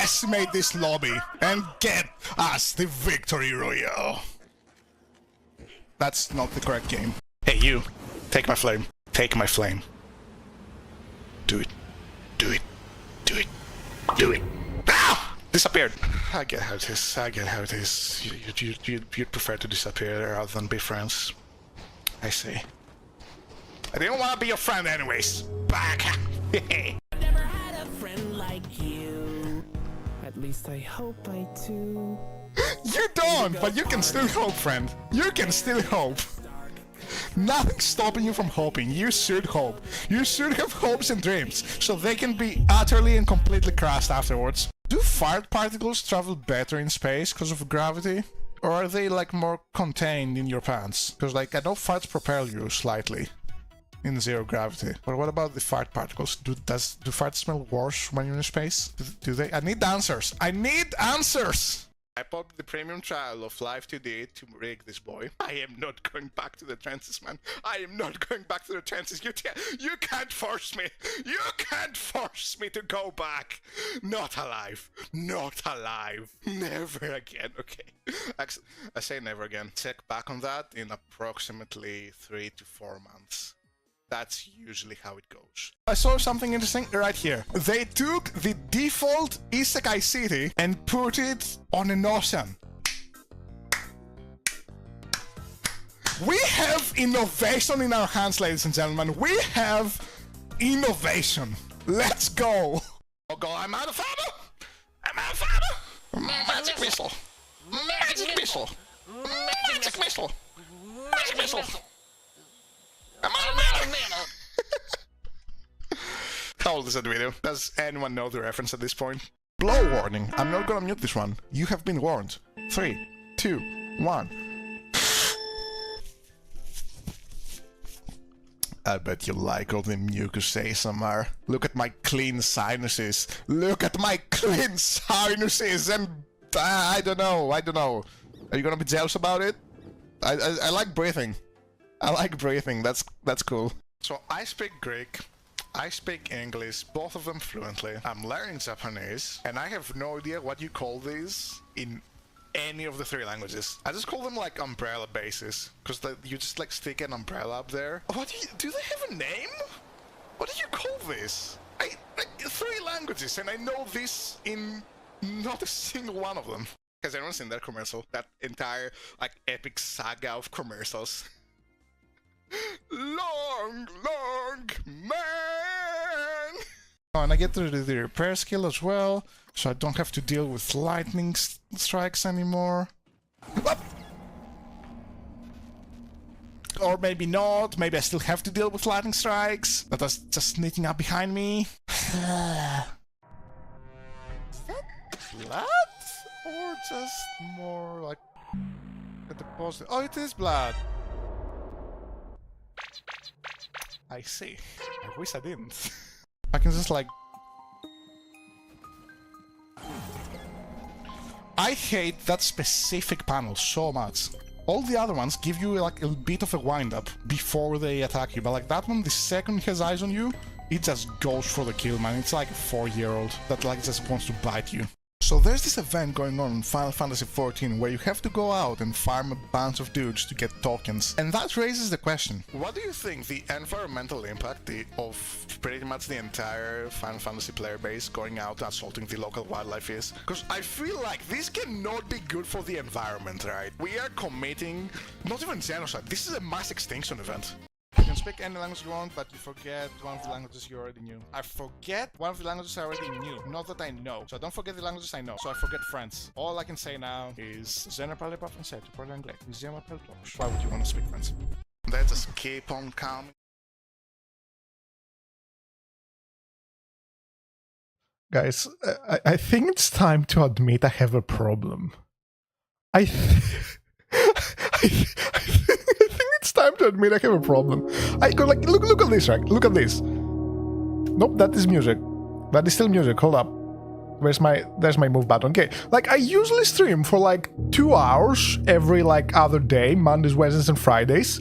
decimate this lobby and get us the victory royale. That's not the correct game. Hey, you. Take my flame. Take my flame. Do it. Do it. Do it. Do it. Ah! Disappeared. I get how it is. I get how it is. You'd prefer to disappear rather than be friends. I see. I didn't want to be your friend anyways. Back. Never had a friend like you. At least I hope I do. You don't, but you can still hope, friend. You can still hope. Nothing's stopping you from hoping. You should hope. You should have hopes and dreams, so they can be utterly and completely crushed afterwards. Do fart particles travel better in space because of gravity? Or are they like more contained in your pants? Because like I know farts propel you slightly in zero gravity. But what about the fart particles? Do farts smell worse when you're in space? Do they? I need answers. I need answers! I popped the premium trial of Live 2D to rig this boy. I am not going back to the trances, man. I am not going back to the trances. You can't force me. You can't force me to go back. Not alive. Not alive. Never again. Okay. Actually, I say never again. Check back on that in approximately 3 to 4 months. That's usually how it goes. I saw something interesting right here. They took the default isekai city and put it on an ocean. We have innovation in our hands, ladies and gentlemen. We have innovation. Let's go. Oh god, I'm out of ammo. I'm out of ammo. Magic missile. Magic missile. Magic missile. Magic missile. I'm out of mana. How old is that video? Does anyone know the reference at this point? Blow warning. I'm not gonna mute this one. You have been warned. 3, 2, 1. I bet you like all the mucus ASMR. Look at my clean sinuses. Look at my clean sinuses and I don't know. Are you gonna be jealous about it? I like breathing. I like breathing, that's cool. So I speak Greek, I speak English, both of them fluently. I'm learning Japanese, and I have no idea what you call these in any of the 3 languages. I just call them like umbrella bases, because you just like stick an umbrella up there. Do they have a name? What do you call this? 3 languages, and I know this in not a single one of them. Has anyone seen that commercial? That entire like epic saga of commercials? Long man! Oh, and I get the repair skill as well, so I don't have to deal with lightning strikes anymore. What? Or maybe not, maybe I still have to deal with lightning strikes, but that's just sneaking up behind me. Is that blood? Or just more like a deposit? Oh, it is blood! I see. I wish I didn't. I can just like... I hate that specific panel so much. All the other ones give you like a bit of a wind-up before they attack you, but like that one, the second he has eyes on you, it just goes for the kill, man. It's like a 4-year-old that like just wants to bite you. So there's this event going on in Final Fantasy XIV where you have to go out and farm a bunch of dudes to get tokens. And that raises the question, what do you think the environmental impact of pretty much the entire Final Fantasy player base going out and assaulting the local wildlife is? Because I feel like this cannot be good for the environment, right? We are committing, not even genocide, this is a mass extinction event. You can speak any language you want, but you forget one of the languages you already knew. I forget one of the languages I already knew, not that I know. So don't forget the languages I know. So I forget French. All I can say now is Je ne parle pas français, tu parles anglais. Je m'appelle Tox. Why would you want to speak French? They just keep on coming. Guys, I think it's time to admit I have a problem. I think it's time to admit I have a problem. I go like, look at this, right? Look at this. Nope, that is music. That is still music. Hold up. There's my move button. Okay, like I usually stream for like 2 hours every like other day, Mondays, Wednesdays, and Fridays.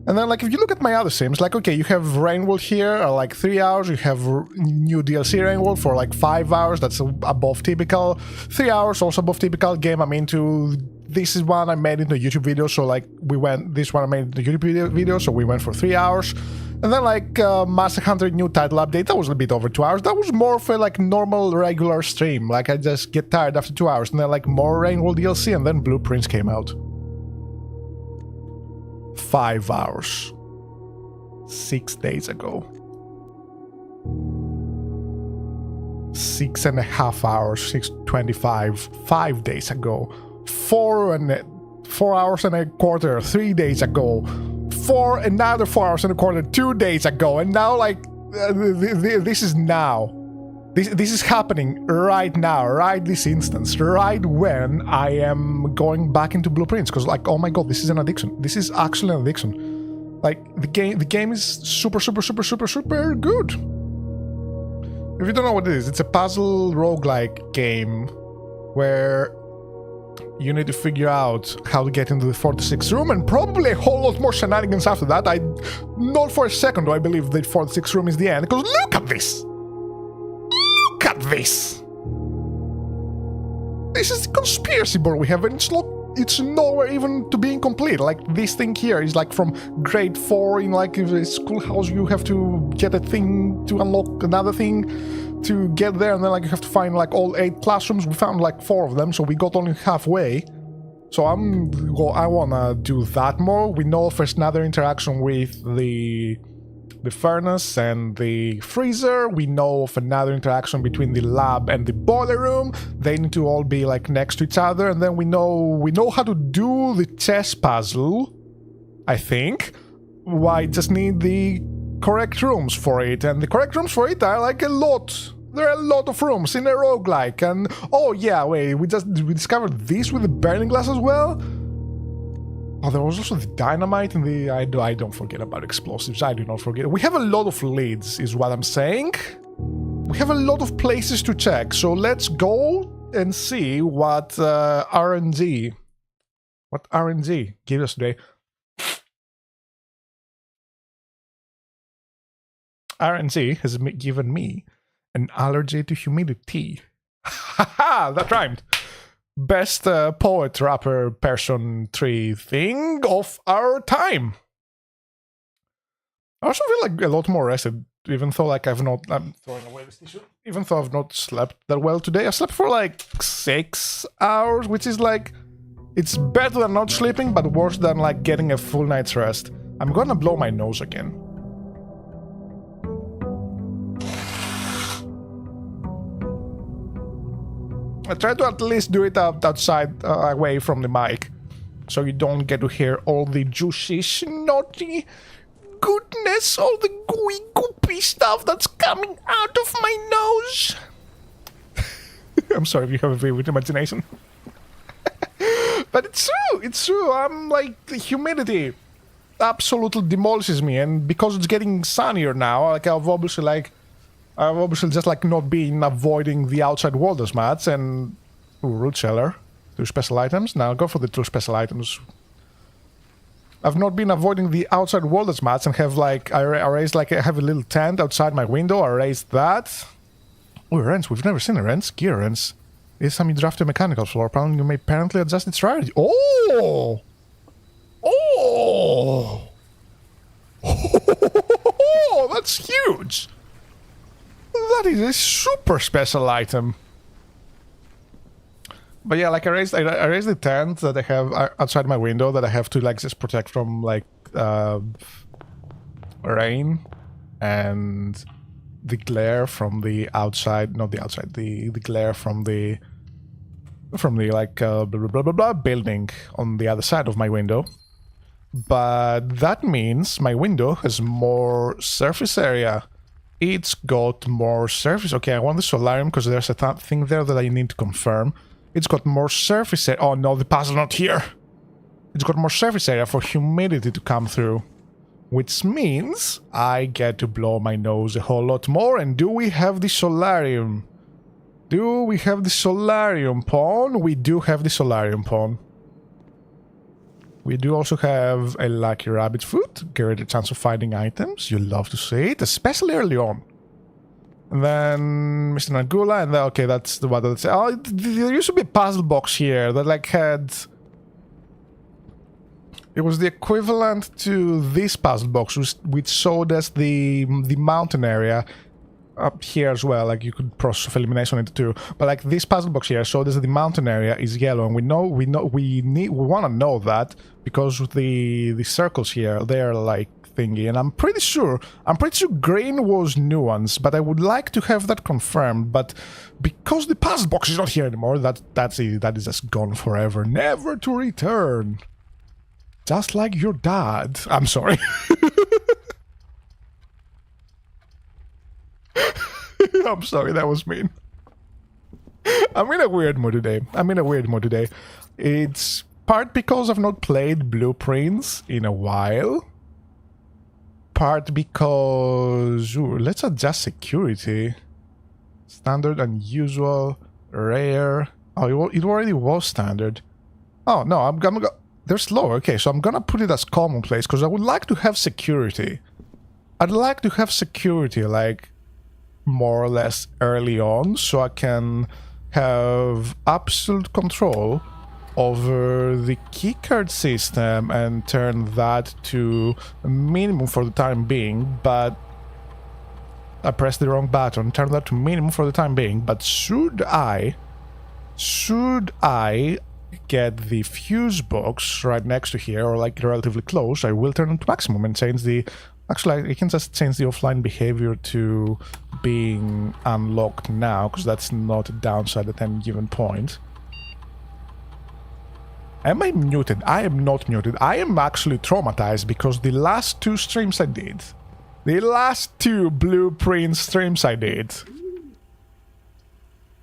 And then, like, if you look at my other sims, like, okay, you have Rainbow here, like 3 hours. You have new DLC Rainbow for like 5 hours. That's above typical. 3 hours, also above typical. Game I'm into. This is one I made into a YouTube video, so like this one I made into a YouTube video, so we went for 3 hours. And then like Master Hunter new title update, that was a bit over 2 hours. That was more of a like normal regular stream. Like I just get tired after 2 hours. And then like more Rainbow DLC, and then Blueprints came out. 5 hours. 6 days ago. 6.5 hours, 6:25, 5 days ago. 4 hours and a quarter, 3 days ago. Another 4 hours and a quarter, 2 days ago. And now like, this is now. This is happening right now, right this instance, right when I am going back into Blueprints, because like, oh my god, this is an addiction. This is actually an addiction. Like the game is super good. If you don't know what it is, it's a puzzle roguelike game where you need to figure out how to get into the 46th room, and probably a whole lot more shenanigans after that. Not for a second do I believe the 46th room is the end, because look at this! Look at this! This is the conspiracy board we have, and it's nowhere even to being complete. Like, this thing here is like from grade 4 in like a schoolhouse. You have to get a thing to unlock another thing to get there, and then like you have to find like all 8 classrooms. We found like 4 of them, so we got only halfway. So I wanna do that more. We know first another interaction with the furnace and the freezer. We know of another interaction between the lab and the boiler room. They need to all be like next to each other, and then we know how to do the chess puzzle, I think. I just need the correct rooms for it, and the correct rooms for it are like a lot. There are a lot of rooms in a roguelike, and oh yeah, wait, we discovered this with the burning glass as well. Oh, there was also the dynamite and the... I don't forget about explosives. I do not forget. We have a lot of leads, is what I'm saying. We have a lot of places to check. So let's go and see what RNG gives us today. RNG has given me an allergy to humidity. Haha, that rhymed. Best poet, rapper, person, tree thing of our time. I also feel like a lot more rested, even though like I'm throwing away this tissue. Even though I've not slept that well today. I slept for like 6 hours, which is like, it's better than not sleeping, but worse than like getting a full night's rest. I'm gonna blow my nose again. I try to at least do it outside, away from the mic, so you don't get to hear all the juicy, snotty goodness, all the gooey, goopy stuff that's coming out of my nose. I'm sorry if you have a vivid imagination. But it's true, I'm like, the humidity absolutely demolishes me, and because it's getting sunnier now, like I've obviously just like not been avoiding the outside world as much, and root cellar, 2 special items. Now go for the 2 special items. I've not been avoiding the outside world as much, and have like I raised like I have a little tent outside my window. I raised that. Oh, wrench! We've never seen a wrench. Gear wrench. This time you draft a mechanical floor panel. You may apparently adjust its rarity. Oh! Oh! Oh! That's huge. That is a super special item. But yeah, like I raised the tent that I have outside my window that I have to like just protect from like rain and the glare from the outside, not the outside, the glare from the like blah blah blah blah building on the other side of my window. But that means my window has more surface area. It's got more surface. Okay, I want the solarium because there's a thing there that I need to confirm. It's got more surface area. Oh no, the puzzle not here. It's got more surface area for humidity to come through. Which means I get to blow my nose a whole lot more. And do we have the solarium? Do we have the solarium pawn? We do have the solarium pawn. We do also have a lucky rabbit foot, greater chance of finding items. You love to see it, especially early on. And then Mr. Nagula, and then, okay, that's the one that's... Oh, there used to be a puzzle box here that, like, had... It was the equivalent to this puzzle box, which showed us the mountain area up here as well. Like, you could process of elimination into two. But, like, this puzzle box here showed us that the mountain area is yellow, and we want to know that because the circles here, they're, like, thingy, and I'm pretty sure green was nuance, but I would like to have that confirmed. But because the puzzle box is not here anymore, that is just gone forever, never to return. Just like your dad. I'm sorry. I'm sorry, that was mean. I'm in a weird mood today. It's part because I've not played Blueprints in a while. Part because... Ooh, let's adjust security. Standard, unusual, rare. Oh, it already was standard. Oh, no, I'm gonna go... There's low. Okay, so I'm gonna put it as commonplace because I would like to have security. I'd like to have security, like, more or less early on, so I can have absolute control over the keycard system and turn that to a minimum for the time being, but I pressed the wrong button. Turn that to minimum for the time being, but should I get the fuse box right next to here, or like relatively close, I will turn it to maximum and change the... Actually, I can just change the offline behavior to being unlocked now, because that's not a downside at any given point. Am I muted? I am not muted. I am actually traumatized because the last two streams I did, the last two Blueprint streams I did,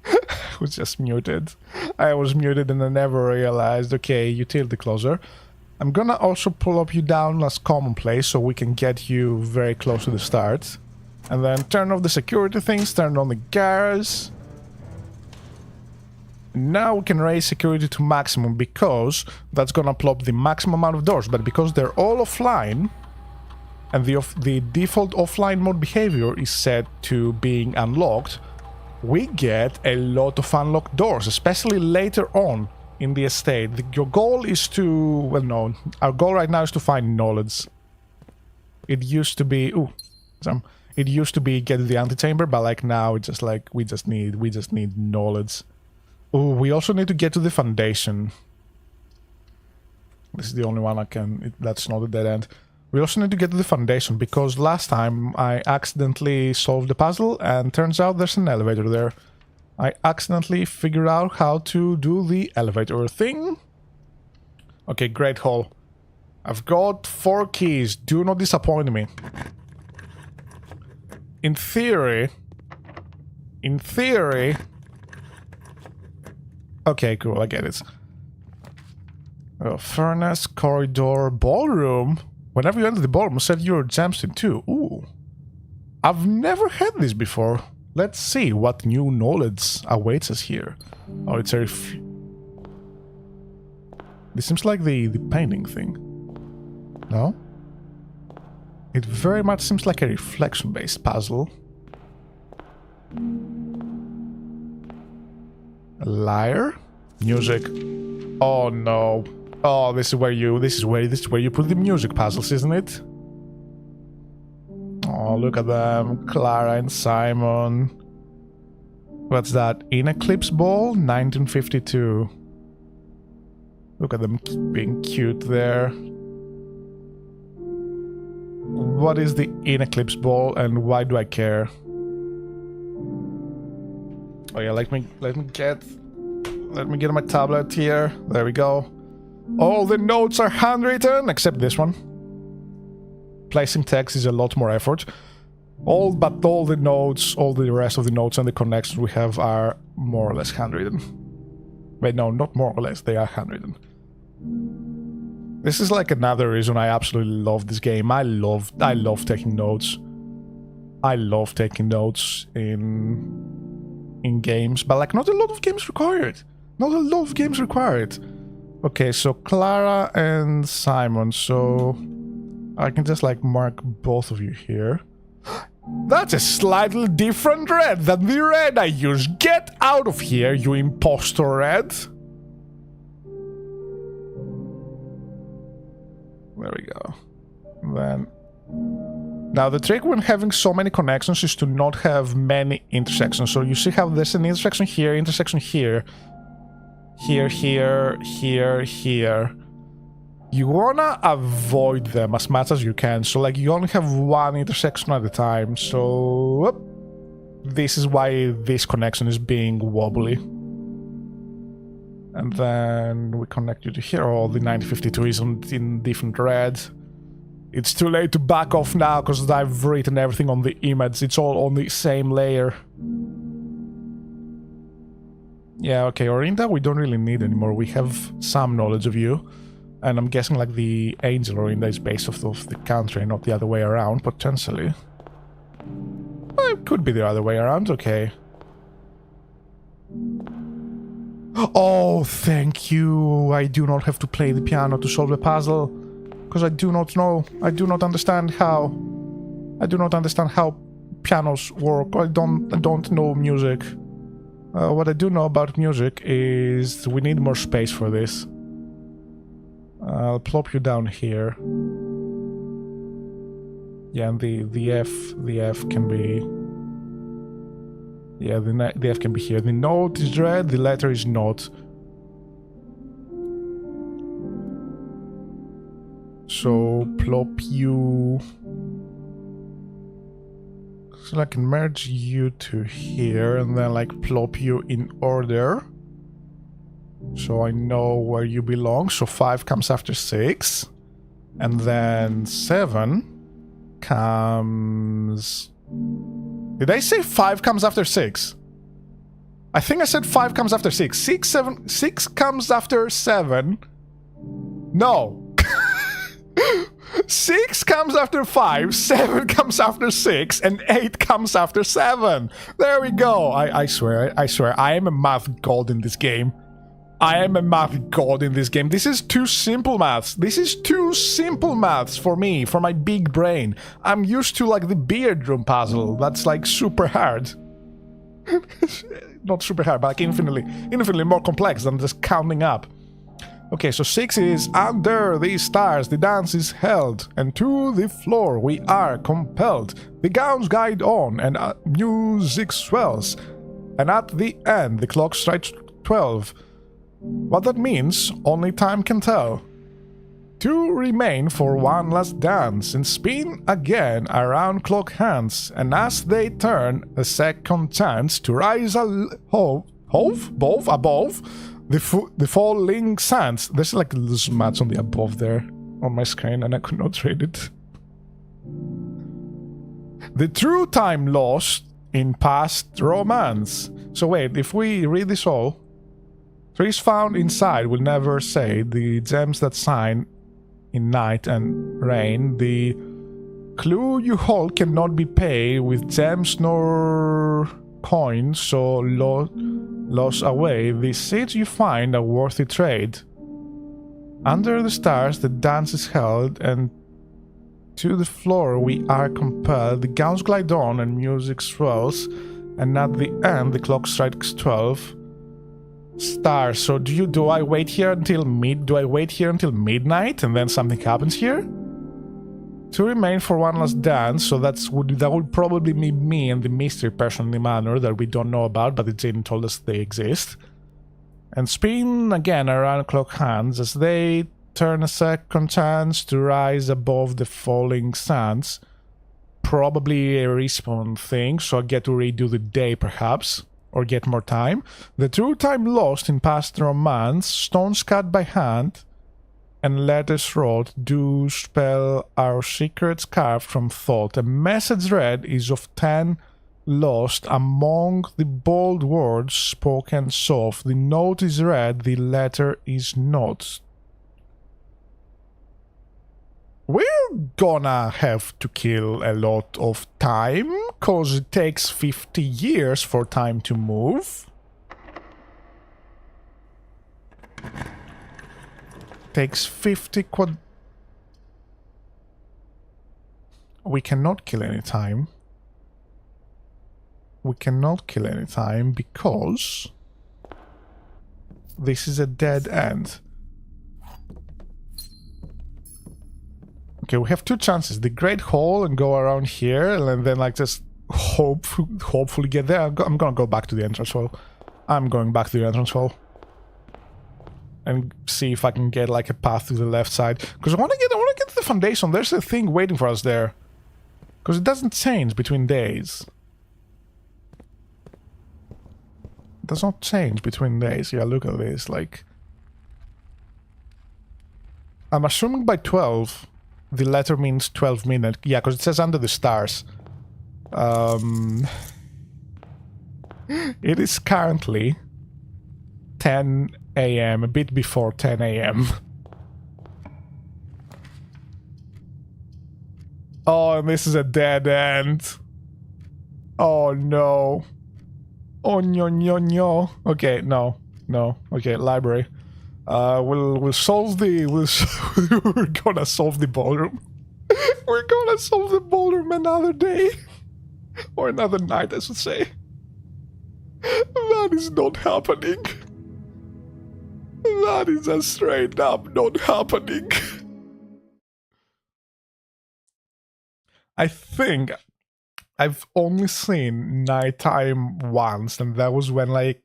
I was just muted. I was muted and I never realized. Okay, utility closer. I'm gonna also pull up you down as commonplace so we can get you very close to the start. And then turn off the security things, turn on the gears. Now we can raise security to maximum because that's gonna plop the maximum amount of doors. But because they're all offline and the default offline mode behavior is set to being unlocked, we get a lot of unlocked doors, especially later on in the estate. Your goal is to... Well, no. Our goal right now is to find knowledge. It used to be... Ooh. It used to be get the antechamber, but like now it's just like we just need knowledge. Oh, we also need to get to the foundation. This is the only one I can... That's not a dead end. We also need to get to the foundation, because last time I accidentally solved the puzzle, and turns out there's an elevator there. I accidentally figured out how to do the elevator thing. Okay, great hall. I've got 4 keys. Do not disappoint me. In theory... Okay, cool, I get it. Oh, furnace, corridor, ballroom. Whenever you enter the ballroom, set your gemstone too. Ooh. I've never had this before. Let's see what new knowledge awaits us here. Oh, it's a This seems like the painting thing. No? It very much seems like a reflection-based puzzle. A lyre? Music. Oh no. Oh, this is where you put the music puzzles, isn't it? Oh, look at them. Clara and Simon. What's that? In Eclipse Ball? 1952. Look at them being cute there. What is the In Eclipse Ball and why do I care? Oh yeah, let me get my tablet here. There we go. All the notes are handwritten except this one. Placing text is a lot more effort. But all the notes, all the rest of the notes and the connections we have are more or less handwritten. Wait, no, not more or less, they are handwritten. This is like another reason I absolutely love this game. I love taking notes. I love taking notes in games, but like not a lot of games require it. Not a lot of games require it. Okay, so Clara and Simon, so I can just like mark both of you here. That's a slightly different red than the red I used. Get out of here, you impostor red. There we go. Then now the trick when having so many connections is to not have many intersections. So you see how there's an intersection here, here, here. You wanna avoid them as much as you can. So like you only have one intersection at a time. So whoop, this is why this connection is being wobbly. And then we connect you to here. Oh, the 9052 is in different red. It's too late to back off now because I've written everything on the image. It's all on the same layer. Yeah, okay, Orinda, we don't really need anymore. We have some knowledge of you. And I'm guessing like the angel Orinda is based off of the country, not the other way around, potentially. Well, it could be the other way around, okay. Oh, thank you. I do not have to play the piano to solve the puzzle. Because I do not know. I do not understand how. I do not understand how pianos work. I don't know music. What I do know about music is we need more space for this. I'll plop you down here. Yeah, and the F can be. Yeah, the F can be here. The note is red. The letter is not. So plop you. So I can merge you to here and then like plop you in order. So I know where you belong. So 5 comes after 6. And then 7 comes... Did I say 5 comes after 6? I think I said 5 comes after 6. 6 comes after 7. No. 6 comes after 5, 7 comes after 6, and 8 comes after 7. There we go. I swear, I am a math god in this game. I am a math god in this game. This is too simple maths. This is too simple maths for me, for my big brain. I'm used to like the beard room puzzle. That's like super hard. Not super hard, but like infinitely more complex than just counting up. Okay, so 6 is under the stars, the dance is held, and to the floor we are compelled. The gowns guide on, and music swells. And at the end, the clock strikes 12. What that means, only time can tell. 2 remain for one last dance, and spin again around clock hands. And as they turn, a second chance to rise above the falling sands. There's like little smudge on the above there on my screen and I could not read it. The true time lost in past romance. So wait, if we read this all, trees found inside will never say, the gems that shine in night and rain, the clue you hold cannot be paid with gems nor coins, so lost away, the seeds you find a worthy trade. Under the stars the dance is held, and to the floor we are compelled. The gowns glide on and music swells, and at the end the clock strikes 12. Stars. So do I wait here until midnight and then something happens here? To remain for one last dance, so that would probably be me and the mystery person in the manor that we don't know about, but the Jinn told us they exist. And spin again around clock hands as they turn a second chance to rise above the falling sands. Probably a respawn thing, so I get to redo the day perhaps, or get more time. The true time lost in past romance, stones cut by hand, and letters wrote do spell our secrets carved from thought. A message read is of 10 lost among the bold words spoken soft. The note is read, the letter is not. We're gonna have to kill a lot of time, cause it takes 50 years for time to move. Takes 50 quad... We cannot kill any time. We cannot kill any time because this is a dead end. Okay, we have two chances. The Great Hall and go around here and then like just hopefully get there. I'm gonna go back to the entrance hall. I'm going back to the entrance hall. And see if I can get like a path to the left side. Because I wanna get to the foundation. There's a thing waiting for us there. Because it doesn't change between days. It does not change between days. Yeah, look at this. Like, I'm assuming by 12, the letter means 12 minutes. Yeah, because it says under the stars. It is currently 10 a.m., a bit before 10 a.m. Oh, and this is a dead end. Oh, no. Oh, no. Okay, no. Okay, library. We'll solve the... we're gonna solve the ballroom. We're gonna solve the ballroom another day. Or another night, I should say. That is not happening. That is a straight up not happening. I think I've only seen nighttime once, and that was when, like,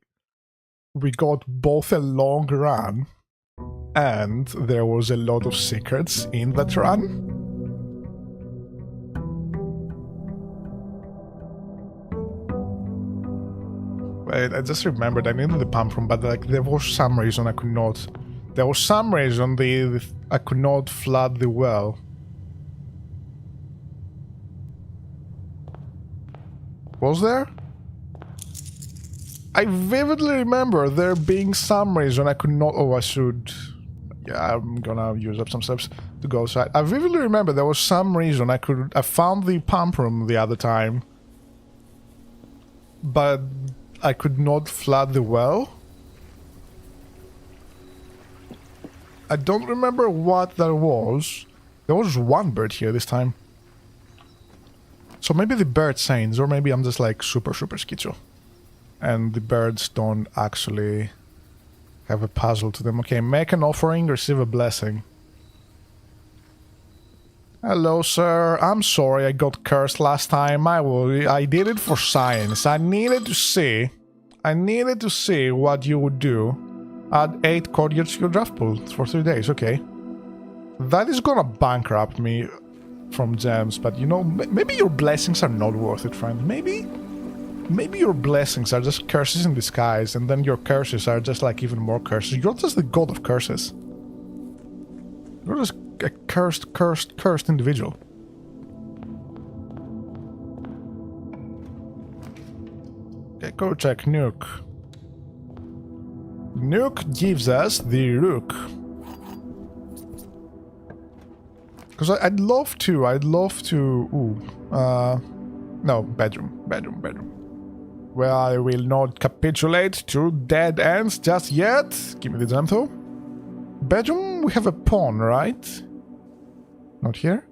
we got both a long run and there was a lot of secrets in that run. I just remembered I needed the pump room, but like there was some reason I could not. There was some reason I could not flood the well. Was there? I vividly remember there being some reason I could not... Oh, I should... Yeah, I'm gonna use up some steps to go outside. I vividly remember there was some reason I found the pump room the other time. But I could not flood the well. I don't remember what that was. There was one bird here this time. So maybe the bird sings, or maybe I'm just like super schizo. And the birds don't actually have a puzzle to them. Okay, make an offering, receive a blessing. Hello, sir. I'm sorry I got cursed last time. I did it for science. I needed to see what you would do. Add 8 courtiers to your draft pool for 3 days. Okay. That is gonna bankrupt me from gems, but you know, maybe your blessings are not worth it, friend. Maybe your blessings are just curses in disguise, and then your curses are just like even more curses. You're just the god of curses. You're just a cursed individual. Okay, go check Nuke. Nuke gives us the Rook. Because I'd love to, no, bedroom. Well, I will not capitulate to dead ends just yet. Give me the gem though. Bedroom, we have a pawn, right? Not here?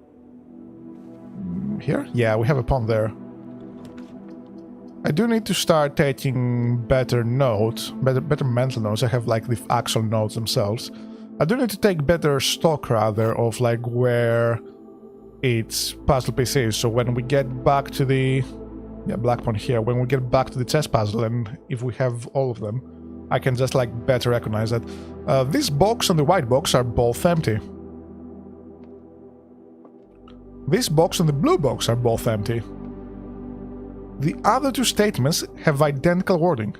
Here? Yeah, we have a pawn there. I do need to start taking better notes, better mental notes. I have like the actual notes themselves. I do need to take better stock, rather, of like where its puzzle piece is. So when we get back to the... Yeah, black pawn here. When we get back to the chess puzzle, and if we have all of them, I can just like better recognize that. This box and the white box are both empty. This box and the blue box are both empty. The other two statements have identical wording.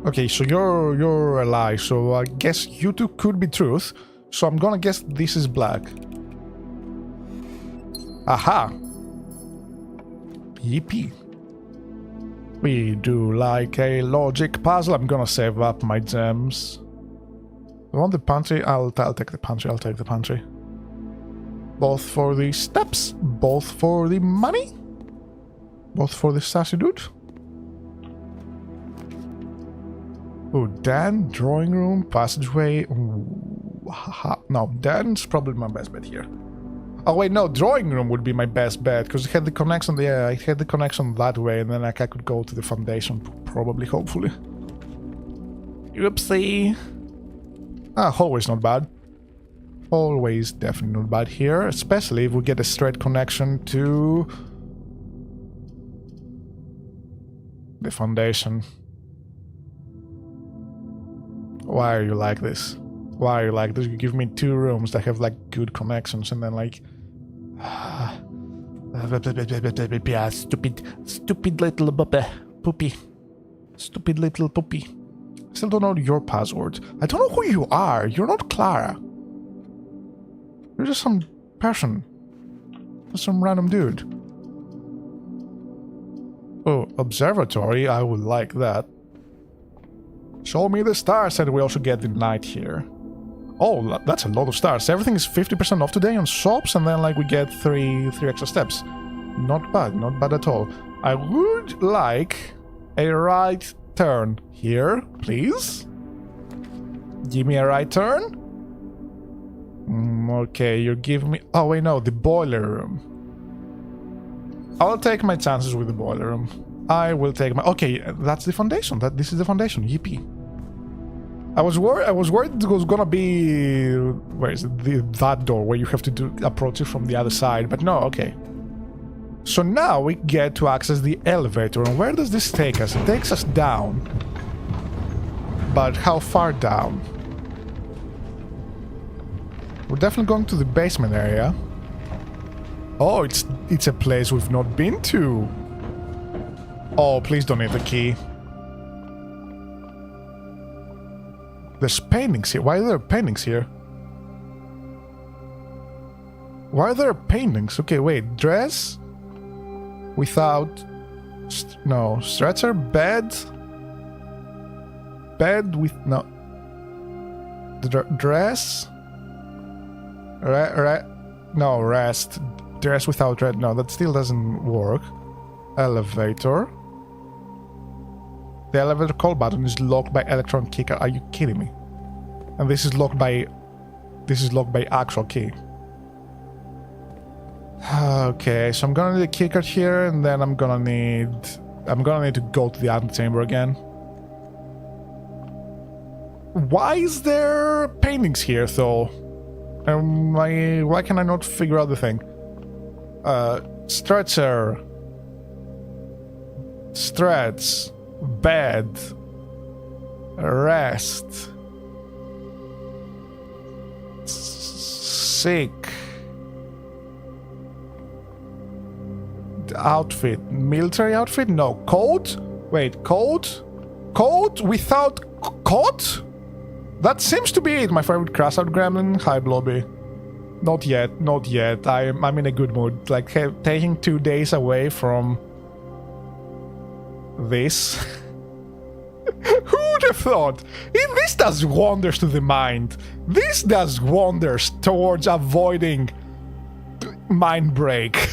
Okay, so you're a lie, so I guess you two could be truth. So I'm gonna guess this is black. Aha! Yippee. We do like a logic puzzle. I'm gonna save up my gems. You want the pantry? I'll take the pantry. Both for the steps, both for the money, both for the sassy dude. Oh, den, drawing room, passageway. Ooh, no, den's probably my best bet here. Oh wait, no, drawing room would be my best bet because it had the connection. Yeah, it had the connection that way, and then like I could go to the foundation, probably, hopefully. Oopsie. Ah, hallway's not bad. Always definitely not bad here, especially if we get a straight connection to the foundation. Why are you like this? Why are you like this? You give me 2 rooms that have like good connections and then like stupid little poopy. Stupid little poopy. Still don't know your password. I don't know who you are. You're not Clara. You're just some person. Just some random dude. Oh, observatory. I would like that. Show me the stars, and we also get the night here. Oh, that's a lot of stars. Everything is 50% off today on shops, and then like we get three extra steps. Not bad at all. I would like a right turn here, please. Give me a right turn. Okay, you give me... Oh, wait, no, the boiler room. I'll take my chances with the boiler room. I will take my... Okay, that's the foundation. This is the foundation. Yippee. I was worried it was gonna be... Where is it? That door where you have to approach it from the other side. But no, okay. So now we get to access the elevator. And where does this take us? It takes us down. But how far down? We're definitely going to the basement area. Oh, it's a place we've not been to. Oh, please don't need the key. There's paintings here. Why are there paintings here? Why are there paintings? Okay, wait. Dress? Without... No. Stretcher? Bed? Bed with... No. Dress? No, rest. Dress without red. No, that still doesn't work. Elevator. The elevator call button is locked by electron keycard. Are you kidding me? And this is locked by... This is locked by actual key. Okay, so I'm gonna need a keycard here, and then I'm gonna need to go to the antechamber again. Why is there paintings here, though? Why can I not figure out the thing? Stretcher. Stretch. Bed. Rest. Sick. Outfit. Military outfit? No. Coat? Wait, coat? Coat without coat? That seems to be it, my favorite crossout gremlin. Hi, Blobby. Not yet, not yet. I'm in a good mood. Like, taking 2 days away from... this. Who would have thought? This does wonders to the mind. This does wonders towards avoiding... mind break.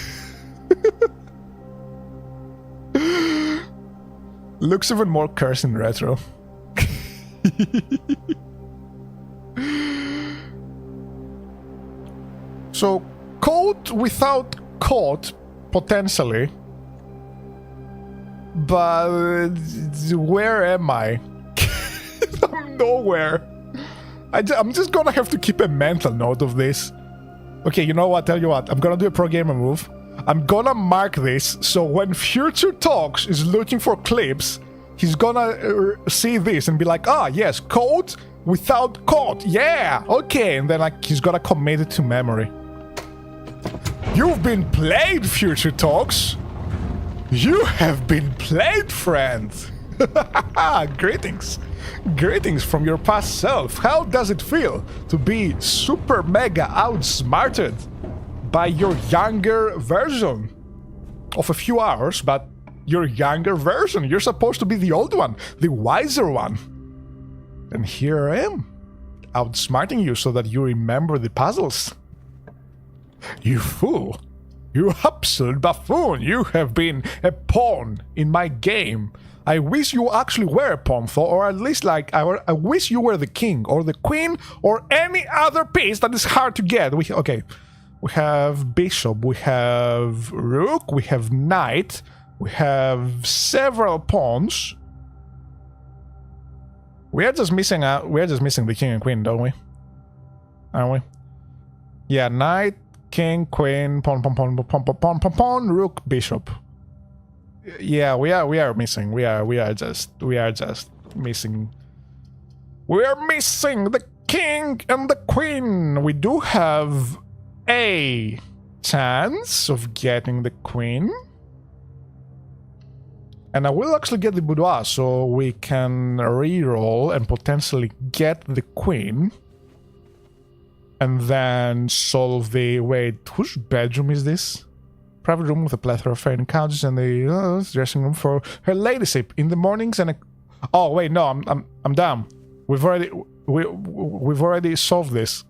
Looks even more cursed in retro. So, coat without coat, potentially. But where am I? I'm nowhere. I'm just gonna have to keep a mental note of this. Okay, you know what? Tell you what. I'm gonna do a pro gamer move. I'm gonna mark this, so when Future Talks is looking for clips, he's gonna see this and be like, ah, yes, coat without coat. Yeah, okay. And then like he's gonna commit it to memory. You've been played, Future Talks. You have been played, friend. Greetings. Greetings from your past self. How does it feel to be super mega outsmarted by your younger version? Of a few hours, but your younger version. You're supposed to be the old one, the wiser one. And here I am, outsmarting you so that you remember the puzzles. You fool. You absolute buffoon. You have been a pawn in my game. I wish you actually were a pawn, though, or at least like I wish you were the king or the queen or any other piece that is hard to get. Okay, we have bishop, we have rook, we have knight, we have several pawns. We are just missing the king and queen, don't we? Aren't we? Yeah, knight, king, queen, pawn, pawn, pawn, pawn, pawn, pawn, pawn, pawn, rook, bishop. Yeah, we are missing. We are just missing. We are missing the king and the queen. We do have a chance of getting the queen. And I will actually get the boudoir so we can reroll and potentially get the queen. And then solve the... Wait, whose bedroom is this? Private room with a plethora of fairing couches and the dressing room for her ladyship in the mornings and a... Oh wait, no, I'm dumb. We've already solved this.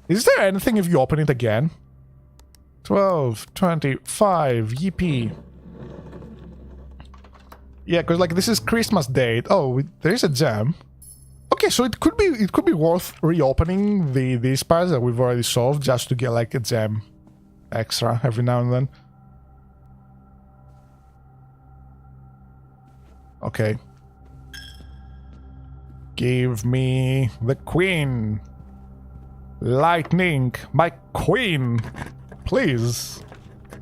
Is there anything if you open it again? 12, 25, yippee. Yeah, because like this is Christmas date. Oh, there is a gem. Okay, so it could be worth reopening these parts that we've already solved just to get like a gem extra every now and then. Okay. Give me the queen. Lightning, my queen. Please.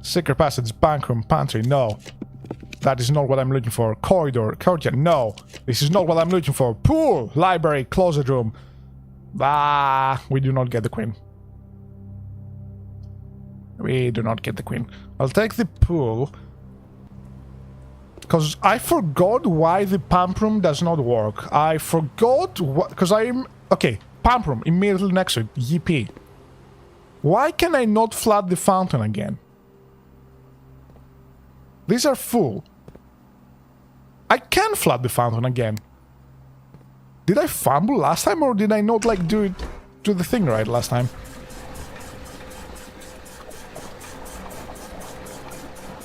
Secret passage, bank room, pantry, no. That is not what I'm looking for. Corridor, courtyard, no. This is not what I'm looking for. Pool, library, closet room. Ah, we do not get the queen. We do not get the queen. I'll take the pool. Because I forgot why the pump room does not work. I forgot what... Because I'm... Okay, pump room, immediately next to it. Yippee. Why can I not flood the fountain again? These are full. I can flood the fountain again. Did I fumble last time or did I not like do the thing right last time?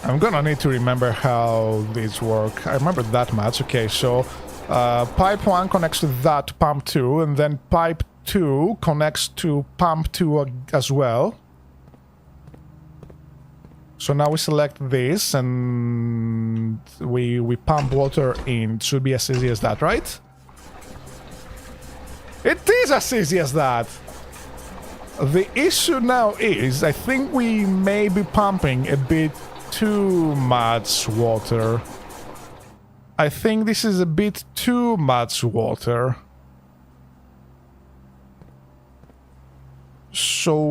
I'm gonna need to remember how these work. I remember that much. Okay, so pipe 1 connects to that pump 2 and then pipe 2 connects to pump 2 as well. So now we select this and we pump water in. It should be as easy as that, right? It is as easy as that! The issue now is, I think we may be pumping a bit too much water. I think this is a bit too much water. So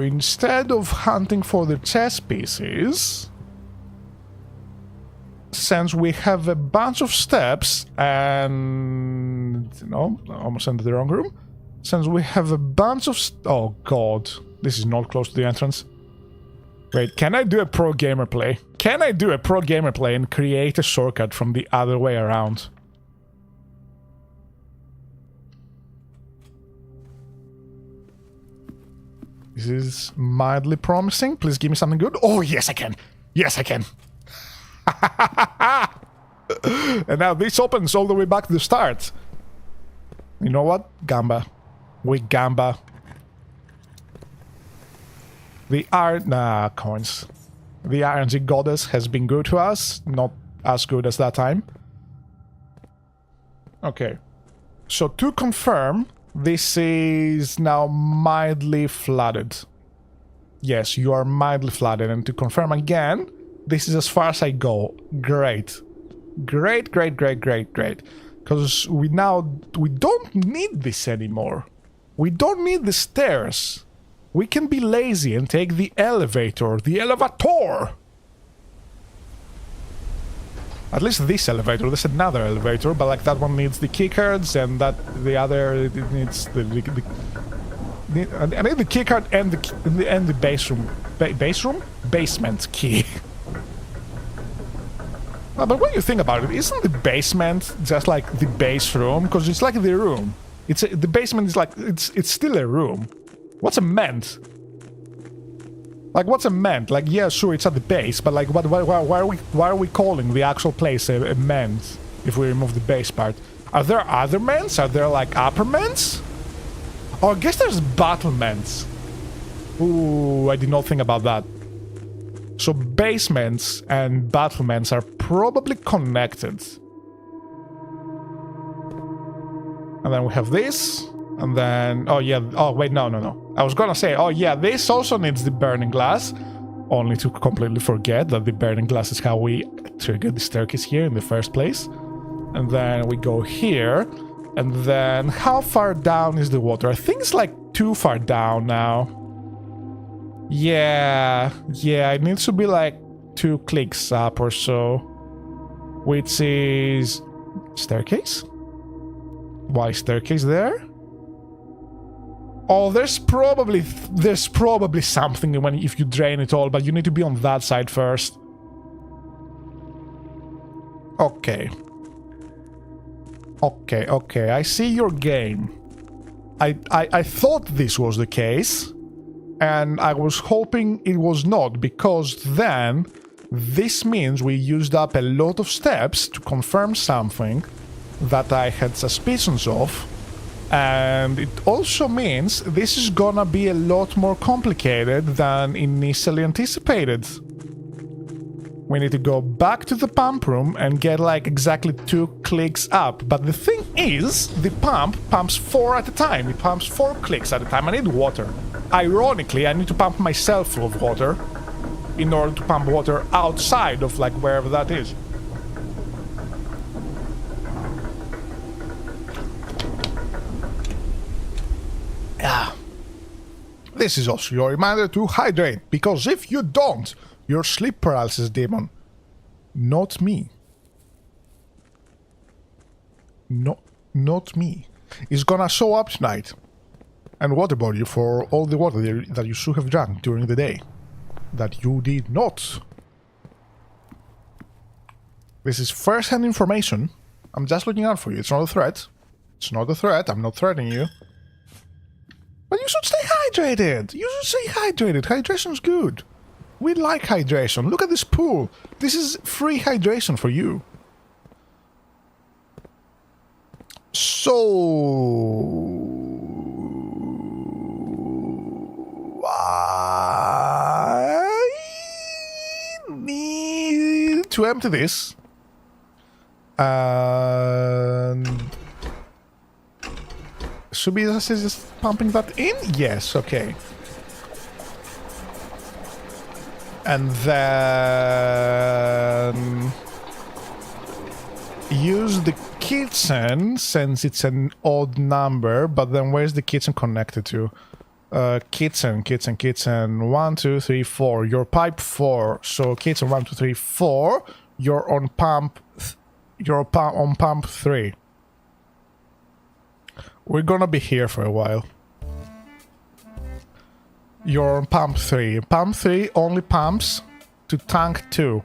instead of hunting for the chess pieces, since we have a bunch of steps and... No, I almost entered the wrong room. Since we have a bunch of... Oh god, this is not close to the entrance. Wait, can I do a pro gamer play? Can I do a pro gamer play and create a shortcut from the other way around? This is mildly promising. Please give me something good. Oh, yes, I can. Yes, I can. And now this opens all the way back to the start. You know what? Gamba. We gamba. The coins. The RNG goddess has been good to us. Not as good as that time. Okay. So to confirm, this is now mildly flooded. Yes, you are mildly flooded. And to confirm again, this is as far as I go. Great. Great, great, great, great, great. Because we don't need this anymore. We don't need the stairs. We can be lazy and take the elevator. The elevator! At least this elevator. There's another elevator, but like that one needs the keycards and that the other it needs I need the keycard and the base room. Basement key. But when you think about it, isn't the basement just like the base room? Because it's like the room. The basement is like it's still a room. What's it meant? Like, what's a ment? Like, yeah, sure, it's at the base, but like, why are we calling the actual place a ment if we remove the base part? Are there other ments? Are there like upper ments? Oh, I guess there's battlements. Ooh, I did not think about that. So basements and battlements are probably connected. And then we have this. And then... Oh, yeah. Oh, wait. No. I was gonna say, oh, yeah, this also needs the burning glass. Only to completely forget that the burning glass is how we trigger the staircase here in the first place. And then we go here. And then how far down is the water? I think it's like too far down now. Yeah, it needs to be like 2 clicks up or so. Which is... Staircase? Why staircase there? Oh, there's probably something when if you drain it all, but you need to be on that side first. Okay. Okay, I see your game. I thought this was the case, and I was hoping it was not, because then this means we used up a lot of steps to confirm something that I had suspicions of, and it also means this is gonna be a lot more complicated than initially anticipated. We need to go back to the pump room and get like exactly 2 clicks up. But the thing is, the pump pumps 4 at a time. It pumps 4 clicks at a time. I need water. Ironically, I need to pump myself full of water in order to pump water outside of like wherever that is. This is also your reminder to hydrate, because if you don't, your sleep paralysis demon, not me, not me, is gonna show up tonight and waterboard you for all the water that you should have drunk during the day, that you did not. This is first-hand information. I'm just looking out for you. It's not a threat. It's not a threat. I'm not threatening you. But you should stay hydrated. You should stay hydrated. Hydration's good. We like hydration. Look at this pool. This is free hydration for you. So... I need to empty this. And... Should be just pumping that in? Yes, okay. And then... use the kitchen, since it's an odd number, but then where's the kitchen connected to? Kitchen. 1, 2, 3, 4. You're pipe 4. So kitchen 1, 2, 3, 4. You're on pump... You're on pump 3. We're gonna be here for a while. You're on pump 3. Pump 3 only pumps to tank 2.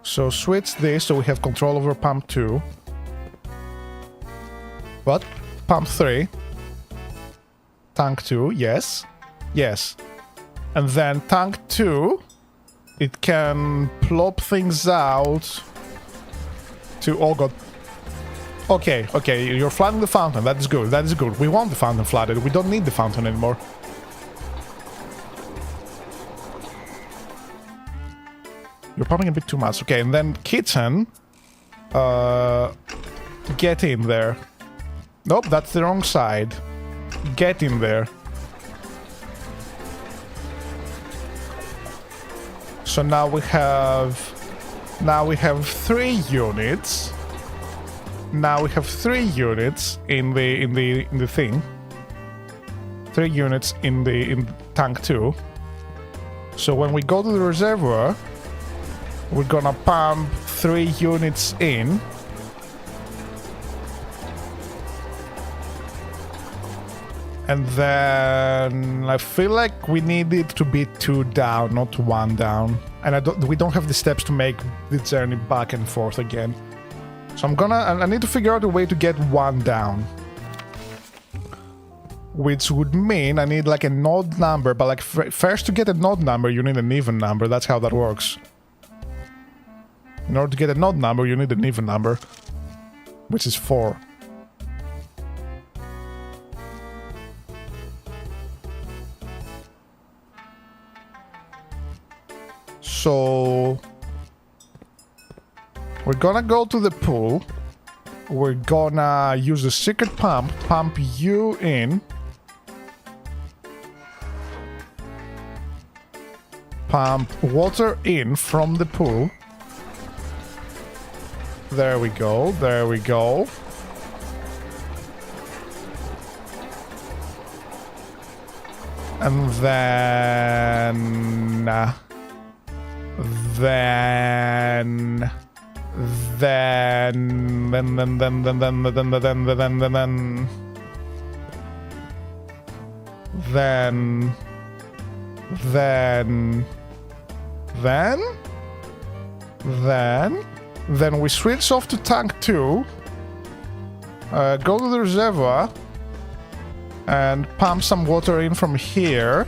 So switch this so we have control over pump 2. What? Pump 3. Tank 2, yes. Yes. And then tank 2, it can plop things out to... Oh god. Okay, you're flooding the fountain. That is good. We want the fountain flooded. We don't need the fountain anymore. You're pumping a bit too much. Okay, and then kitchen. Get in there. Nope, that's the wrong side. Get in there. So now we have 3 units. Now we have 3 units in the thing. 3 units in tank 2. So when we go to the reservoir, we're gonna pump 3 units in. And then I feel like we need it to be 2 down, not 1 down. And we don't have the steps to make the journey back and forth again. So I need to figure out a way to get 1 down. which would mean I need like an odd number, but like first to get an odd number, you need an even number. That's how that works. In order to get an odd number, you need an even number, which is 4. So we're gonna go to the pool. We're gonna use the secret pump you in. Pump water in from the pool. There we go, there we go. And then... Then we switch off to tank 2, go to the reservoir, and pump some water in from here.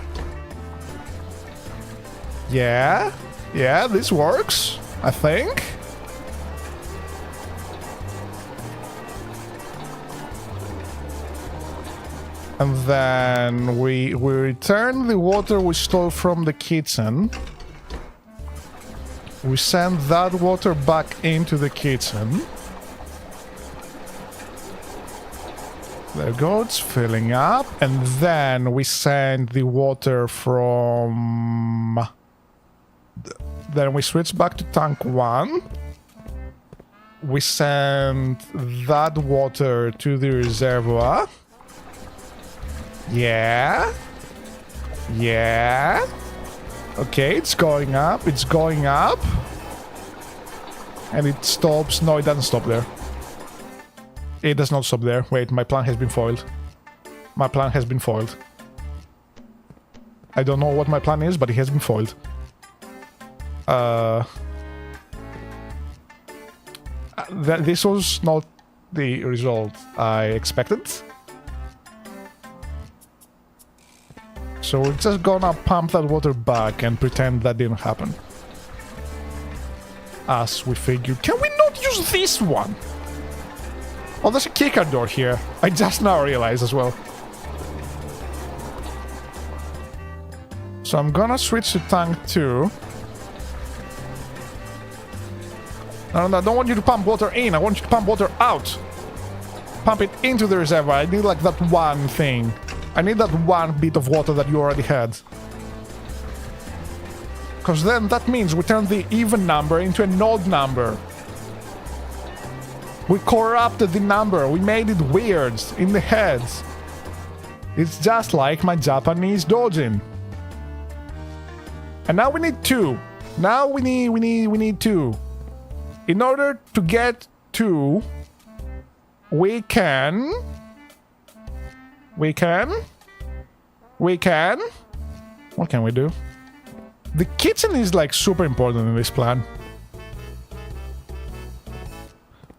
Yeah, this works, I think. And then we return the water we stole from the kitchen. We send that water back into the kitchen. There we go, it's filling up. And then we send the water from... Then we switch back to tank 1. We send that water to the reservoir. Yeah. Okay, it's going up, And it stops. No, it doesn't stop there. It does not stop there. Wait, my plan has been foiled. I don't know what my plan is, but it has been foiled. This was not the result I expected. So we're just gonna pump that water back and pretend that didn't happen. As we figured. Can we not use this one? Oh, there's a kicker door here. I just now realized as well. So I'm gonna switch to tank 2. No, I don't want you to pump water in. I want you to pump water out. Pump it into the reservoir. I need like that one thing. I need that one bit of water that you already had. Because then that means we turn the even number into an odd number. We corrupted the number. We made it weird in the heads. It's just like my Japanese dojin. And now we need 2. Now we need 2. In order to get 2, we can... What can we do? The kitchen is like super important in this plan.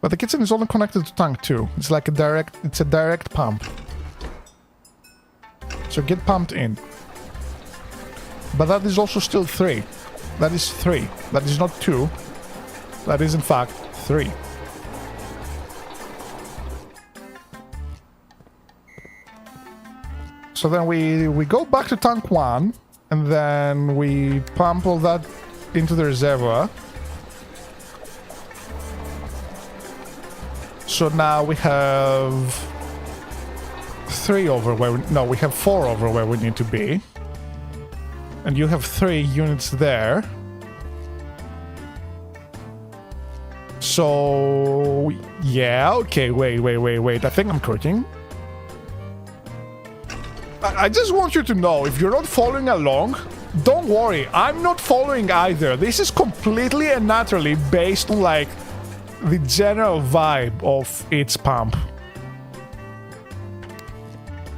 But the kitchen is only connected to tank 2. It's like a direct pump. So get pumped in. But that is also still 3. That is 3. That is not 2. That is in fact 3. So then we go back to tank 1, and then we pump all that into the reservoir. So now we have 3 over where we have 4 over where we need to be. And you have 3 units there. So yeah, okay, wait. I think I'm cooking. I just want you to know, if you're not following along, don't worry, I'm not following either. This is completely and utterly based on, like, the general vibe of its pump.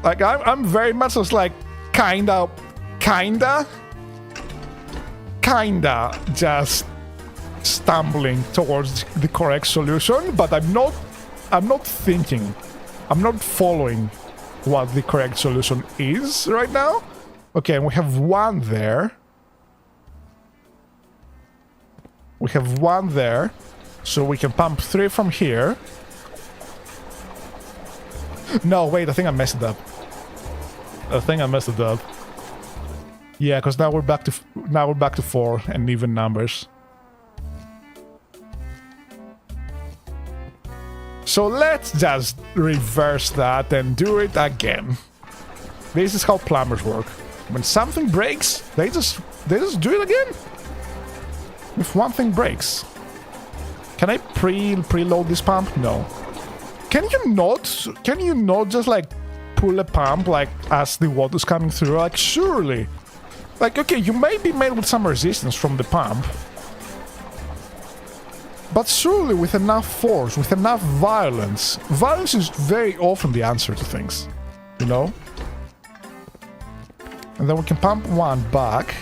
Like, I'm very much just, like, kinda just stumbling towards the correct solution, but I'm not thinking. I'm not following. what the correct solution is right now. Okay, and we have one there. We have one there. So we can pump 3 from here. No, wait, I think I messed it up. Yeah, because now we're back to 4 and even numbers. So let's just reverse that and do it again. This is how plumbers work. When something breaks, they just do it again. If one thing breaks. Can I preload this pump? No. Can you not just like pull a pump like as the water's coming through? Like surely. Like okay, you may be made with some resistance from the pump. But surely with enough force, with enough violence. Violence is very often the answer to things. You know? And then we can pump 1 back.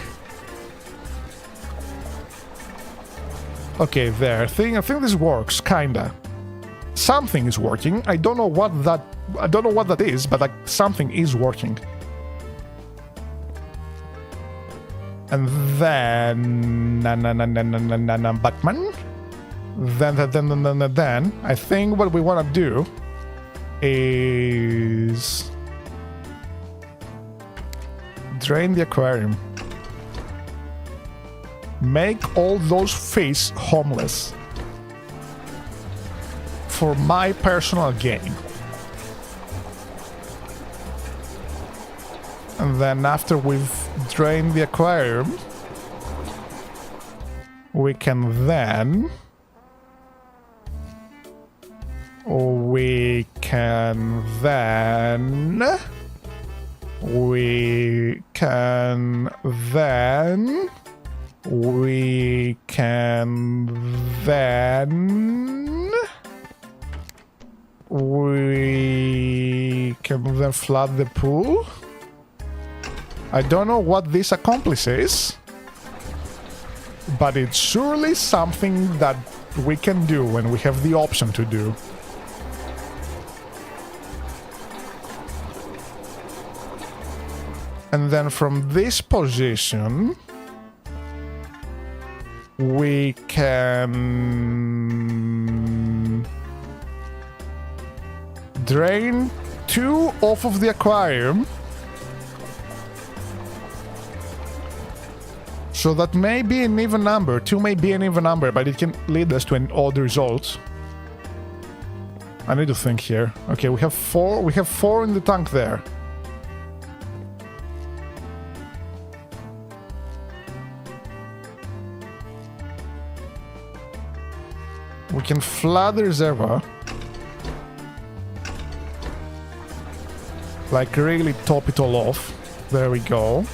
Okay, there. I think this works, kinda. Something is working. I don't know what that is, but like something is working. And then Backman. Then I think what we want to do is drain the aquarium. Make all those fish homeless. For my personal gain. And then after we've drained the aquarium, we can then we can then flood the pool. I don't know what this accomplishes, but it's surely something that we can do when we have the option to do. And then from this position, we can drain 2 off of the aquarium. So that may be an even number. 2 may be an even number, but it can lead us to an odd result. I need to think here. Okay, we have 4. We have 4 in the tank there. We can flood the reservoir. Like really top it all off. There we go.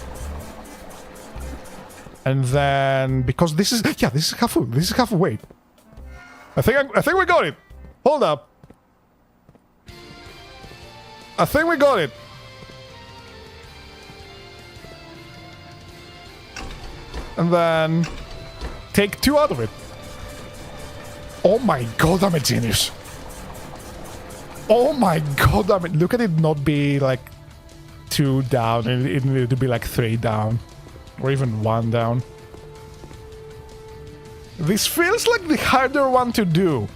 And then because this is half full. This is half weight. I think we got it. Hold up. I think we got it. And then take 2 out of it. Oh my god, I'm a genius. Oh my god, I mean, look at it not be like 2 down. It needed to be like 3 down. Or even 1 down. This feels like the harder one to do.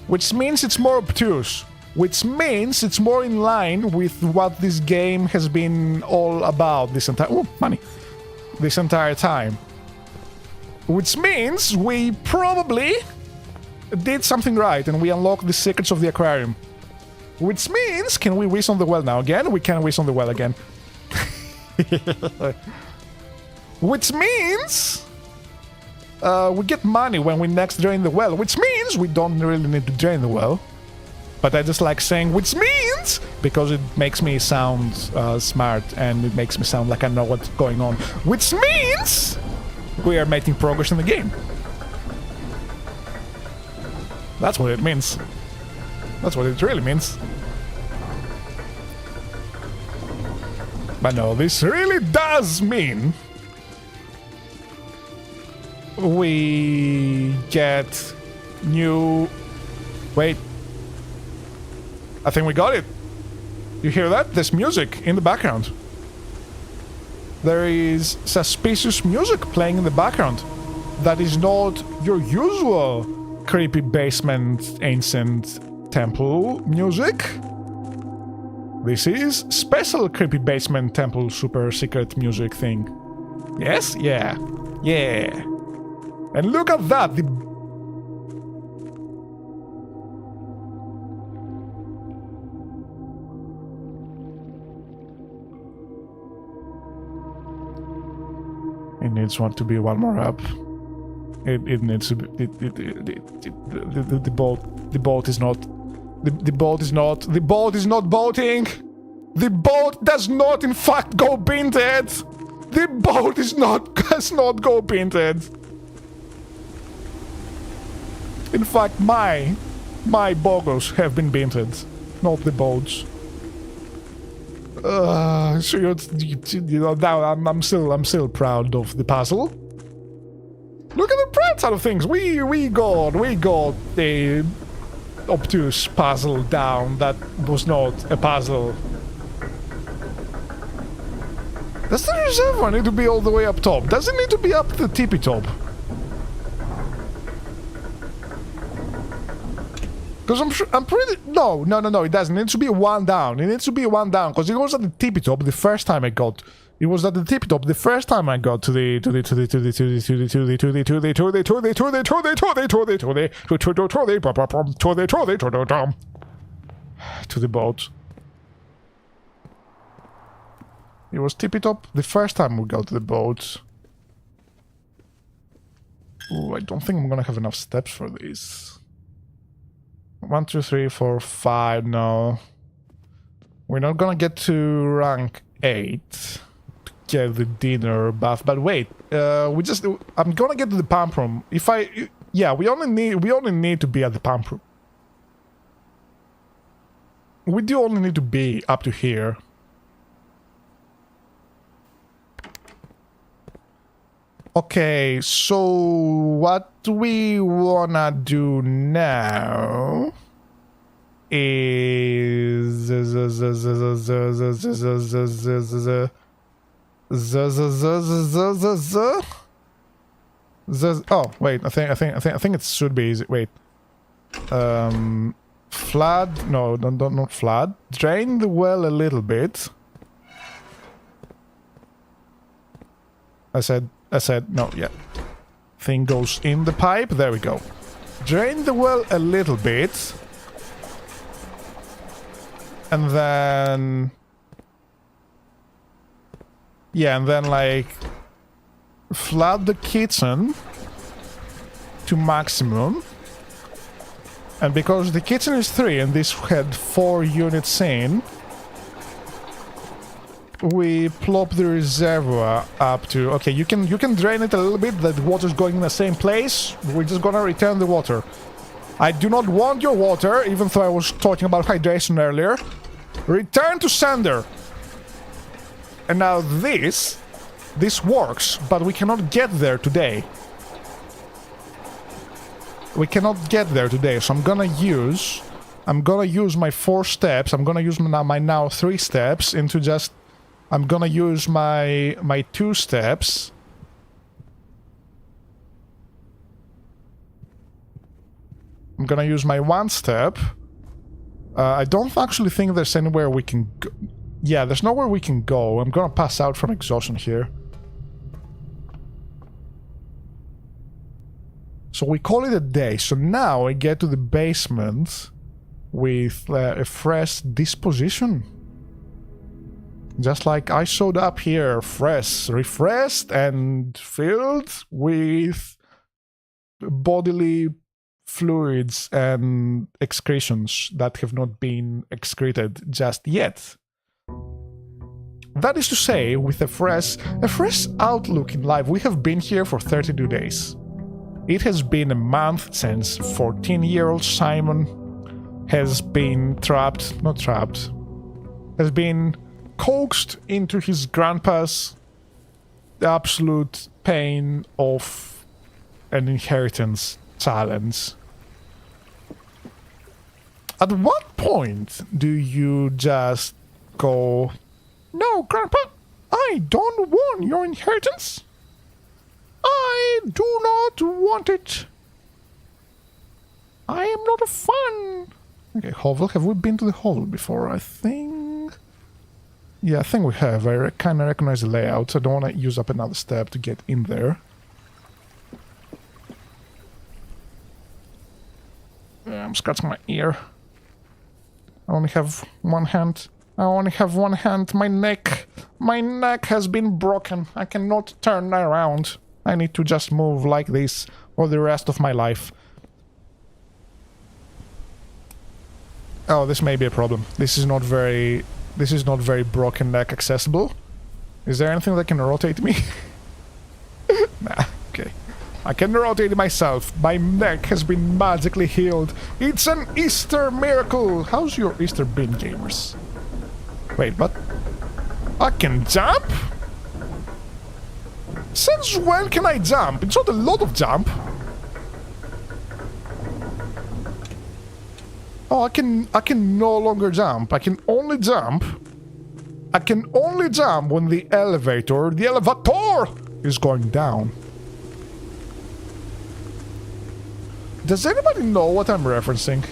Which means it's more obtuse. Which means it's more in line with what this game has been all about this entire... Oh, money. This entire time. Which means we probably did something right and we unlocked the secrets of the aquarium. Which means... Can we whiz on the well now again? We can whiz on the well again. Which means... we get money when we next drain the well. Which means we don't really need to drain the well. But I just like saying which means... Because it makes me sound smart and it makes me sound like I know what's going on. Which means... We are making progress in the game. That's what it means. That's what it really means. But no, this really does mean... We get new... Wait. I think we got it. You hear that? There's music in the background. There is suspicious music playing in the background. That is not your usual creepy basement ancient temple music. This is special creepy basement temple super secret music thing. Yes? Yeah. Yeah. And look at that! It needs one to be one more up. It needs to be. The boat is not. The boat is not. The boat is not boating! The boat does not, in fact, go painted! The boat does not go painted! In fact, my boggles have been painted, not the boats. So you know, now I'm still proud of the puzzle. Look at the proud side of things. We got the obtuse puzzle down. That was not a puzzle. Does the reservoir need to be all the way up top? Does it need to be up the tippy top? Because I'm pretty... No, it doesn't. It needs to be one down. It needs to be one down, because it was at the tippy top the first time I got... It was at the tippy top the first time I got to the boat. It was tippy top the first time we got to the boat. Ooh, I don't think I'm gonna have enough steps for this. 1, 2, 3, 4, 5, no. We're not gonna get to rank 8 to get the dinner buff, but wait, I'm gonna get to the pump room. We only need to be at the pump room. We do only need to be up to here. Okay, so what we wanna do now is oh wait, I think it should be easy. Wait, flood? No, not flood. Drain the well a little bit. I said, no, yeah. Thing goes in the pipe. There we go. Drain the well a little bit. And then... Yeah, and then, like... flood the kitchen to maximum. And because the kitchen is 3 and this had 4 units in... we plop the reservoir up to... Okay, you can drain it a little bit, that the water's going in the same place. We're just gonna return the water. I do not want your water, even though I was talking about hydration earlier. Return to sender. And now this works, but we cannot get there today. We cannot get there today, so I'm gonna use my 4 steps. I'm gonna use my now 3 steps into just... I'm gonna use my 2 steps. I'm gonna use my 1 step. I don't actually think there's anywhere we can go. Yeah, there's nowhere we can go. I'm gonna pass out from exhaustion here. So we call it a day. So now I get to the basement with a fresh disposition. Just like I showed up here, fresh, refreshed and filled with bodily fluids and excretions that have not been excreted just yet. That is to say, with a fresh outlook in life. We have been here for 32 days. It has been a month since 14-year-old Simon has been has been coaxed into his grandpa's absolute pain of an inheritance challenge. At what point do you just go. No, Grandpa, I don't want your inheritance. I do not want it. I am not a fan. Okay, hovel. Have we been to the hovel before? I think... Yeah, I think we have. I kind of recognize the layout. I don't want to use up another step to get in there. Yeah, I'm scratching my ear. I only have one hand. I only have one hand. My neck has been broken. I cannot turn around. I need to just move like this for the rest of my life. Oh, this may be a problem. This is not very broken neck accessible. Is there anything that can rotate me? Nah, okay. I can rotate myself. My neck has been magically healed. It's an Easter miracle. How's your Easter been, gamers? Wait, what? I can jump? Since when can I jump? It's not a lot of jump. Oh, I can no longer jump. I can only jump. I can only jump when the elevator is going down. Does anybody know what I'm referencing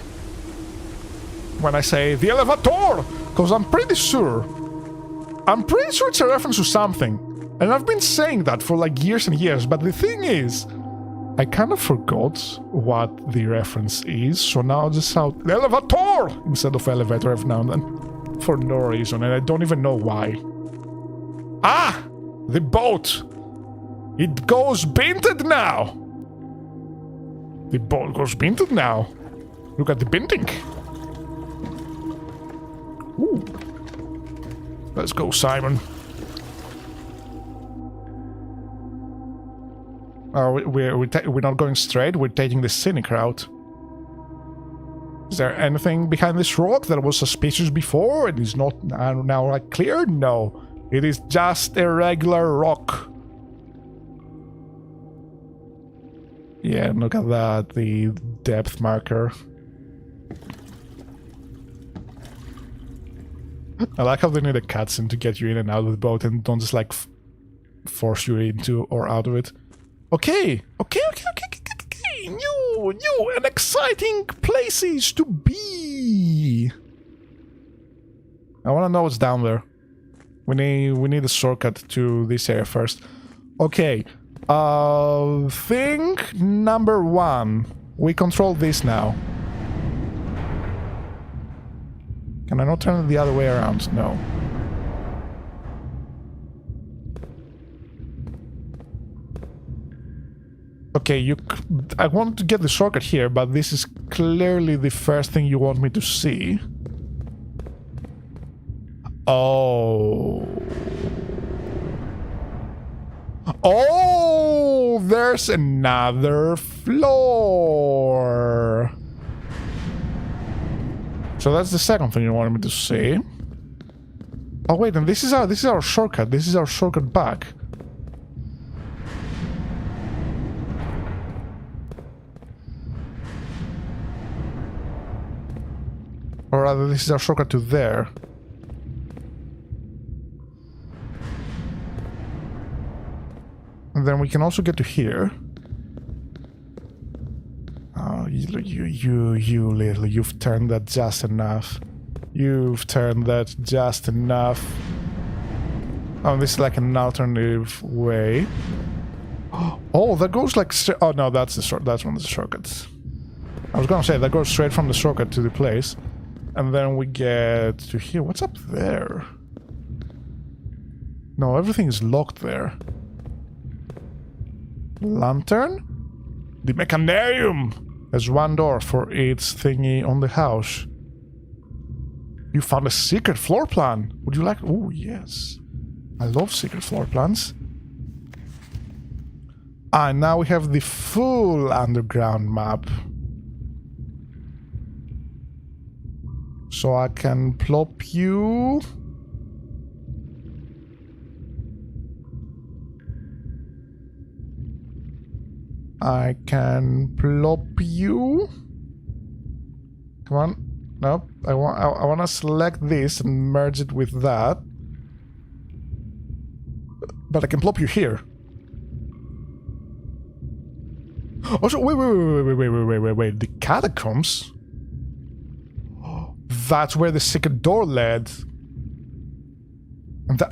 when I say the elevator? Because I'm pretty sure it's a reference to something. And I've been saying that for like years and years, but the thing is, I kind of forgot what the reference is, so now I'll just shout elevator instead of elevator every now and then. For no reason, and I don't even know why. Ah! The boat! It goes binted now! The boat goes binted now. Look at the binting. Ooh. Let's go, Simon. We're not going straight, we're taking the scenic route. Is there anything behind this rock that was suspicious before and is not now like clear? No. It is just a regular rock. Yeah, look at that, the depth marker. I like how they need a cutscene to get you in and out of the boat and don't just like force you into or out of it. Okay. New and exciting places to be. I want to know what's down there. We need a shortcut to this area first. Okay. Thing number 1. We control this now. Can I not turn it the other way around? No. Okay, I want to get the shortcut here, but this is clearly the first thing you want me to see. Oh. Oh, there's another floor. So that's the second thing you wanted me to see. Oh wait, and this is our shortcut. This is our shortcut back. Or rather, this is our shortcut to there. And then we can also get to here. Oh, you've turned that just enough. You've turned that just enough. Oh, this is like an alternative way. Oh, that goes like... Oh, no, that's one of the shortcuts. I was gonna say, that goes straight from the shortcut to the place. And then we get to here. What's up there? No, everything is locked there. Lantern? The mechanarium has one door for its thingy on the house. You found a secret floor plan. Would you like... Oh, yes. I love secret floor plans. Ah, and now we have the full underground map. So I can plop you... I can plop you... Come on. Nope. I want to select this and merge it with that. But I can plop you here. Also, wait. The catacombs? That's where the secret door led.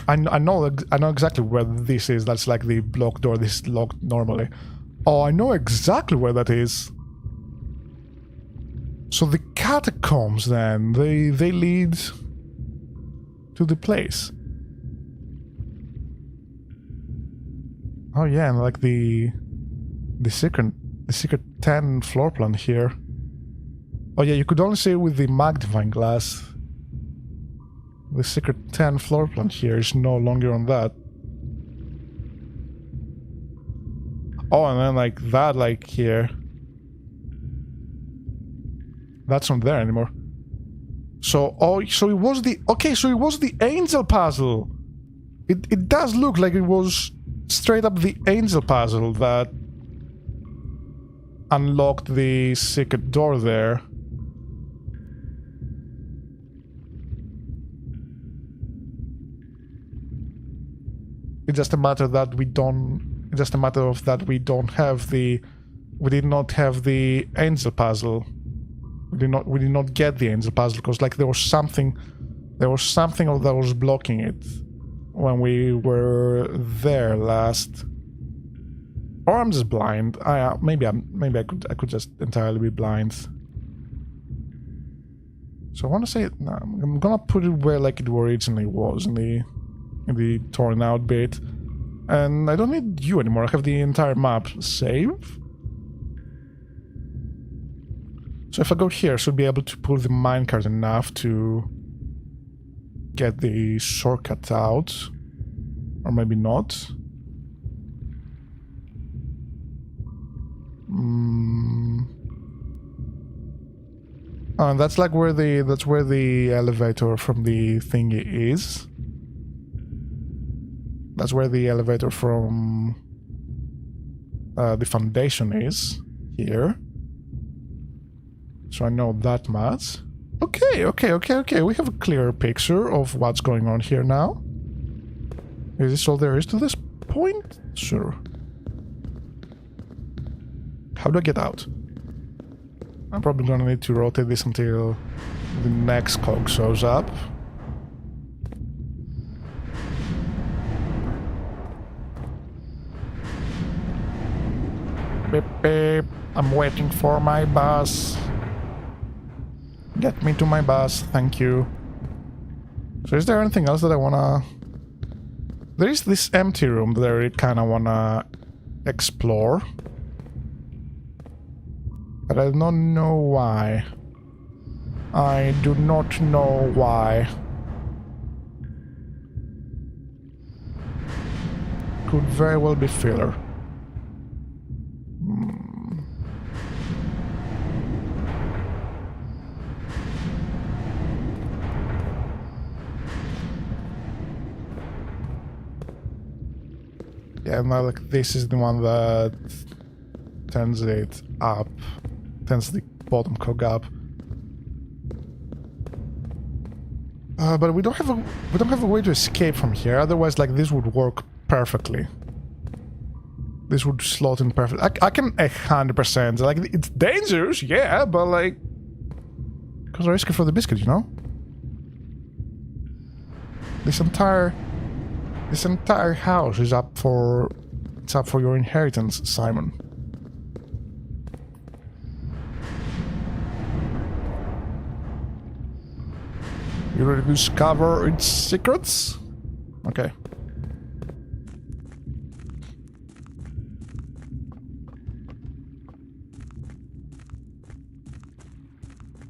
And I know exactly where this is. That's like the block door. This is locked normally. Oh, I know exactly where that is. So the catacombs then, they lead to the place. Oh yeah, and like the secret 10 floor plan here. Oh yeah, you could only see it with the magnifying glass. The secret 10 floor plan here is no longer on that. Oh, and then like that, like here. That's not there anymore. So, oh, so it was the... Okay, so it was the angel puzzle. It does look like it was straight up the angel puzzle that unlocked the secret door there. It's just a matter that we don't... It's just a matter of that we don't have the... We did not have the angel puzzle. We did not get the angel puzzle because like there was something that was blocking it when we were there last. Or I'm just blind. Maybe I could just entirely be blind. So I want to say no, I'm gonna put it where like it originally was in the torn out bit, and I don't need you anymore. I have the entire map. Save. So if I go here, I should be able to pull the minecart enough to get the shortcut out. Or maybe not. Oh, and that's like where the elevator from the thingy is. That's where the elevator from the foundation is. Here. So I know that much. Okay. We have a clearer picture of what's going on here now. Is this all there is to this point? Sure. How do I get out? I'm probably gonna need to rotate this until the next cog shows up. Beep beep. I'm waiting for my bus. Get me to my bus, thank you. So is there anything else that I wanna... There is this empty room that I really kinda wanna explore. But I don't know why. I do not know why. Could very well be filler. Yeah, now like this is the one that turns it up, turns the bottom cog up. But we don't have a way to escape from here. Otherwise, like this would work perfectly. This would slot in perfectly. I can 100%. Like it's dangerous, yeah, but like, because I risk it for the biscuit, you know. This entire house is up for... It's up for your inheritance, Simon. You ready to discover its secrets? Okay.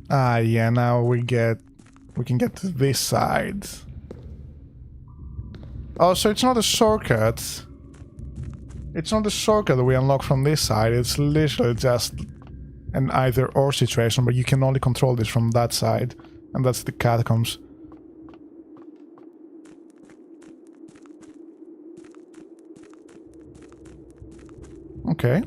Ah, yeah, now we can get to this side. Oh, so it's not a shortcut. It's not a shortcut that we unlock from this side. It's literally just an either-or situation, but you can only control this from that side. And that's the catacombs. Okay.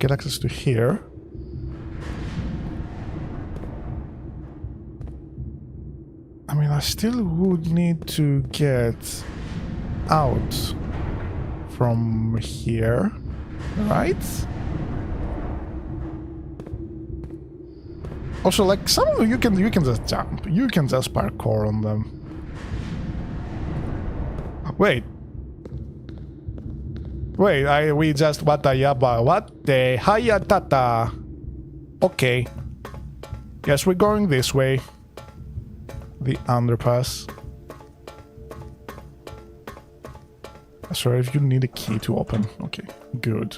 get access to here. I mean, I still would need to get out from here, right? Also, like, some of them you can just jump. You can just parkour on them. Wait. Wait, we just what the yaba, what the hayatata. Okay. Yes, we're going this way. The underpass. Sorry, if you need a key to open. Okay, good.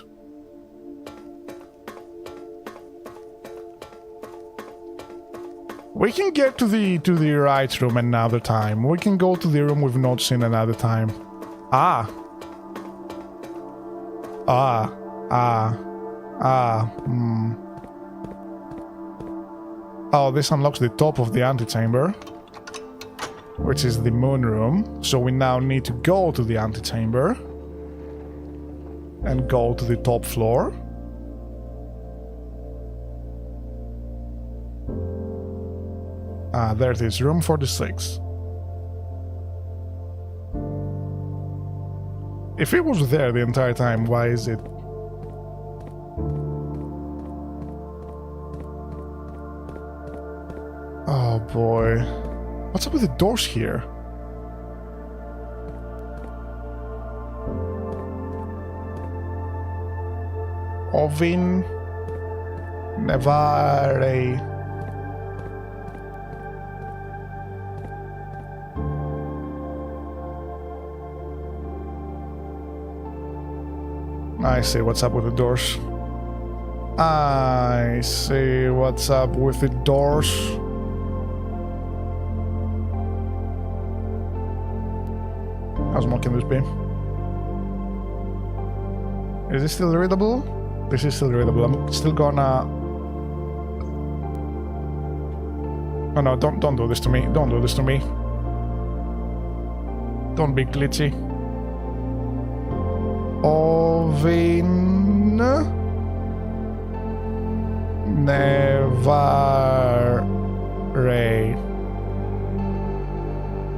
We can get to the right room another time. We can go to the room we've not seen another time. Oh, this unlocks the top of the antechamber, which is the moon room. So we now need to go to the antechamber and go to the top floor. There it is, room 46. If it was there the entire time, why is it? Oh boy. What's up with the doors here? Ovin Nevare. I see what's up with the doors. I see what's up with the doors. How small can this be? Is this still readable? This is still readable. I'm still gonna... Oh no, don't do this to me. Don't do this to me. Don't be glitchy. Ovin Nevare.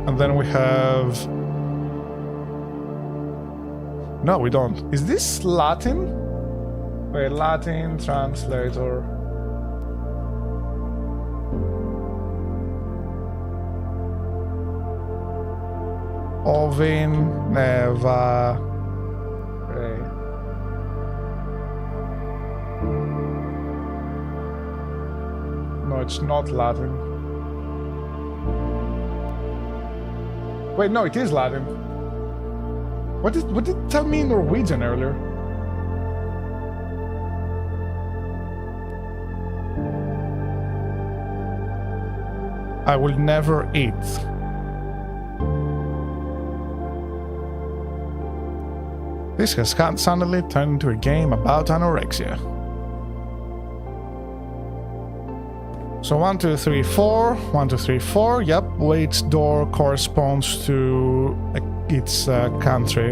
And then we have... No, we don't. Is this Latin? Wait, Latin translator. Ovin Nevare. No, it's not Latin. Wait, no, it is Latin. What did it tell me in Norwegian earlier? I will never eat. This has suddenly turned into a game about anorexia. So 1, 2, 3, 4. 1, 2, 3, 4. Yep, which door corresponds to its country.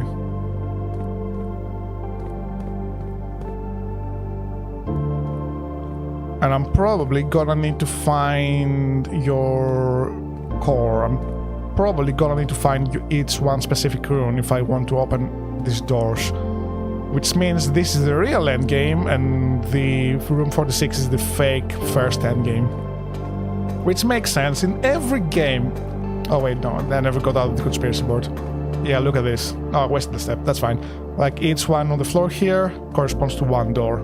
And I'm probably gonna need to find your core. I'm probably gonna need to find each one specific room if I want to open these doors. Which means this is the real end game and the room 46 is the fake first end game. Which makes sense in every game. Oh wait, no, I never got out of the conspiracy board. Yeah, look at this. Oh, I wasted the step, that's fine. Like each one on the floor here corresponds to one door.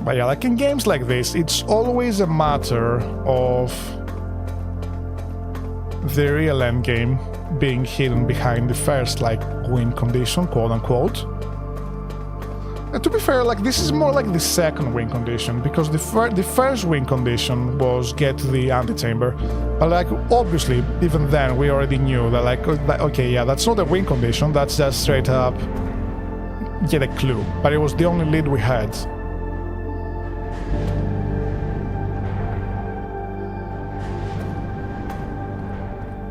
But yeah, like in games like this, it's always a matter of the real end game being hidden behind the first, like, win condition, quote unquote. And to be fair, like, this is more like the second win condition, because the first win condition was get to the antechamber. But, like, obviously, even then, we already knew that, like, okay, yeah, that's not a win condition, that's just straight up get a clue. But it was the only lead we had.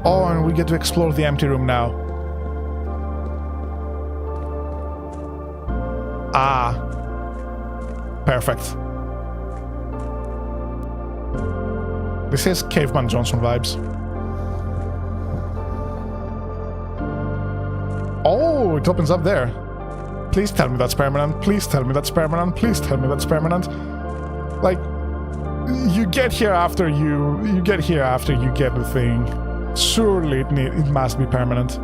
Oh, and we get to explore the empty room now. Ah. Perfect. This is Caveman Johnson vibes. Oh, it opens up there. Please tell me that's permanent. Please tell me that's permanent. Please tell me that's permanent. Like, you get here after you get here after you get the thing. Surely it must be permanent.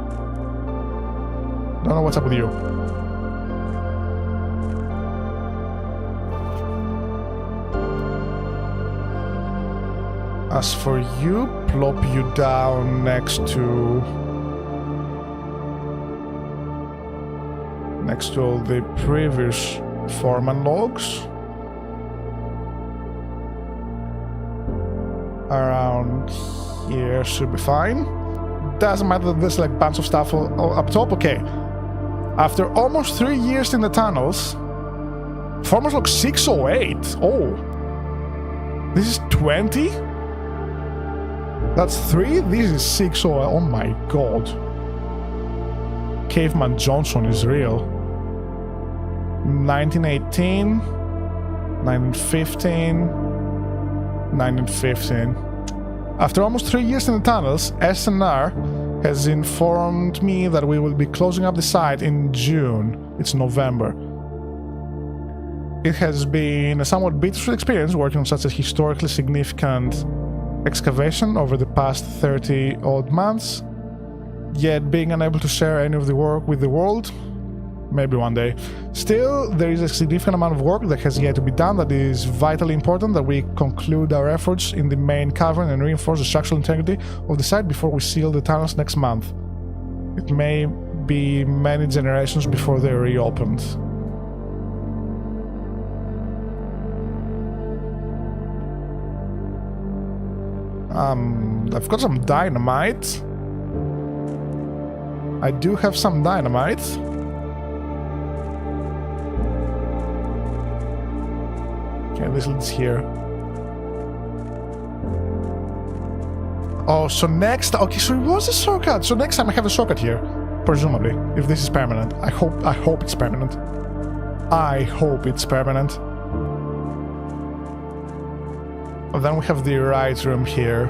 Don't know what's up with you. As for you, plop you down next to all the previous foreman logs. Around here should be fine. Doesn't matter that there's like bunch of stuff up top. Okay. After almost 3 years in the tunnels, foreman log 608. Oh. This is 20? That's 3? This is 608. Oh my god. Caveman Johnson is real. 1918, 1915, 1915. After almost 3 years in the tunnels, SNR has informed me that we will be closing up the site in June. It's November. It has been a somewhat bittersweet experience working on such a historically significant excavation over the past 30-odd months, yet being unable to share any of the work with the world. Maybe one day. Still, there is a significant amount of work that has yet to be done that is vitally important that we conclude our efforts in the main cavern and reinforce the structural integrity of the site before we seal the tunnels next month. It may be many generations before they're reopened. I've got some dynamite. I do have some dynamite. Okay, this leads here. Oh, so next... Okay, so it was a shortcut. So next time I have a shortcut here. Presumably. If this is permanent. I hope it's permanent. I hope it's permanent. Then we have the right room here,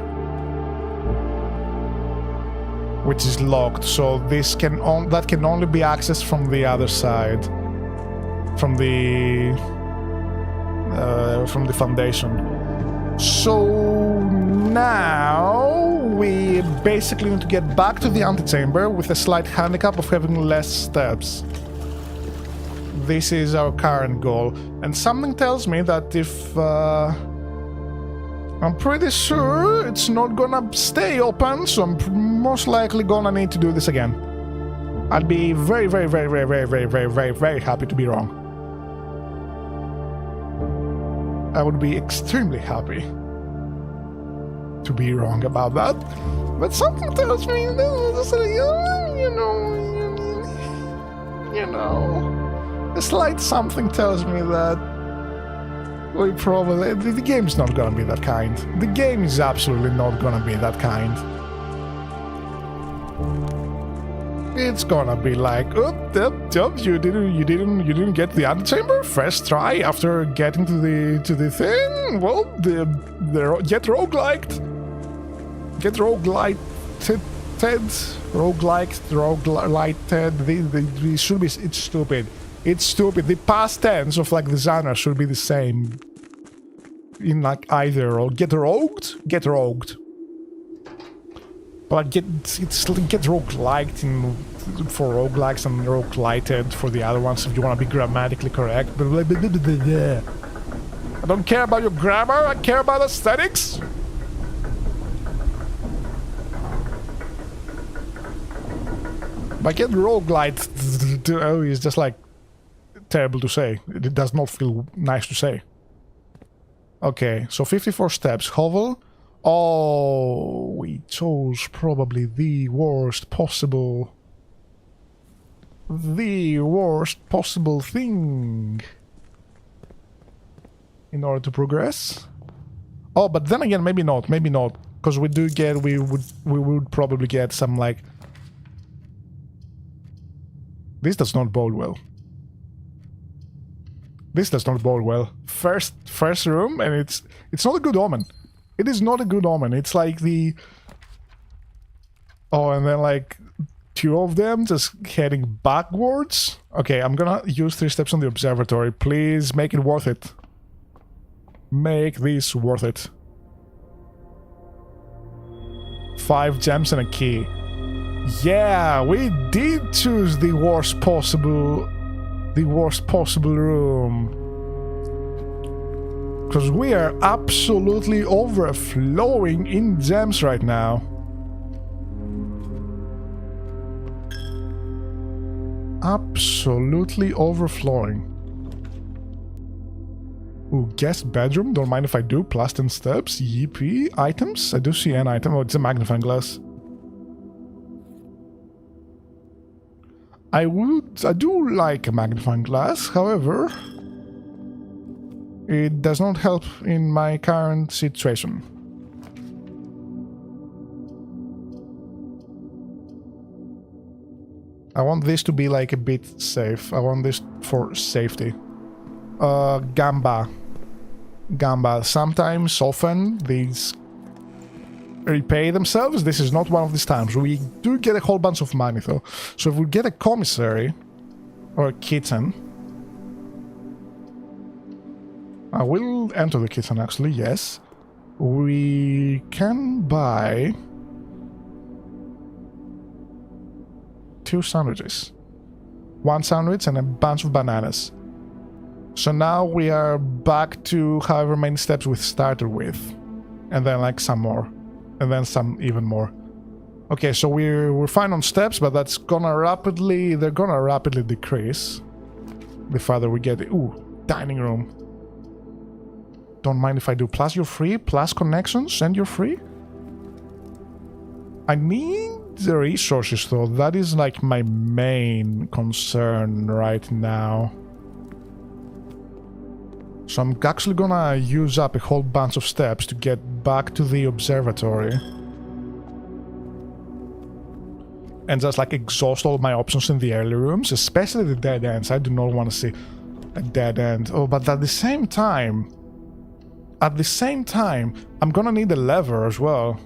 which is locked. So this that can only be accessed from the other side, from the foundation. So now we basically need to get back to the antechamber with a slight handicap of having less steps. This is our current goal, and something tells me that if I'm pretty sure it's not gonna stay open, so I'm most likely gonna need to do this again. I'd be very, very, very, very, very, very, very, very, very happy to be wrong. I would be extremely happy to be wrong about that. But something tells me, you know, a slight something tells me that we probably... The game's not gonna be that kind. The game is absolutely not gonna be that kind. It's gonna be like, you didn't get the antechamber? First try after getting to the thing? Well, get rogueliked. Get roguelited. It should be... It's stupid. It's stupid. The past tense of like the genre should be the same in like either or get rogued. But get rogueliked for roguelikes and roguelighted for the other ones if you want to be grammatically correct. I don't care about your grammar. I care about aesthetics. But get roguelite is just like terrible to say. It does not feel nice to say. Okay, so 54 steps. Hovel. Oh, we chose probably the worst possible thing in order to progress. Oh, but then again, maybe not, because we would probably get some like... This does not bode well. This does not bode well. First room, and it's not a good omen. It is not a good omen. It's like the... Oh, and then like 2 of them just heading backwards. Okay, I'm gonna use 3 steps on the observatory. Please make it worth it. Make this worth it. 5 gems and a key. Yeah, we did choose the worst possible room. Because we are absolutely overflowing in gems right now. Absolutely overflowing. Ooh, guest bedroom. Don't mind if I do. Plus 10 steps. Yippee. Items. I do see an item. Oh, it's a magnifying glass. I do like a magnifying glass, however, it does not help in my current situation. I want this to be like a bit safe. I want this for safety. Gamba. Sometimes, often, these repay themselves. This is not one of these times. We do get a whole bunch of money though. So if we get a commissary or a kitchen, I will enter the kitchen actually, yes. We can buy 2 sandwiches. 1 sandwich and a bunch of bananas. So now we are back to however many steps we started with. And then like some more. And then some even more. Okay, so we're fine on steps, but that's gonna rapidly... They're gonna rapidly decrease the farther we get. Ooh, dining room. Don't mind if I do. Plus you're free, plus connections, and you're free. I need the resources though. That is like my main concern right now. So I'm actually gonna use up a whole bunch of steps to get back to the observatory. And just like exhaust all my options in the early rooms, especially the dead ends. I do not want to see a dead end. Oh, but at the same time, I'm gonna need a lever as well.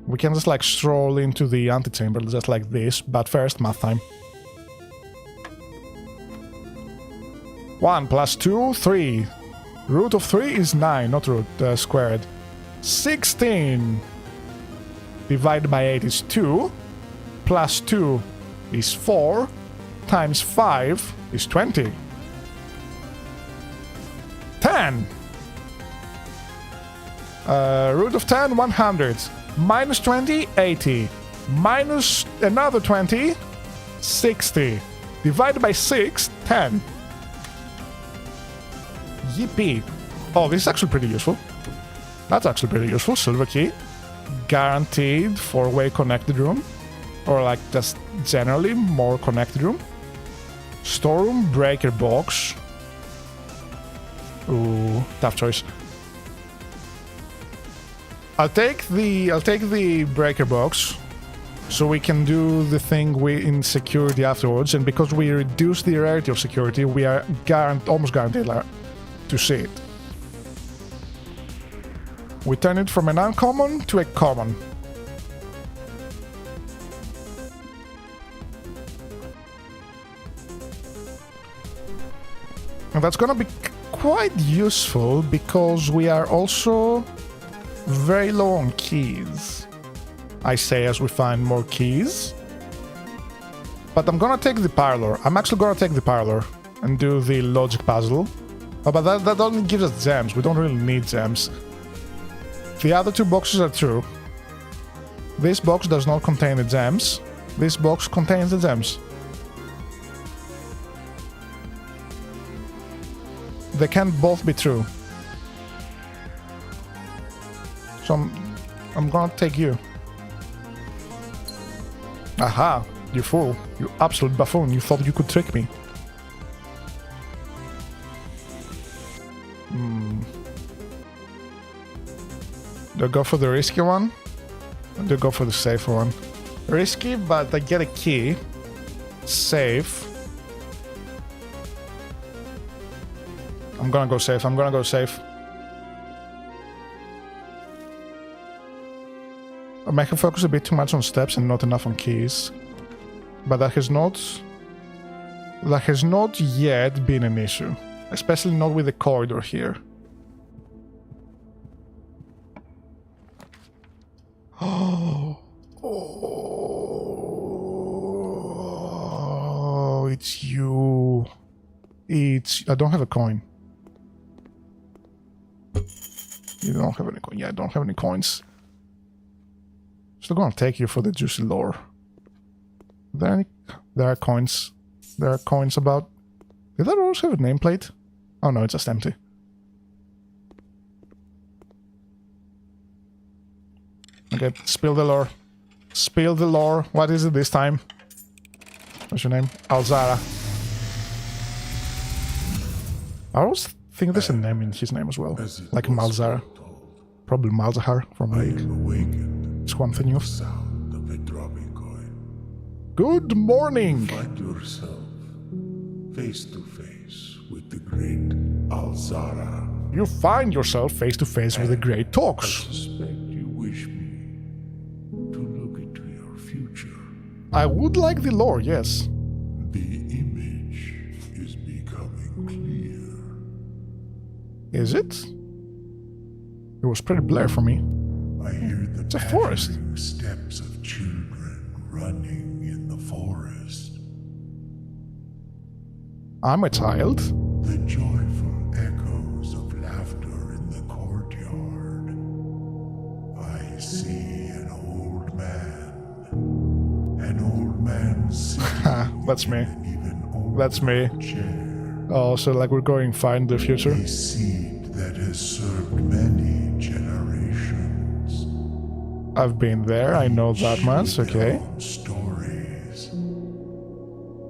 We can just like stroll into the antechamber just like this, but first, math time. 1 + 2, 3. Root of 3 is 9, not root squared. 16 divided by 8 is 2. Plus 2 is 4. Times 5 is 20. 10. Root of 10, 100. Minus 20, 80. Minus another 20, 60. Divided by 6, 10. Yippee. Oh, this is actually pretty useful. That's actually pretty useful. Silver key. Guaranteed 4-way connected room. Or like just generally more connected room. Storeroom breaker box. Ooh, tough choice. I'll take the breaker box so we can do the thing in security afterwards, and because we reduce the rarity of security, we are almost guaranteed to see it. We turn it from an uncommon to a common. And that's gonna be quite useful because we are also very low on keys. I say as we find more keys. But I'm gonna take the parlor. I'm actually gonna take the parlor and do the logic puzzle. Oh, but that only gives us gems. We don't really need gems. The other 2 boxes are true. This box does not contain the gems. This box contains the gems. They can both be true. So I'm gonna take you. Aha, you fool. You absolute buffoon. You thought you could trick me. Do I go for the risky one? Or do I go for the safer one? Risky, but I get a key. Safe. I'm gonna go safe. I'm gonna go safe. I might have focused a bit too much on steps and not enough on keys. But that has not yet been an issue. Especially not with the corridor here. Oh, it's you. I don't have a coin. You don't have any coin. Yeah, I don't have any coins. Still gonna take you for the juicy lore. There are coins. There are coins about. Did that also have a nameplate? Oh no, it's just empty. Okay, spill the lore. Spill the lore. What is it this time? What's your name? Alzara. I always think there's a name in his name as well. Like Malzara. Probably Malzahar from like Swan News. Sound of a dropping coin. Good morning! Find yourself face to face with the great Alzara. You find yourself face to face with the great I Tox. suspect you wish me to look into your future. I would like the lore, yes. The image is becoming clear. Is it? It was pretty blur for me. I hear the It's a forest. pattering steps of children running in the forest. I'm a child. The joyful echoes of laughter in the courtyard. I see an old man sitting Ha, that's me. in an even older That's me. chair. Oh, so like we're going find the future? A seed that has served many generations. I've been there, I know that much, With their okay. own stories.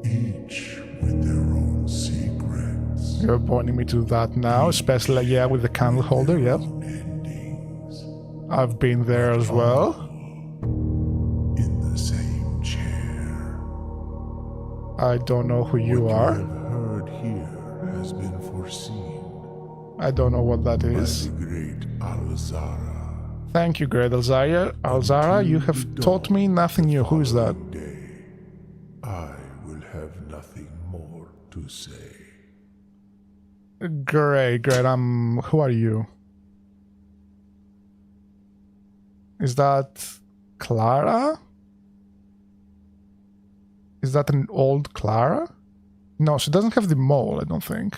Each with their own secrets. You're pointing me to that now, especially like, yeah, with the candle holder, yep. Own endings. I've been there as well. In the same chair. I don't know who you What are. you have heard here has been foreseen I don't know what that by is. the great Alzara. Thank you, great Alzara. Alzara, you have taught me nothing new. Who is that? One day, I will have nothing more to say. Great. Who are you? Is that Clara? Is that an old Clara? No, she doesn't have the mole, I don't think.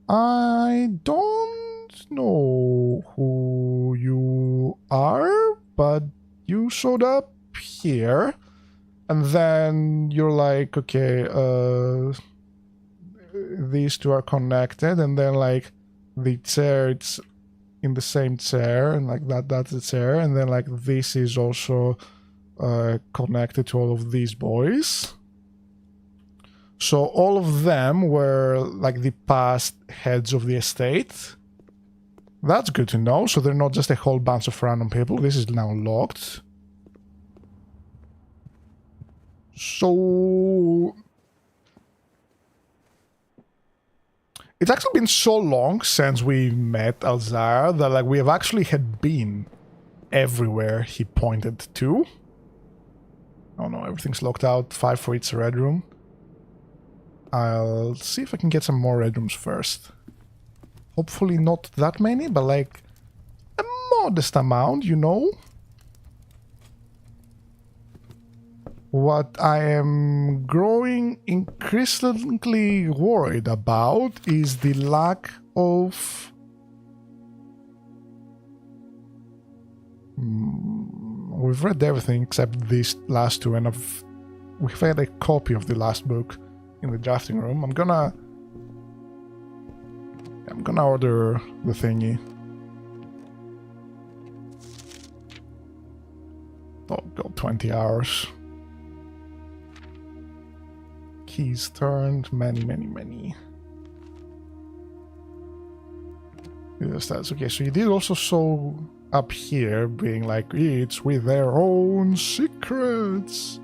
I don't know who you are, but you showed up here, and then you're like, okay, these two are connected, and then like the chair, it's in the same chair, and like that's the chair, and then like this is also connected to all of these boys. So all of them were like the past heads of the estate. That's good to know. So they're not just a whole bunch of random people. This is now locked. So it's actually been so long since we met Alzara that like we have actually had been everywhere he pointed to. Oh no, everything's locked out. 5 for each red room. I'll see if I can get some more red rooms first. Hopefully not that many, but like a modest amount, you know? What I am growing increasingly worried about is the lack of... We've read everything except these last two, and we've had a copy of the last book in the drafting room. I'm gonna order the thingy. Oh god, 20 hours. Keys turned, many. Yes, that's okay. So you did also show up here being like, it's with their own secrets.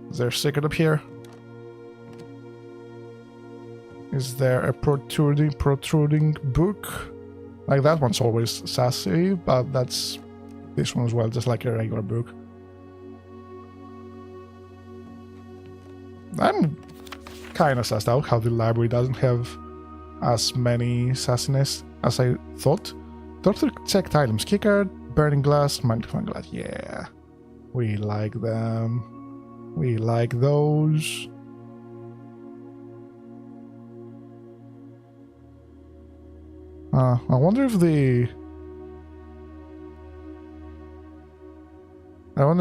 Is there a secret up here? Is there a protruding book? Like that one's always sassy, but that's this one as well, just like a regular book. I'm kind of sassed out how the library doesn't have as many sassiness as I thought. Doctor checked items, keycard, burning glass, magnifying glass. Yeah, we like them. We like those. I wonder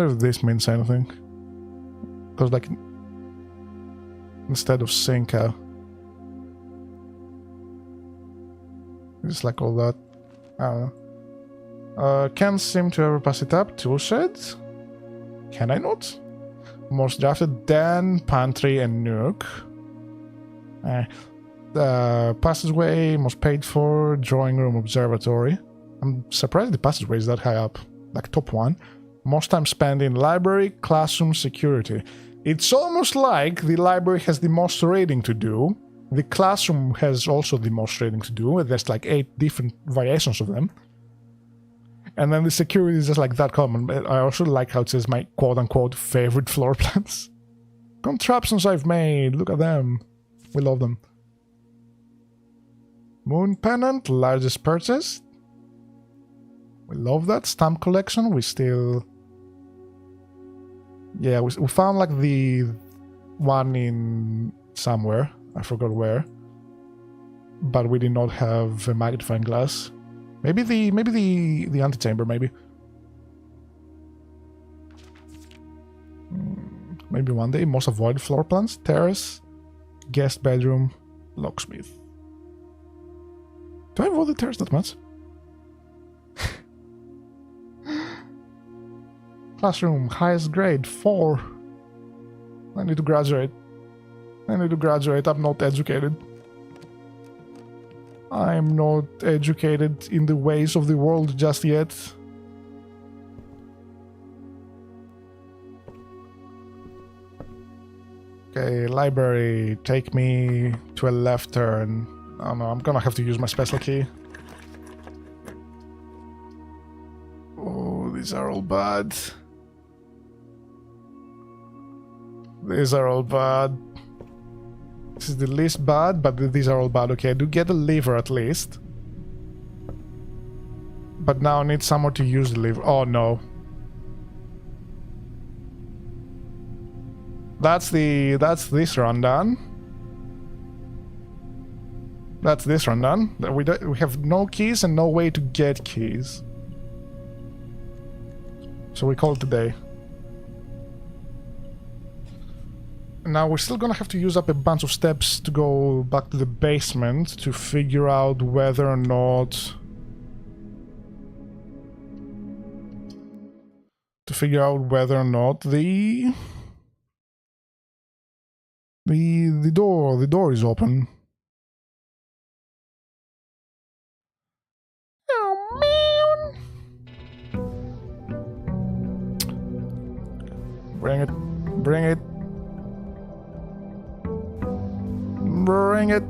if this means anything. Because, like, instead of Sinka, it's like all that. I don't know. Can't seem to ever pass it up. Toolshed? Can I not? Most drafted, Den, Pantry, and Nook. Passageway, most paid for, drawing room, observatory. I'm surprised the passageway is that high up, like top one. Most time spent in library, classroom, security. It's almost like the library has the most reading to do. The classroom has also the most reading to do. There's like 8 different variations of them. And then the security is just like that common. I also like how it says my quote-unquote favorite floor plans. Contraptions I've made, look at them. We love them. Moon Pennant, largest purchase. We love that. Stamp collection, we still... Yeah, we found like the one in somewhere. I forgot where. But we did not have a magnifying glass. Maybe the antechamber, maybe. Maybe one day. Most avoided floor plans. Terrace. Guest bedroom. Locksmith. Do I avoid the terrace that much? Classroom, highest grade, 4. I need to graduate. I'm not educated. I'm not educated in the ways of the world just yet. Okay, library, take me to a left turn. Oh no, I'm gonna have to use my special key. Oh, these are all bad. These are all bad. This is the least bad, but these are all bad. Okay, I do get a lever at least. But now I need someone to use the lever. Oh no. That's this run done. That's this run done. We have no keys and no way to get keys. So we call it a day. Now we're still gonna have to use up a bunch of steps to go back to the basement to figure out whether or not... the door is open. Oh man! Bring it. Bring it. Bring it.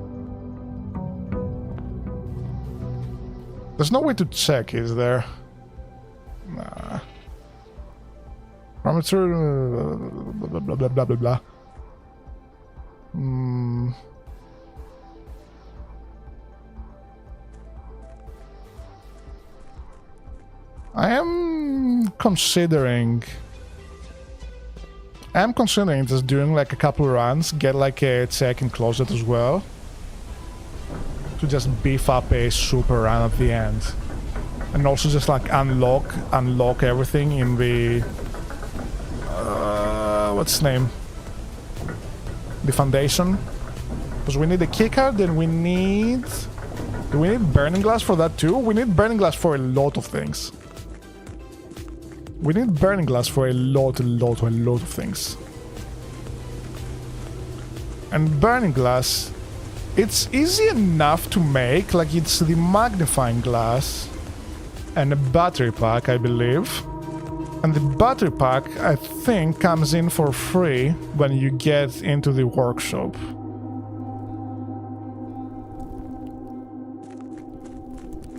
There's no way to check, is there? Nah. Parameter... blah blah blah blah blah blah. I am considering just doing like a couple runs, get like a check-in closet as well, to just beef up a super run at the end, and also just like unlock everything in the what's the name? The foundation, because we need a keycard and we need... Do we need burning glass for that too? We need burning glass for a lot of things. We need burning glass for a lot of things. And burning glass, it's easy enough to make, like it's the magnifying glass and a battery pack, I believe. And the battery pack, I think, comes in for free when you get into the workshop.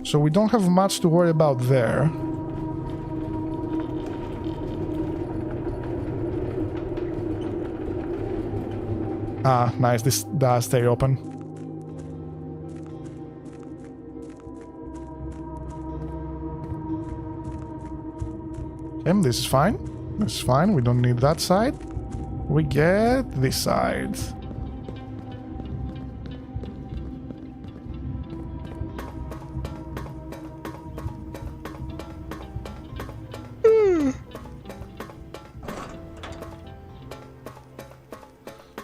So we don't have much to worry about there. Ah, nice, this does stay open. Okay, this is fine. This is fine, we don't need that side. We get this side.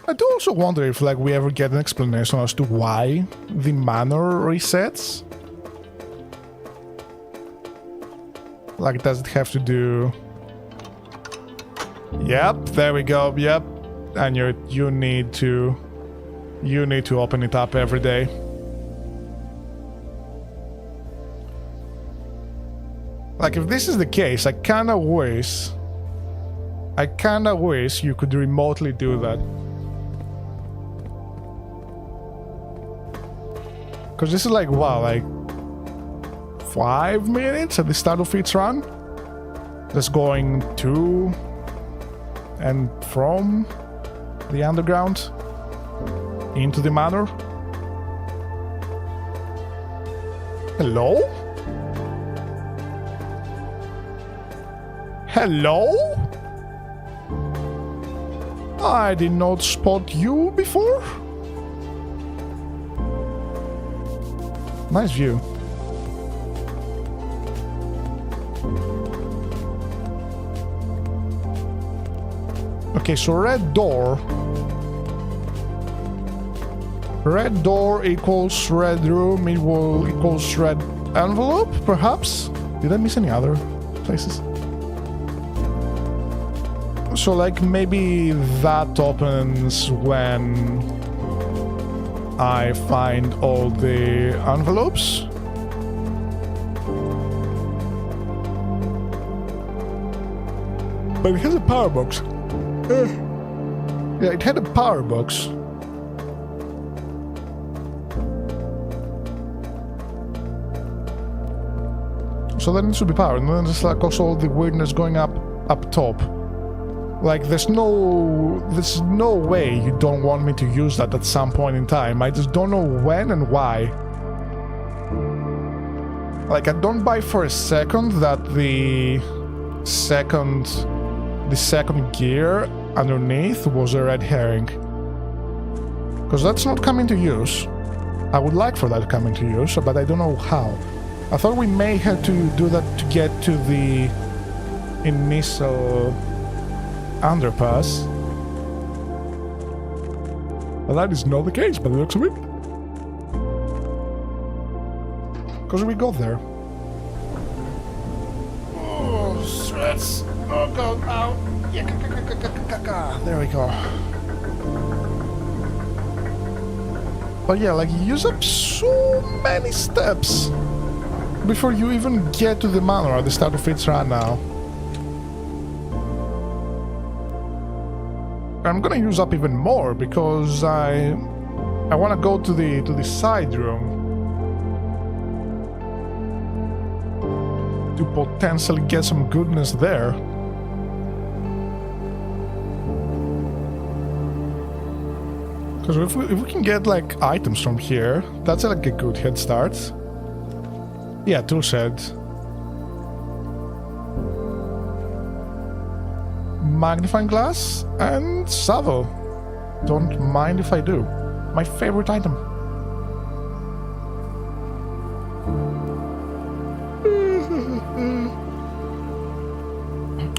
I do also wonder if, like, we ever get an explanation as to why the manor resets. Like, does it have to do... Yep, there we go, yep. And you need to open it up every day. Like, if this is the case, I kinda wish you could remotely do that. Because this is like, wow, like 5 minutes at the start of each run? Just going to and from the underground into the manor. Hello? Hello? I did not spot you before. Nice view. Okay, so red door. Red door equals red room equals red envelope, perhaps? Did I miss any other places? So, like, maybe that opens when I find all the envelopes. But it has a power box. Yeah, it had a power box. So that needs to be powered, and then there's like also all the weirdness going up top. Like, there's no way you don't want me to use that at some point in time. I just don't know when and why. Like, I don't buy for a second that the second gear underneath was a red herring. Because that's not coming to use. I would like for that to come into use, but I don't know how. I thought we may have to do that to get to the initial underpass. Well, that is not the case by the looks of it. Because we got there. Oh, stress. Oh, God, ow. Yeah, there we go. But yeah, like, you use up so many steps before you even get to the manor at the start of its run now. I'm gonna use up even more because I wanna go to the side room to potentially get some goodness there. Because if we can get like items from here, that's like a good head start. Yeah, tool shed. Magnifying glass and shovel. Don't mind if I do. My favorite item.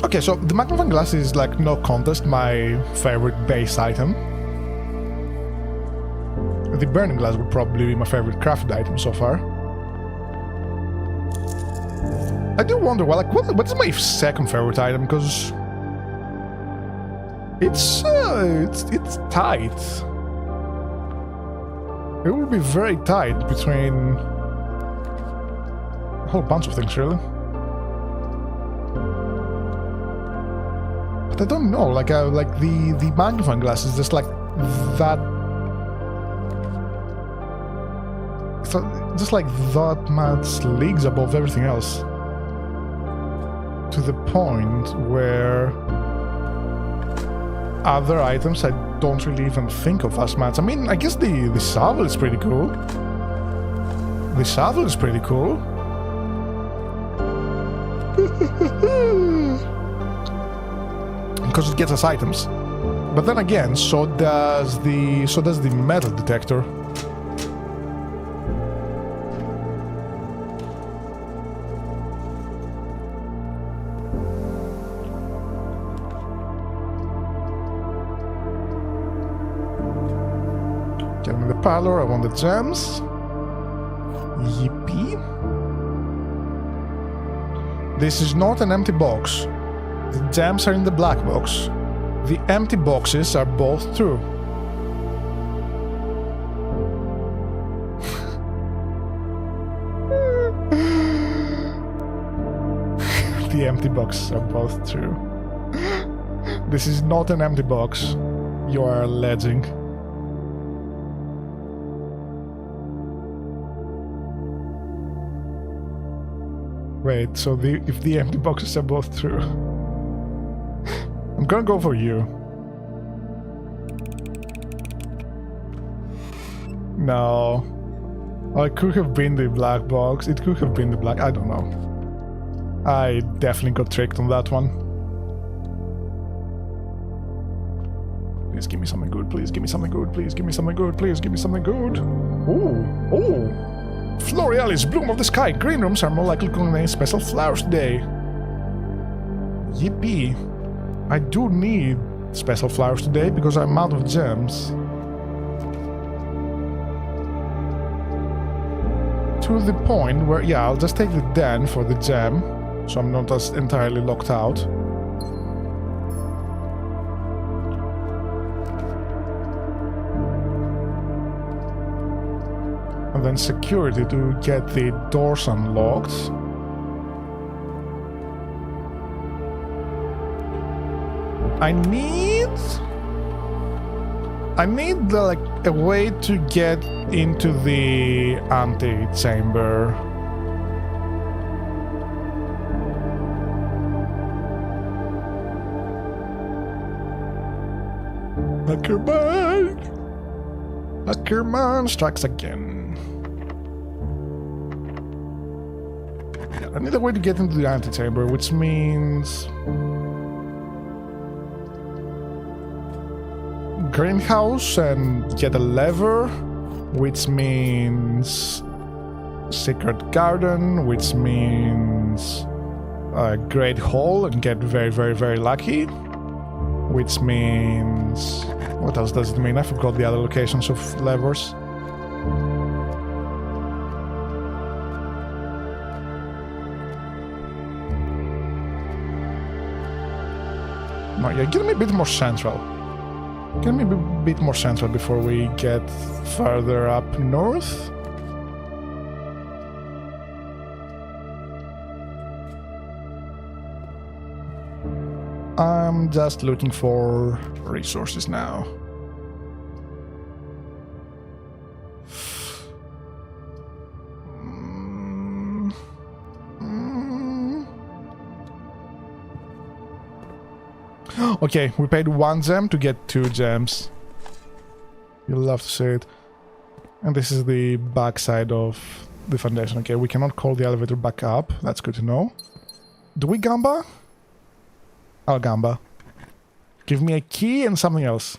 Okay, so the magnifying glass is like no contest my favorite base item. The burning glass would probably be my favorite crafted item so far. I do wonder, well, like, what's my second favorite item? Because it's tight. It will be very tight between a whole bunch of things, really. But I don't know, like the magnifying glass is just like that. just like that much leagues above everything else. To the point where other items I don't really even think of as much. I mean, I guess the shovel is pretty cool. The shovel is pretty cool. Because it gets us items. But then again, so does the metal detector. Get me the parlor, I want the gems. Yippee. This is not an empty box. The gems are in the black box. The empty boxes are both true. The empty boxes are both true. This is not an empty box. You are alleging. Wait, so if the empty boxes are both true, I'm gonna go for you. No. Well, it could have been the black box. It could have been the black. I don't know. I definitely got tricked on that one. Please give me something good. Please give me something good. Please give me something good. Please give me something good. Ooh. Ooh. Florealis, bloom of the sky. Green rooms are more likely to contain special flowers today. Yippee. I do need special flowers today because I'm out of gems. To the point where, yeah, I'll just take the den for the gem, so I'm not as entirely locked out. And then security to get the doors unlocked. I need like a way to get into the antechamber. Ackerman! Ackerman strikes again. I need a way to get into the antechamber, which means greenhouse and get a lever, which means secret garden, which means a great hall and get very, very, very lucky, which means... what else does it mean? I forgot the other locations of levers. No, yeah, get me a bit more central. Get me a bit more central before we get further up north. I'm just looking for resources now. Okay, we paid 1 gem to get 2 gems. You'll love to see it. And this is the back side of the foundation. Okay, we cannot call the elevator back up. That's good to know. Do we gamba? I'll gamba. Give me a key and something else.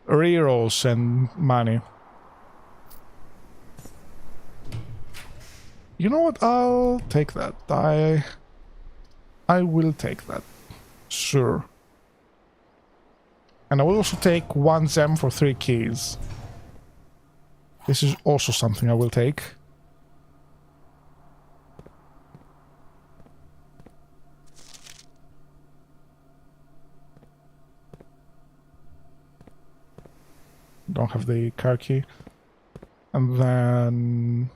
Rerolls and money. You know what? I'll take that. I will take that. Sure. And I will also take 1 gem for 3 keys. This is also something I will take. Don't have the car key. And then...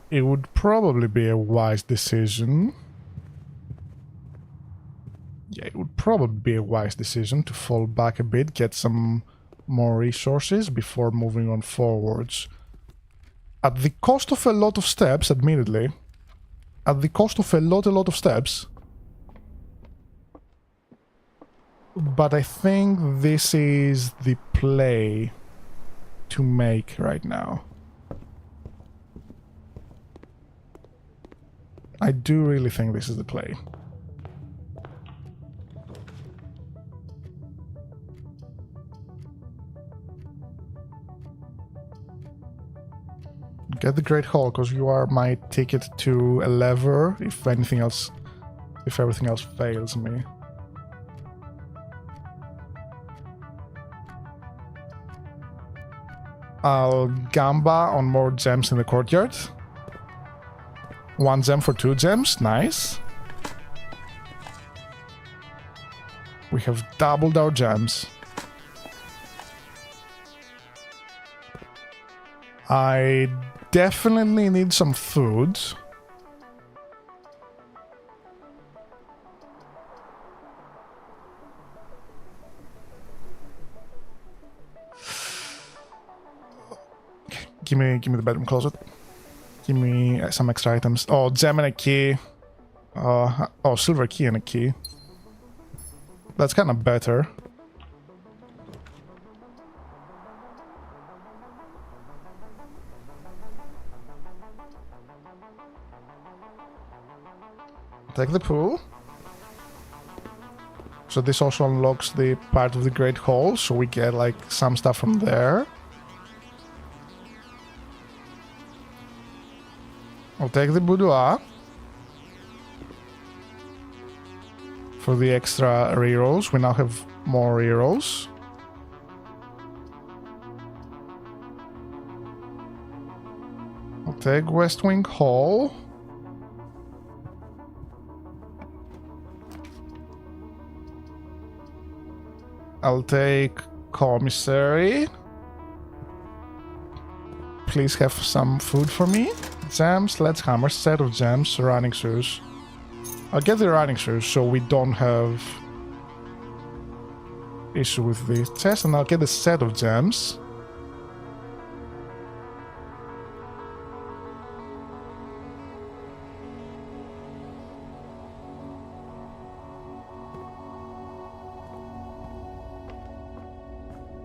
it would probably be a wise decision... yeah, it would probably be a wise decision to fall back a bit, get some more resources before moving on forwards. At the cost of a lot of steps, admittedly. At the cost of a lot of steps. But I think this is the play to make right now. I do really think this is the play. Get the Great Hall, because you are my ticket to a lever if anything else, if everything else fails me. I'll gamba on more gems in the courtyard. 1 gem for 2 gems, nice. We have doubled our gems. I definitely need some food. Give me the bedroom closet. Give me some extra items. Oh, gem and a key. Oh, silver key and a key. That's kind of better. Take the pool. So this also unlocks the part of the Great Hall, so we get like some stuff from there. I'll take the boudoir for the extra rerolls. We now have more rerolls. I'll take West Wing Hall. I'll take Commissary. Please have some food for me. Gems, sledgehammer, set of gems, running shoes. I'll get the running shoes so we don't have issue with the chest, and I'll get a set of gems.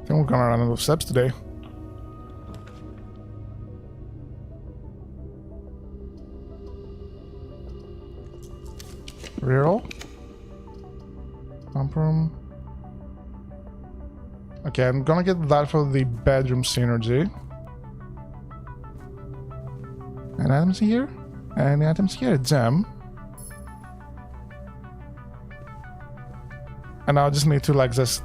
I think we're gonna run out of steps today. Reroll. Pump room. Okay, I'm gonna get that for the bedroom synergy. Any items here? Any items here? Gem. And I just need to like just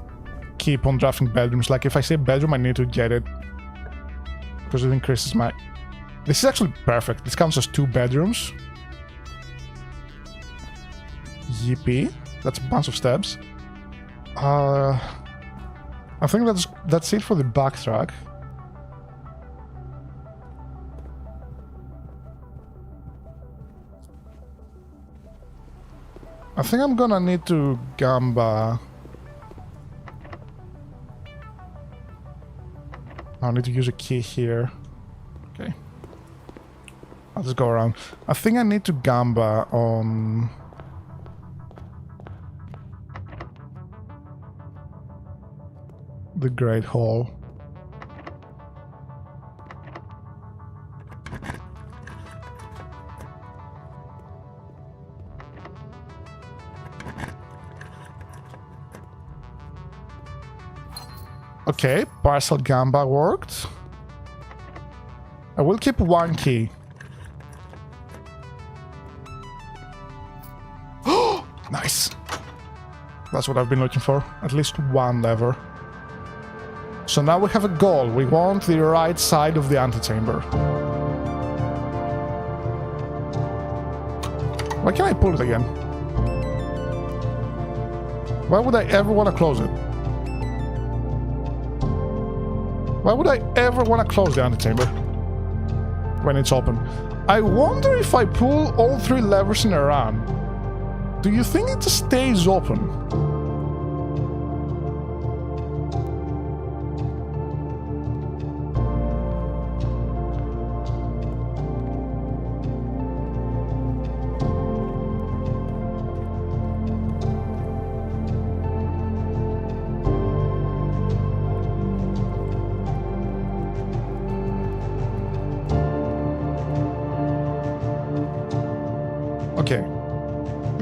keep on drafting bedrooms. Like if I say bedroom, I need to get it because it increases my... This is actually perfect. This counts as 2 bedrooms. Yippee. That's a bunch of steps. I think that's it for the backtrack. I think I'm gonna need to gamba. I'll need to use a key here. Okay. I'll just go around. I think I need to gamba on... the Great Hall. Okay, parcel gamba worked. I will keep 1 key. Oh, nice. That's what I've been looking for. At least 1 lever. So now we have a goal. We want the right side of the antechamber. Why can't I pull it again? Why would I ever want to close it? Why would I ever want to close the antechamber when it's open? I wonder if I pull all 3 levers in a run, do you think it just stays open?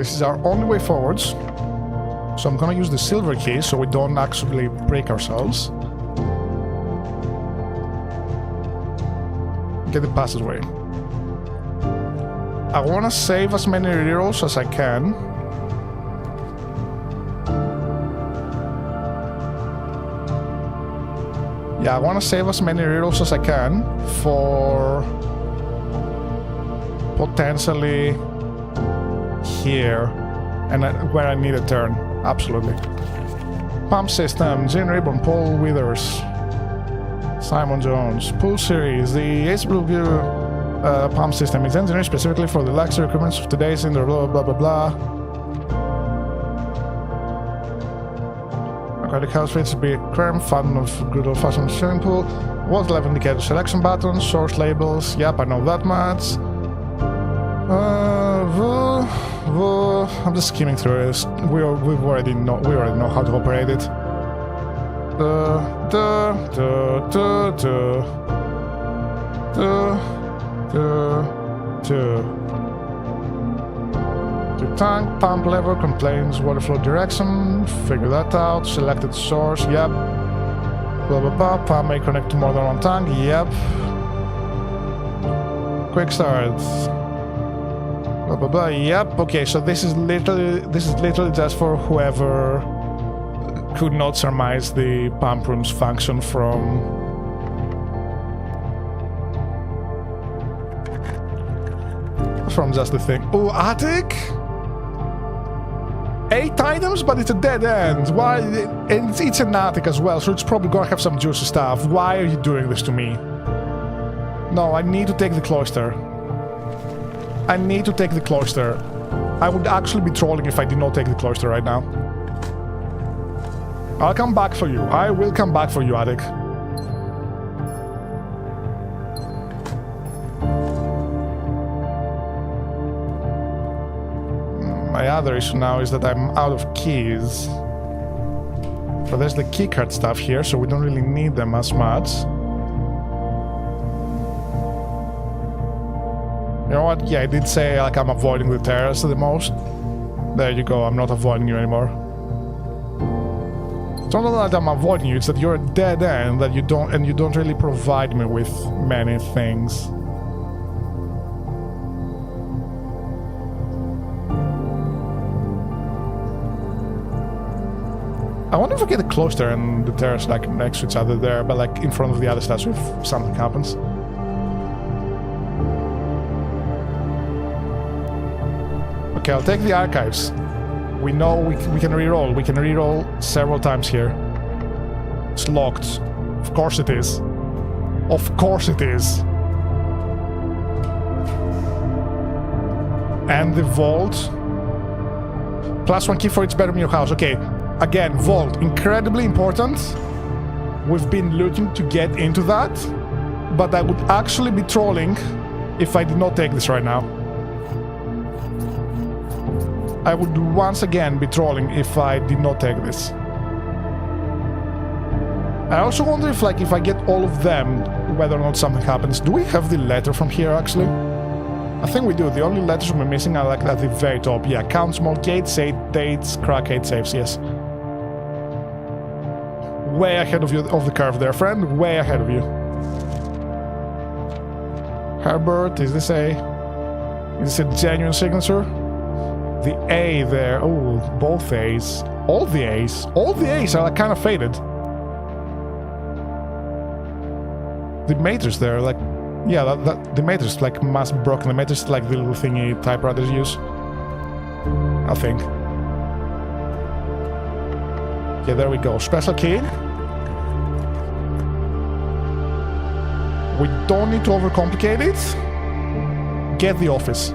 This is our only way forwards. So I'm gonna use the silver key so we don't actually break ourselves. Get the passageway. I wanna save as many rerolls as I can. Yeah, I wanna save as many rerolls as I can for potentially here and where I need a turn. Absolutely. Pump system, Jane Rayburn, Paul Withers, Simon Jones. Pool series, the ACW pump system is engineered specifically for the luxury requirements of today's indoor blah blah blah blah. Aquatic house fits to be a creme, fun of good old fashioned swimming pool. Water level indicator selection buttons, source labels. Yep, I know that much. I'm just skimming through this. We already know how to operate it. The tank pump lever contains water flow direction. Figure that out. Selected source. Yep. Blah blah blah. Pump may connect to more than one tank. Yep. Quick start. Blah blah blah. Yep. Okay, so this is literally just for whoever could not surmise the pump room's function from just the thing. Oh, attic. 8 items, but it's a dead end. Why? And it's an attic as well, so it's probably gonna have some juicy stuff. Why are you doing this to me? No, I need to take the cloister. I need to take the cloister. I would actually be trolling if I did not take the cloister right now. I'll come back for you. I will come back for you, attic. My other issue now is that I'm out of keys. But there's the keycard stuff here, so we don't really need them as much. You know what? Yeah, I did say like I'm avoiding the terrace the most. There you go, I'm not avoiding you anymore. It's not that I'm avoiding you, it's that you're a dead end that you don't really provide me with many things. I wonder if we get the cloister and the terrace like next to each other there, but like in front of the other statue if something happens. Okay, I'll take the archives. We know we can reroll. We can reroll several times here. It's locked. Of course it is. Of course it is. And the vault. +1 key for each bedroom in your house. Okay. Again, vault, incredibly important. We've been looking to get into that, but I would actually be trolling if I did not take this right now. I would once again be trolling if I did not take this. I also wonder if I get all of them, whether or not something happens. Do we have the letter from here actually? I think we do. The only letters we're missing are like at the very top. Yeah, count small gates, 8 dates, crack 8 safes, yes. Way ahead of you of the curve there, friend. Way ahead of you. Herbert, is this a genuine signature? The A there. Oh, both A's. All the A's. All the A's are like kind of faded. The matrix there, like, yeah, the matrix like must be broken. The matrix like the little thingy typewriters use. I think. Yeah, there we go. Special key. We don't need to overcomplicate it. Get the office.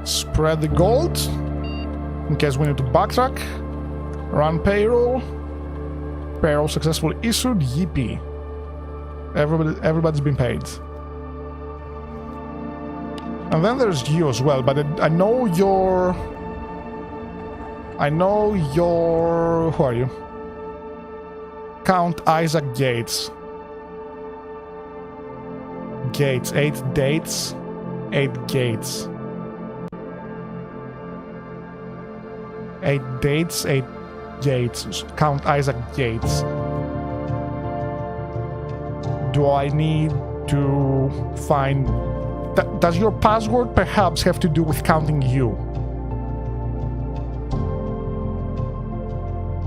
Spread the gold. In case we need to backtrack. Run payroll. Payroll successfully issued. Yippee. Everybody's been paid. And then there's you as well, but I know you're... Who are you? Count Isaac Gates. gates, 8 dates, 8 gates. 8 dates, 8 gates. Count Isaac Gates. Do I need to find... Does your password perhaps have to do with counting you?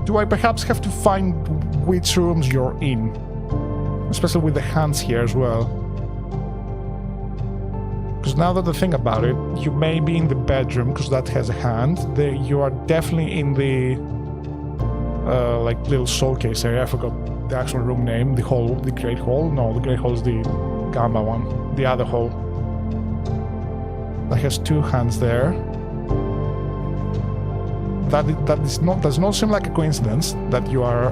Do I perhaps have to find which rooms you're in? Especially with the hands here as well. Because now that I think about it, you may be in the bedroom because that has a hand. You are definitely in the like little showcase area. I forgot the actual room name. The hall, the Great Hall. No, the Great Hall is the Gamma one. The other hall. That has 2 hands there. That does not seem like a coincidence that you are.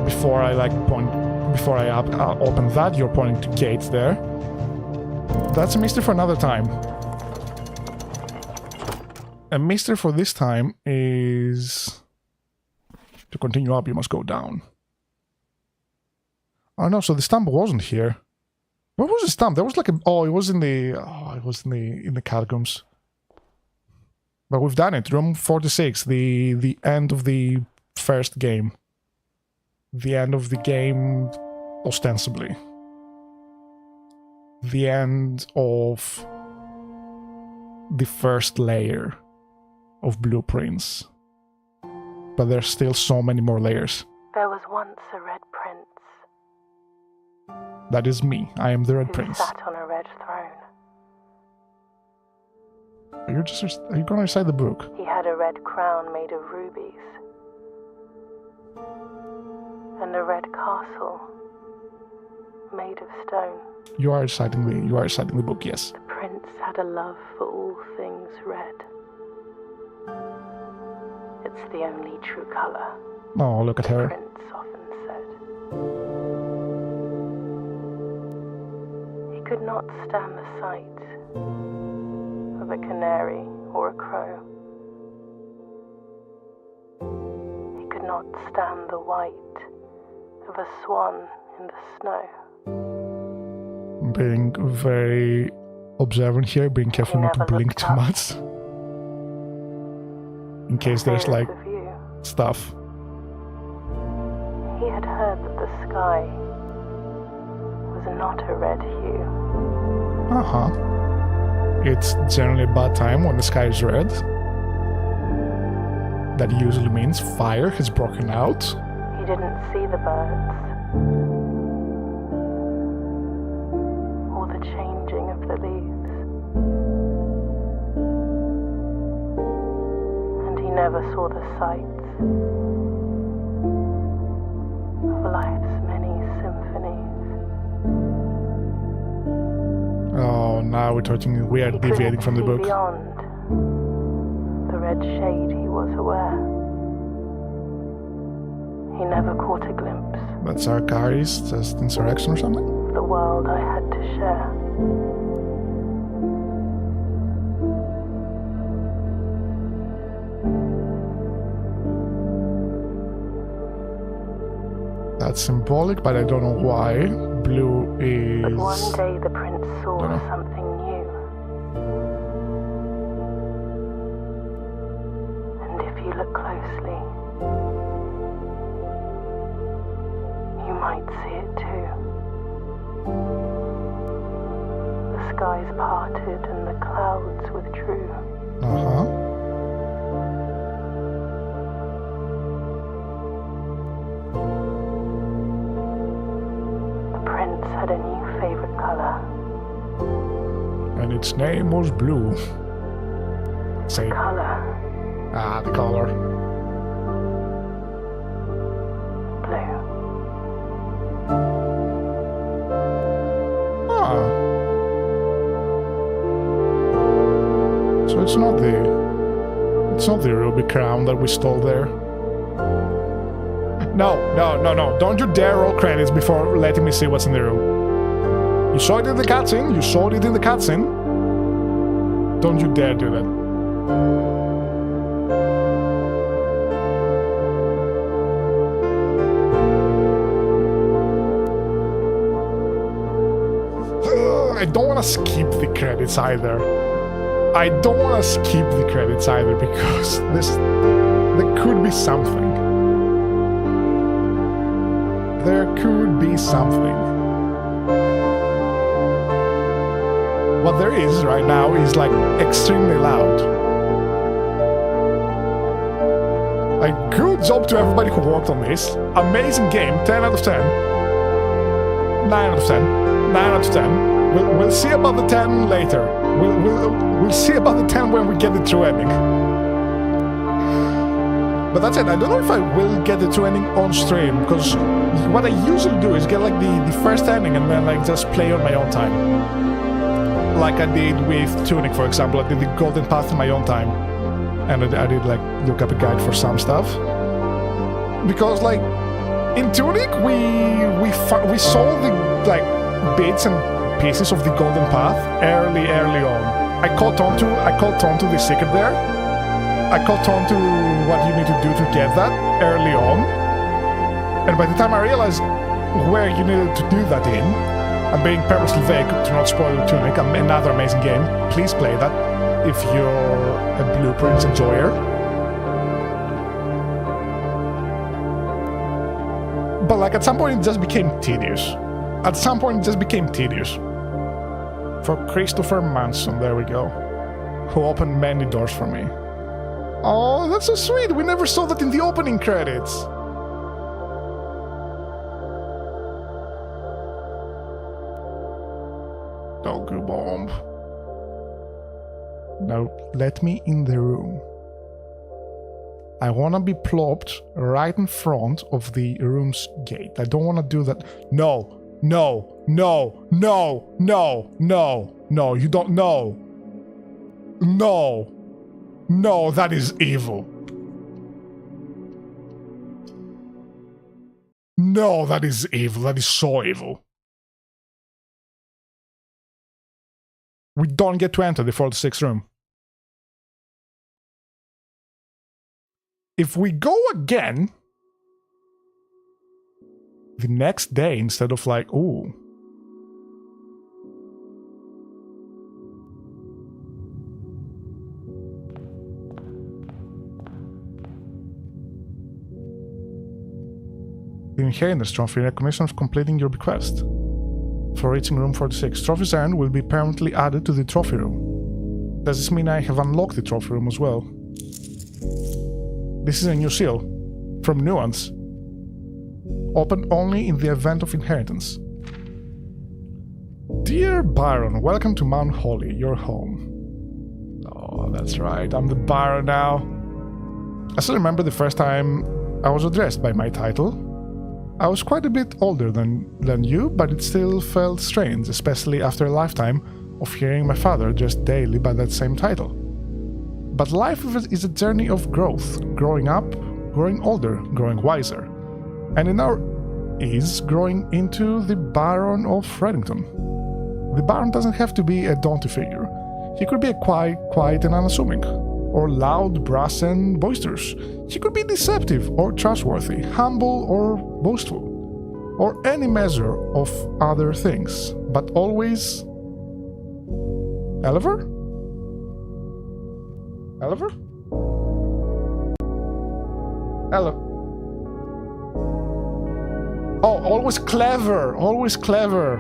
Before I open that, you're pointing to gates there. That's a mystery for another time. A mystery for this time is... To continue up, you must go down. Oh no, so the stamp wasn't here. What was the stamp? There was like a... Oh, it was in the... Oh, it was in the catacombs. But we've done it. Room 46, the end of the first game. The end of the game, ostensibly. The end of the first layer of blueprints. But there's still so many more layers. There was once a red prince. That is me. I am the Red who Prince. sat on a red throne. Are you gonna recite the book? He had a red crown made of rubies. And a red castle made of stone. You are reciting the book, yes. The prince had a love for all things red. It's the only true color, Oh, look at the her. prince often said. He could not stand the sight of a canary or a crow. He could not stand the white of a swan in the snow. Being very observant here, being careful not to never blink looked too up. much. In case there's like Fearless of you. stuff. He had heard that the sky was not a red hue. Uh-huh. It's generally a bad time when the sky is red. That usually means fire has broken out. He didn't see the birds or the changing of the leaves. And he never saw the sights of life's many symphonies. Oh, now we are He deviating couldn't from the see book. beyond the red shade he was aware. He never caught a glimpse That's Arcari's just insurrection or something? of the world I had to share. That's symbolic, but I don't know why. Blue is... But one day the prince saw Dunno. something new. And if you look closely, you might see it too. The skies parted and the clouds withdrew. Uh-huh. The prince had a new favorite color. And its name was blue. Say, Color the color. blue. Ah. So it's not the ruby crown that we stole there. No. Don't you dare roll credits before letting me see what's in the room. You saw it in the cutscene. Don't you dare do that. don't want to skip the credits either. I don't want to skip the credits either because there could be something. There could be something. What there is right now is like extremely loud. Like, good job to everybody who worked on this. Amazing game, 10 out of 10. 9 out of 10. 9 out of 10. We'll see about the 10 later. We'll see about the 10 when we get the true ending. But that's it. I don't know if I will get the true ending on stream, because what I usually do is get like the first ending and then like just play on my own time. Like I did with Tunic, for example. I did the Golden Path in my own time. And I did like look up a guide for some stuff. Because like in Tunic we saw the like bits and pieces of the Golden Path early on. I caught on to the secret there. I caught on to what you need to do to get that early on. And by the time I realized where you needed to do that in, I'm being purposely vague to not spoil Tunic, another amazing game. Please play that if you're a Blueprints enjoyer. But like at some point it just became tedious. At some point it just became tedious. For Christopher Manson, there we go. Who opened many doors for me. Oh, that's so sweet. We never saw that in the opening credits. Doggy bomb. Now, let me in the room. I wanna be plopped right in front of the room's gate. I don't wanna do that. No, no, no, no, no, no, no, you don't know. No. No, that is evil. No, that is evil. That is so evil. We don't get to enter the 46th room. If we go again, the next day, instead of like, ooh. The Inheritance Trophy, recognition of completing your bequest. For reaching room 46, trophies earned will be permanently added to the trophy room. Does this mean I have unlocked the trophy room as well? This is a new seal. From Nuance. Open only in the event of inheritance. Dear Byron, welcome to Mount Holly, your home. Oh, that's right, I'm the Byron now. I still remember the first time I was addressed by my title. I was quite a bit older than you, but it still felt strange, especially after a lifetime of hearing my father addressed daily by that same title. But life is a journey of growth, growing up, growing older, growing wiser. And in our is growing into the Baron of Reddington. The Baron doesn't have to be a daunting figure. He could be a quiet and unassuming, or loud, brass and boisterous. He could be deceptive or trustworthy, humble or boastful, or any measure of other things, but always... Elever? Elever? Oh, always clever, always clever.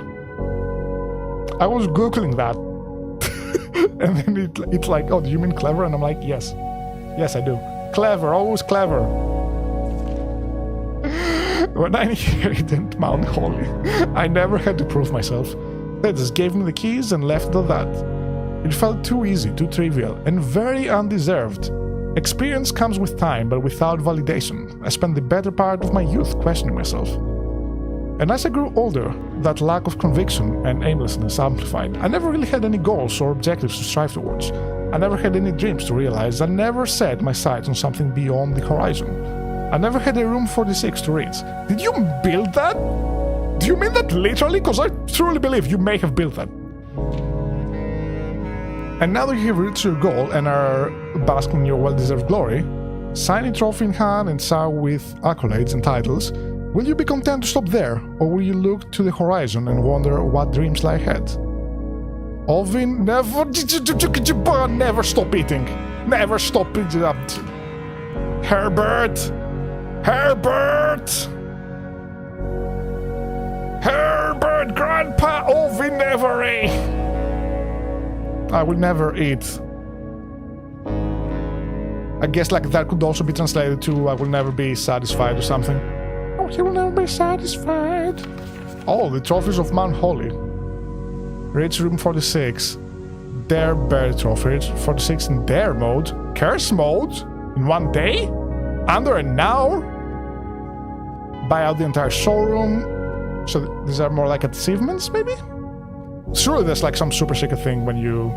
I was googling that. And then it's like, oh, do you mean clever? And I'm like, yes. Yes, I do. Clever, always clever. When I inherited Mount Holly, I never had to prove myself. They just gave me the keys and left it at that. It felt too easy, too trivial, and very undeserved. Experience comes with time, but without validation. I spent the better part of my youth questioning myself. And as I grew older, that lack of conviction and aimlessness amplified. I never really had any goals or objectives to strive towards. I never had any dreams to realize. I never set my sights on something beyond the horizon. I never had a room 46 to reach. Did you build that? Do you mean that literally? Because I truly believe you may have built that. And now that you have reached your goal and are basking in your well-deserved glory, shiny trophy in hand and showered with accolades and titles, will you be content to stop there, or will you look to the horizon and wonder what dreams lie ahead? Ovin, never stop eating. Never stop eating. Herbert! Herbert! Herbert, Grandpa Ovin never eat. I will never eat. I guess like that could also be translated to I will never be satisfied or something. Oh, he will never be satisfied. Oh, the trophies of Mount Holly. Reach room 46. Dare bear trophy. 46 in dare mode. Curse mode? In 1 day? Under an hour? Buy out the entire showroom. So these are more like achievements, maybe? Surely there's like some super secret thing when you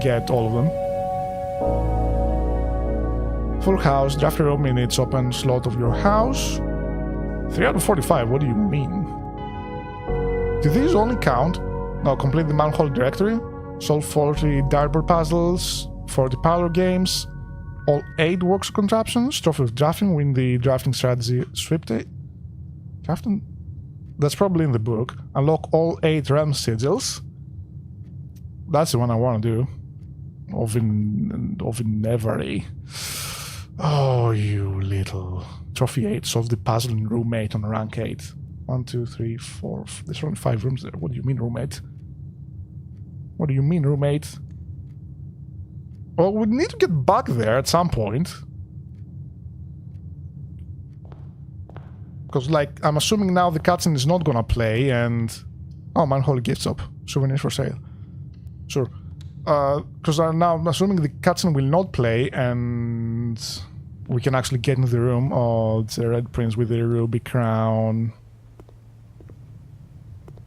get all of them. Full house, draft room in its open slot of your house. 3 out of 45, what do you mean? Do these only count? No, complete the Mount Holly directory. Solve 40 dartboard puzzles, 40 parlor games, all 8 works contraptions, trophy of drafting, win the drafting strategy sweepstakes. Drafting? That's probably in the book. Unlock all 8 realm sigils. That's the one I want to do. Ovinevery. Oh, you little... Trophy 8, solve the puzzle in room 8 on rank 8. 1, 2, 3, 4... There's only 5 rooms there. What do you mean, room 8? What do you mean, room 8? Well, we need to get back there at some point. Because, like, I'm assuming now the cutscene is not gonna play and... Oh, man, holy gift shop. Souvenirs for sale. Sure. Because now I'm assuming the cutscene will not play and... We can actually get into the room. Oh, it's a red prince with a ruby crown.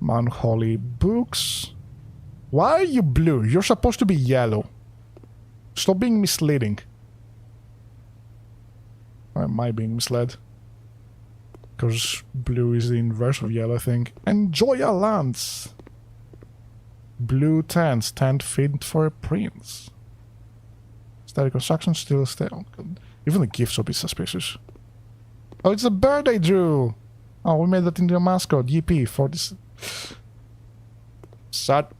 Mount Holly books. Why are you blue? You're supposed to be yellow. Stop being misleading. Or am I being misled? Because blue is the inverse of yellow, I think. Enjoy your lands. Blue tents, tent fit for a prince. Static construction still stay. Even the gift shop is suspicious. Oh, it's a bird I drew! Oh, we made that into a mascot. Yippee for this. Shut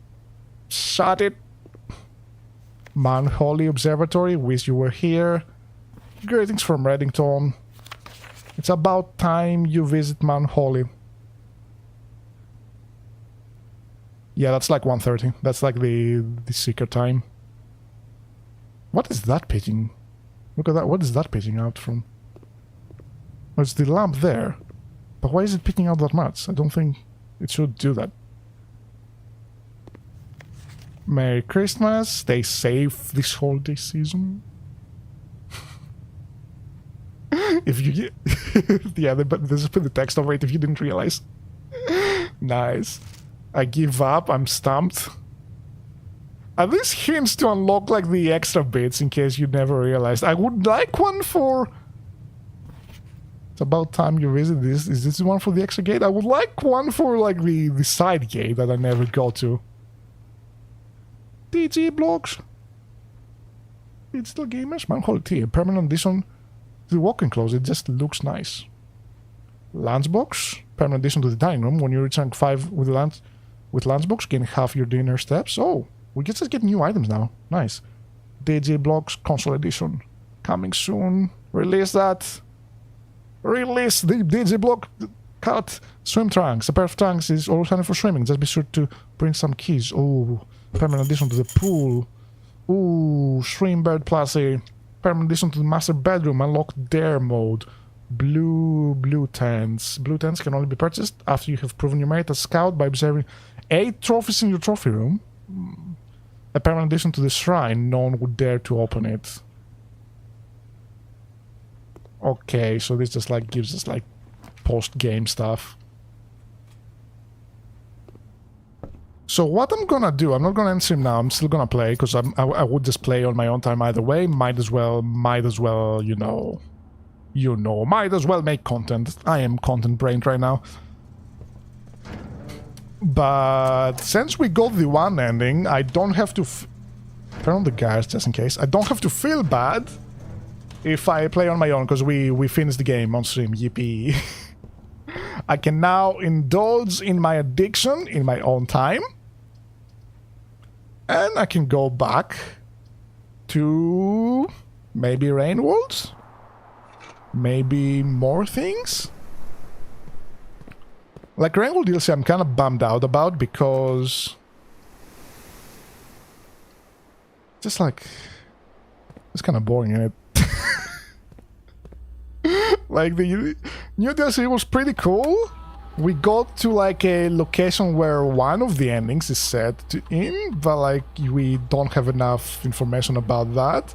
it! Mount Holly Observatory, wish you were here. Greetings from Reddington. It's about time you visit Mount Holly. Yeah, that's like 1:30. That's like the secret time. What is that pitching? Look at that. What is that pitching out from? Oh, it's the lamp there. But why is it pitching out that much? I don't think it should do that. Merry Christmas. Stay safe this holiday season. If you get... yeah, but just put the text over it if you didn't realize. Nice. I give up. I'm stumped. Are these hints to unlock like the extra bits in case you never realized? I would like one for... It's about time you visit this. Is this the one for the extra gate? I would like one for like the side gate that I never got to. DG blocks. Digital gamers. Mount Holly Tea. A permanent addition to the walk-in closet. It just looks nice. Lunchbox. Permanent addition to the dining room. When you reach rank 5 with lunchbox, gain half your dinner steps. Oh. We can just get new items now. Nice. DJ Blocks Console Edition. Coming soon. Release that. Release the DJ Block cut. Swim trunks. A pair of trunks is always handy for swimming. Just be sure to bring some keys. Oh, permanent addition to the pool. Ooh, Shrimp Bird Plushie. Permanent addition to the master bedroom. Unlock Dare mode. Blue tents. Blue tents can only be purchased after you have proven your merit as scout by observing 8 trophies in your trophy room. A permanent addition to the shrine, no one would dare to open it. Okay, so this just like gives us like post-game stuff. So what I'm gonna do, I'm not gonna end stream now, I'm still gonna play, because I would just play on my own time either way. Might as well, you know, might as well make content. I am content-brained right now. But since we got the one ending, I don't have to... Turn on the guards just in case. I don't have to feel bad if I play on my own, because we finished the game on stream. Yippee. I can now indulge in my addiction in my own time. And I can go back to maybe Rainwolds? Maybe more things? Like Rainwold DLC I'm kind of bummed out about because... just like... it's kind of boring, isn't it? Like the new DLC was pretty cool. We got to like a location where one of the endings is set in, but like we don't have enough information about that.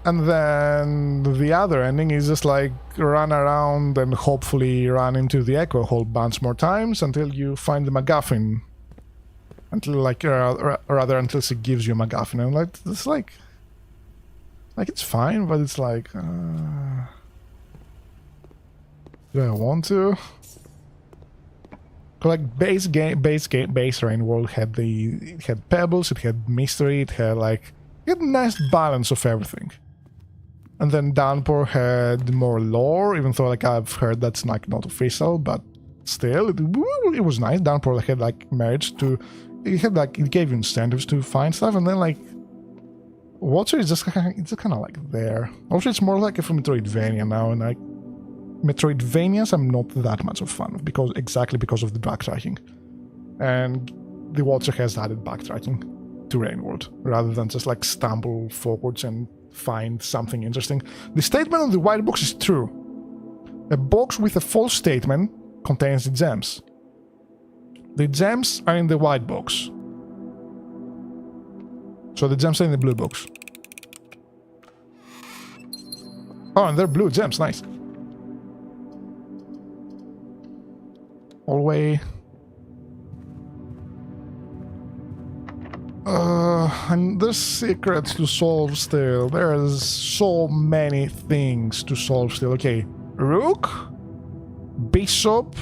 And then the other ending is just like run around and hopefully run into the echo a whole bunch more times until you find the MacGuffin. Until like, rather until she gives you a MacGuffin. And like, it's like it's fine, but it's like, do I want to? Like base Rain World had it had pebbles, it had mystery, it had a nice balance of everything. And then Downpour had more lore, even though like I've heard that's like not official, but still it was nice. Downpour had like merged to, it gave you incentives to find stuff, and then like Water is just kind of like there. Also, it's more like a Metroidvania now, and like Metroidvanias I'm not that much of fan of because of the backtracking, and the Water has added backtracking to Rainworld rather than just like stumble forwards and find something interesting. The statement on the white box is true. A box with a false statement contains the gems. The gems are in the white box. So the gems are in the blue box. Oh, and they're blue gems, nice. Hallway. And there's secrets to solve still. There's so many things to solve still. Okay, Rook, Bishop.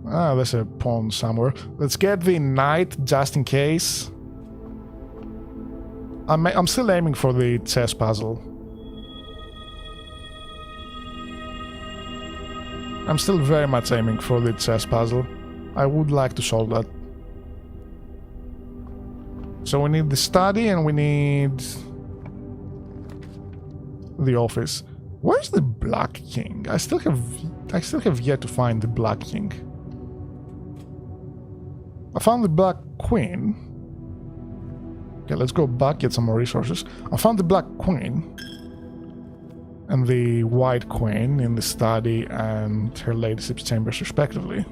Ah, there's a pawn somewhere. Let's get the knight just in case. I'm still aiming for the chess puzzle. I'm still very much aiming for the chess puzzle. I would like to solve that. So we need the study and we need the office. Where's the Black King? I still have yet to find the Black King. I found the Black Queen. Okay, let's go back, get some more resources. I found the Black Queen and the White Queen in the study and her ladyship's chambers respectively.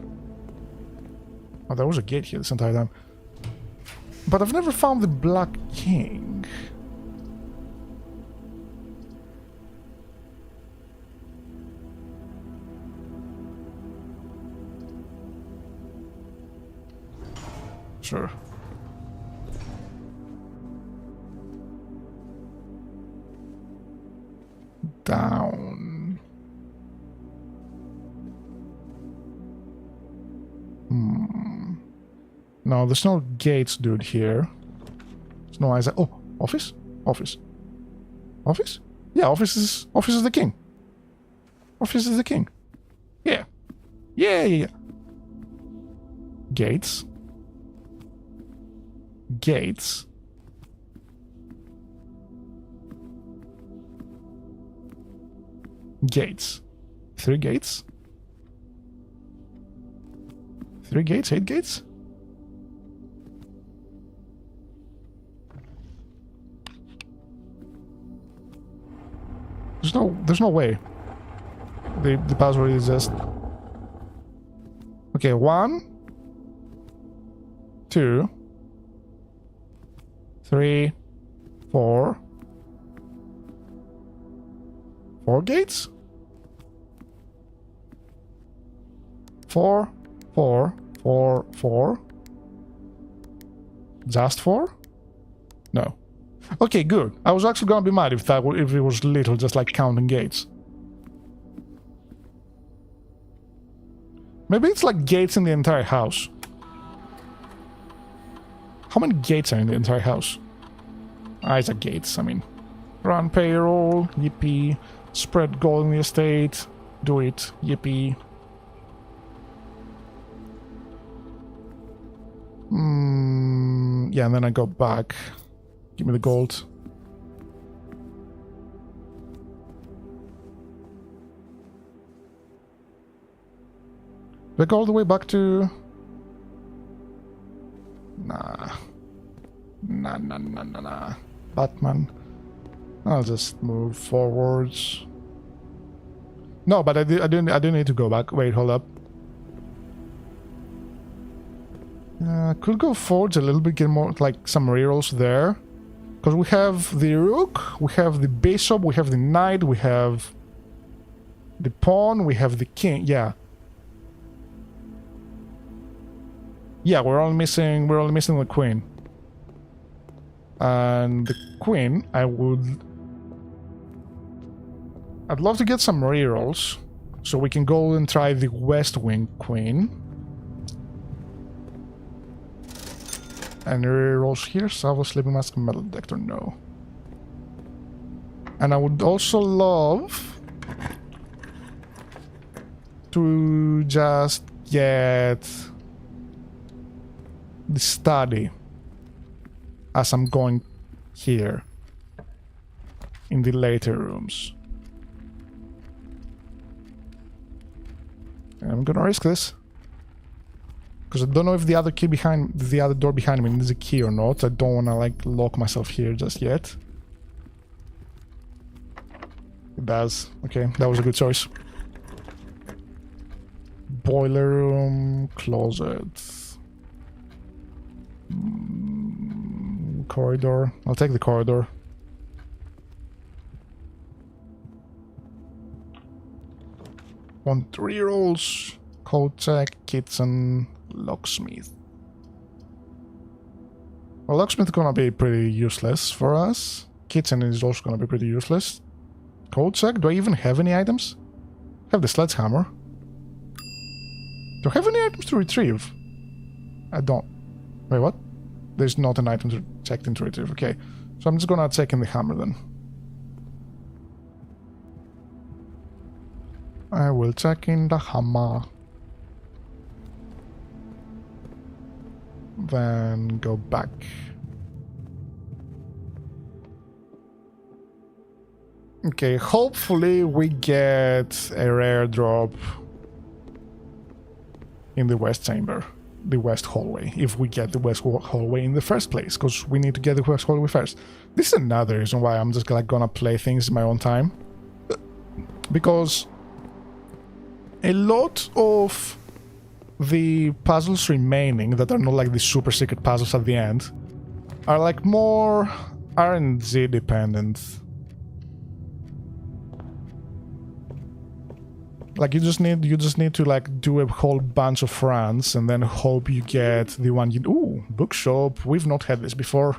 Oh, there was a gate here this entire time. But I've never found the Black King. Sure. Down. No, there's no gates, dude, here. There's no eyes. Oh, office? Office. Office? Yeah, office is the king. Office is the king. Yeah. Yeah. Gates. Gates. Gates. 3 gates? 3 gates? 8 gates? There's no way. The password is just... Okay, 1, 2, 3, 4. 4 gates? 4, 4, 4, 4. Just 4? No. Okay, good. I was actually gonna be mad if it was little, just like counting gates. Maybe it's like gates in the entire house. How many gates are in the entire house? It's like gates, I mean. Run payroll, yippee. Spread gold in the estate. Do it, yippee. Yeah, and then I go back. Give me the gold. Do I go all the way back to... Nah. Nah. Batman. I'll just move forwards. No, but I do need to go back. Wait, hold up. Could go forwards a little bit, get more, like, some rerolls there. Because we have the rook, we have the bishop, we have the knight, we have the pawn, we have the king. Yeah. Yeah, we're only missing the queen. And the queen, I'd love to get some rerolls, so we can go and try the west wing queen. And rerolls here, salvo, sleeping mask, metal detector, no. And I would also love to just get the study as I'm going here in the later rooms. And I'm gonna risk this because I don't know if the other door behind me needs a key or not. I don't wanna like lock myself here just yet. It does. Okay, that was a good choice. Boiler room, closet. Corridor. I'll take the corridor. Want rerolls. Code check, kitchen, locksmith. Well, locksmith gonna be pretty useless for us. Kitchen is also gonna be pretty useless. Code check. Do I even have any items? I have the sledgehammer. Do I have any items to retrieve? I don't. Wait, what? There's not an item to check into retrieve. Okay, so I'm just gonna check in the hammer then. I will check in the hammer. Then go back. Okay, hopefully we get a rare drop in the west chamber. The west hallway, if we get the west hallway in the first place, because we need to get the west hallway first. This is another reason why I'm just like gonna play things in my own time, because a lot of the puzzles remaining that are not like the super secret puzzles at the end are like more RNG dependent. Like you just need to like do a whole bunch of runs and then hope you get the one you... Ooh, bookshop. We've not had this before.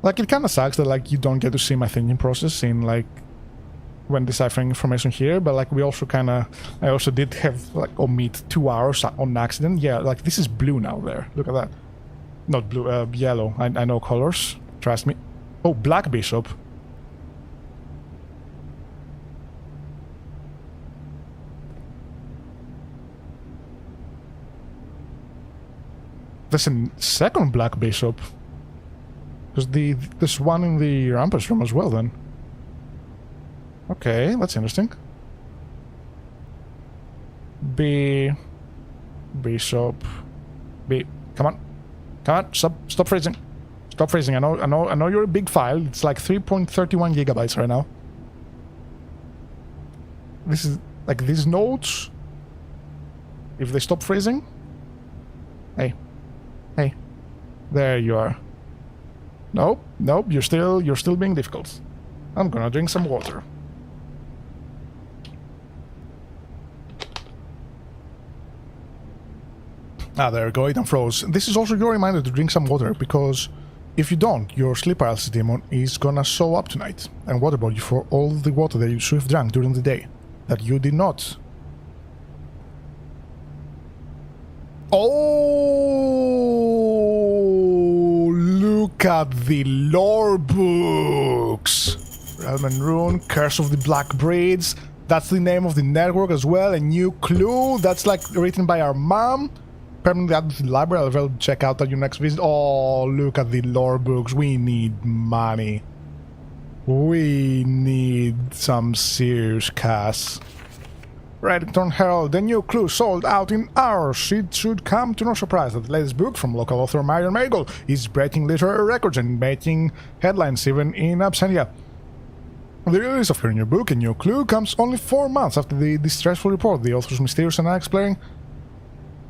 Like it kind of sucks that like you don't get to see my thinking process in like when deciphering information here, but like we also kind of... I also did have like omit 2 hours on accident. Yeah, like this is blue now there. Look at that. Not blue, yellow. I know colors. Trust me. Oh, black bishop. There's a second black bishop. Because there's one in the rampage room as well then. Okay, that's interesting. B. Bishop. B. Come on. Come on, stop freezing. Stop freezing. I know you're a big file. It's like 3.31 gigabytes right now. This is like these nodes. If they stop freezing. Hey. Hey. There you are. Nope, you're still being difficult. I'm gonna drink some water. Ah, there we go, it unfroze. This is also your reminder to drink some water, because if you don't, your sleep paralysis demon is gonna show up tonight and waterboard you for all the water that you should have drank during the day that you did not. Oh, look at the lore books. Realm and Rune, Curse of the Black Braids, That's the name of the network as well. A new clue. That's like written by our mom. Permanently added to the library. I'll check out at your next visit. Oh, look at the lore books. We need money. We need some serious cash. Reddington Herald, the new clue sold out in hours. It should come to no surprise that the latest book from local author Marion Magel is breaking literary records and making headlines even in absentia. The release of her new book, A New Clue, comes only 4 months after the distressful report. The author's mysterious and unexplained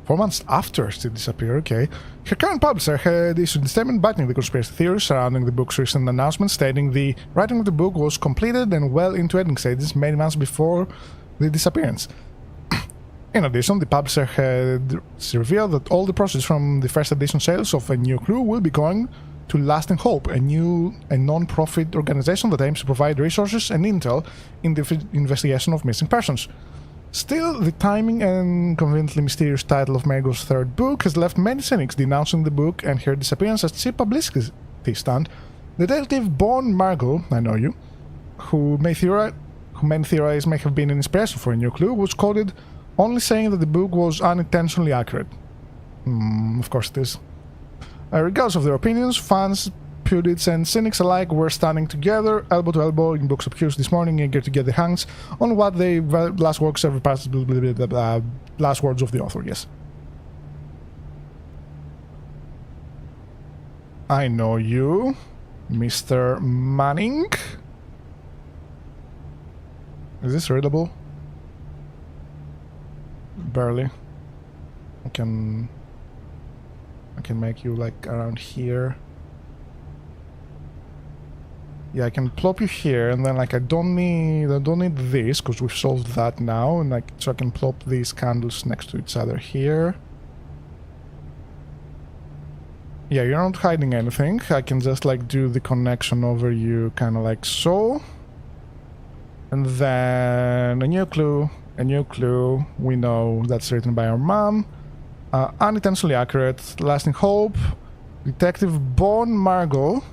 4 months after she disappeared, okay. Her current publisher had issued a statement backing the conspiracy theories surrounding the book's recent announcement, stating the writing of the book was completed and well into editing stages many months before the disappearance. In addition, the publisher had revealed that all the proceeds from the first edition sales of A New Clue will be going to Lasting Hope, a non-profit organization that aims to provide resources and intel in the investigation of missing persons. Still, the timing and conveniently mysterious title of Magel's third book has left many cynics denouncing the book and her disappearance as cheap publicity stunt. The detective Bon Margot, I know you, who many theorize may have been an inspiration for A New Clue, was quoted only saying that the book was unintentionally accurate. Of course it is. Regardless of their opinions, fans, pundits and cynics alike were standing together, elbow to elbow, in books obscures this morning, eager to get their hands on what the last works ever passed, last words of the author, yes. I know you, Mr. Manning. Is this readable? Barely. I can make you like around here. Yeah, I can plop you here, and then like I don't need this because we've solved that now, and like so I can plop these candles next to each other here. Yeah, you're not hiding anything. I can just like do the connection over you, kind of like so. And then a new clue. We know that's written by our mom. Unintentionally accurate. Lasting Hope. Detective Bon Margot.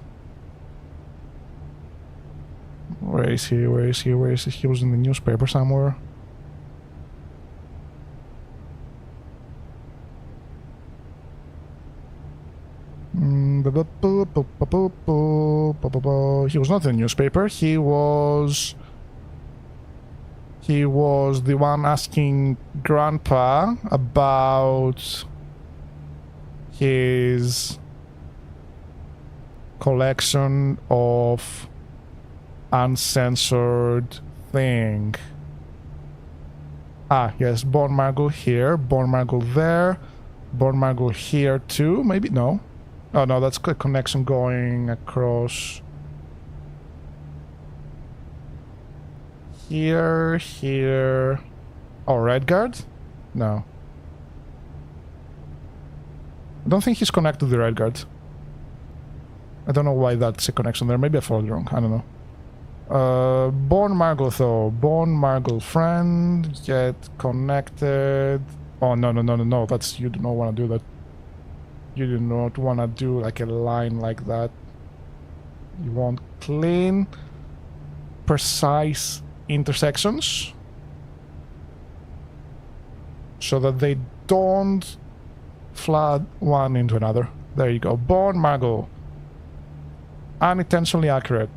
Where is he? He was in the newspaper somewhere. He was not in the newspaper. He was the one asking Grandpa about his collection of uncensored thing. Ah, yes, Bon Margot here, Bon Margot there, Bon Margot here too, maybe, no. Oh no, that's a connection going across here. Oh, Redguard? No. I don't think he's connected to the Redguard. I don't know why that's a connection there. Maybe I followed wrong. I don't know. Bon Margot though. Bon Margot friend. Get connected. Oh, no. That's... You do not want to do that. You do not want to do like a line like that. You want clean, precise intersections so that they don't flood one into another. There you go. Bon Margot. Unintentionally accurate.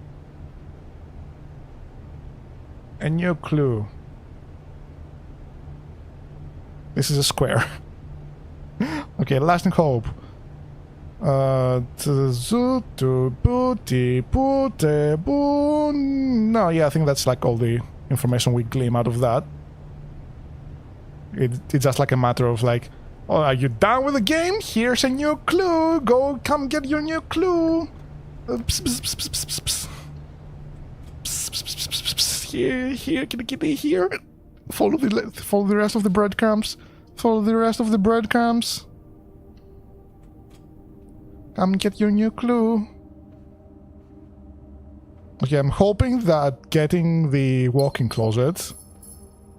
A new clue. This is a square. Okay, Lasting Hope. No, yeah, I think that's like all the information we glean out of that. It's just like a matter of like, oh, are you done with the game? Here's a new clue. Go, come get your new clue. Here, can I get it here? Follow the rest of the breadcrumbs. Follow the rest of the breadcrumbs. Come get your new clue. Okay, I'm hoping that getting the walk-in closet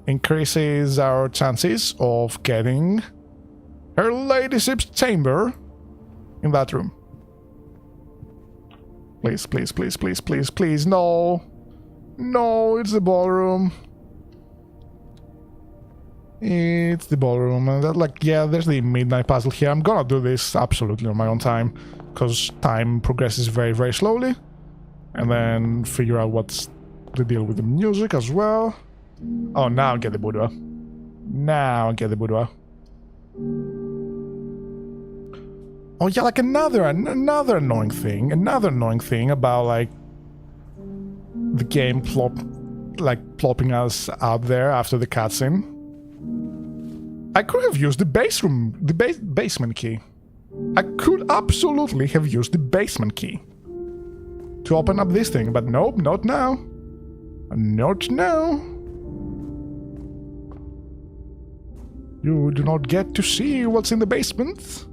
increases our chances of getting her ladyship's chamber in that room. Please, no. No, it's the ballroom. It's the ballroom, and that, like, yeah, there's the midnight puzzle here. I'm gonna do this absolutely on my own time, because time progresses very, very slowly. And then figure out what's the deal with the music as well. Oh, now I get the boudoir. Now I get the boudoir. Oh yeah, like another annoying thing about, like, the game plopping us out there after the cutscene. I could have used the basement key. I could absolutely have used the basement key to open up this thing, but nope, not now. Not now. You do not get to see what's in the basement.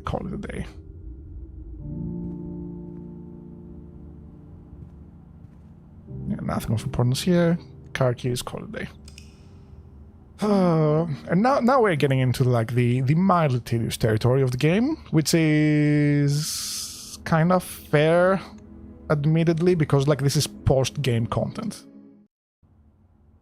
Call it a day. Yeah, nothing of importance here. Car keys, call it a day. And now we're getting into, like, the mildly tedious territory of the game, which is kind of fair, admittedly, because, like, this is post-game content.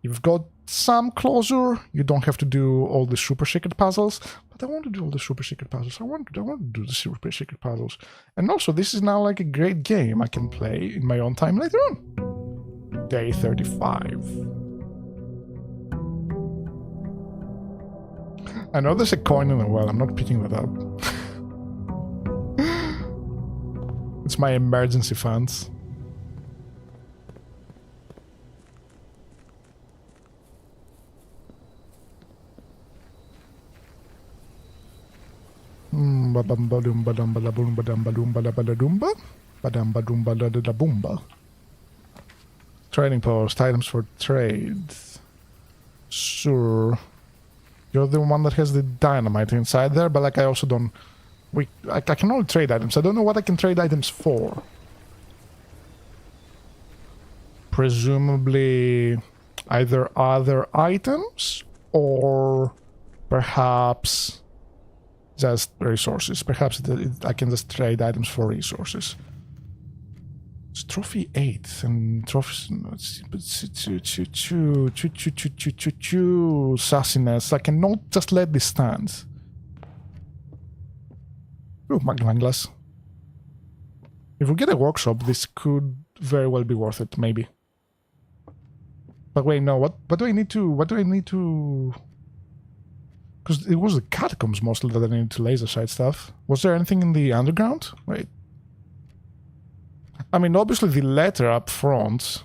You've got some closure. You don't have to do all the super secret puzzles, but I want to do all the super secret puzzles. I want to do the super secret puzzles. And also, this is now, like, a great game I can play in my own time later on. Day 35. I know there's a coin in the well. I'm not picking that up. It's my emergency funds. Trading post, items for trade. Sure. You're the one that has the dynamite inside there, but, like, I also don't... I can only trade items. I don't know what I can trade items for. Presumably either other items or perhaps just resources. Perhaps I can just trade items for resources. It's trophy 8 and trophies. Sassiness. I cannot just let this stand. Oh, magnifying glass. If we get a workshop, this could very well be worth it, maybe. But wait, no. What do I need to? Because it was the catacombs mostly that I needed to laser sight stuff. Was there anything in the underground? Wait. I mean, obviously the letter up front.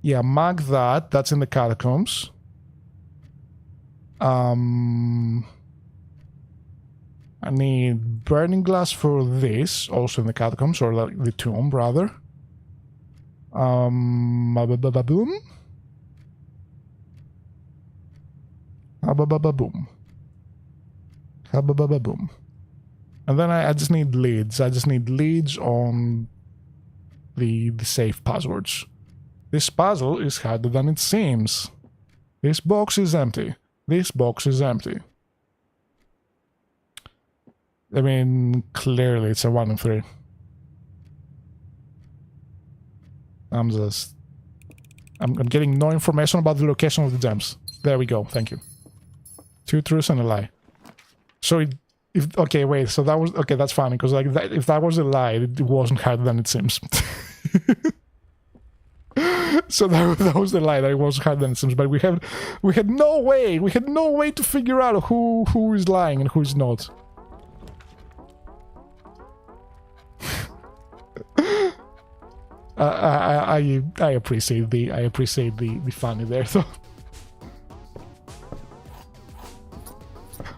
Yeah, mark that. That's in the catacombs. I need burning glass for this, also in the catacombs, or like the tomb, rather. Boom. Boom. And then I just need leads. I just need leads on the safe passwords. This puzzle is harder than it seems. This box is empty. This box is empty. I mean, clearly it's a 1 in 3. I'm getting no information about the location of the gems. There we go. Thank you. 2 truths and a lie. So okay, wait. So that was okay. That's funny because, like, if that was a lie, it wasn't harder than it seems. So that was the lie. That it was harder than it seems. But we had no way. We had no way to figure out who is lying and who is not. I appreciate the funny there though.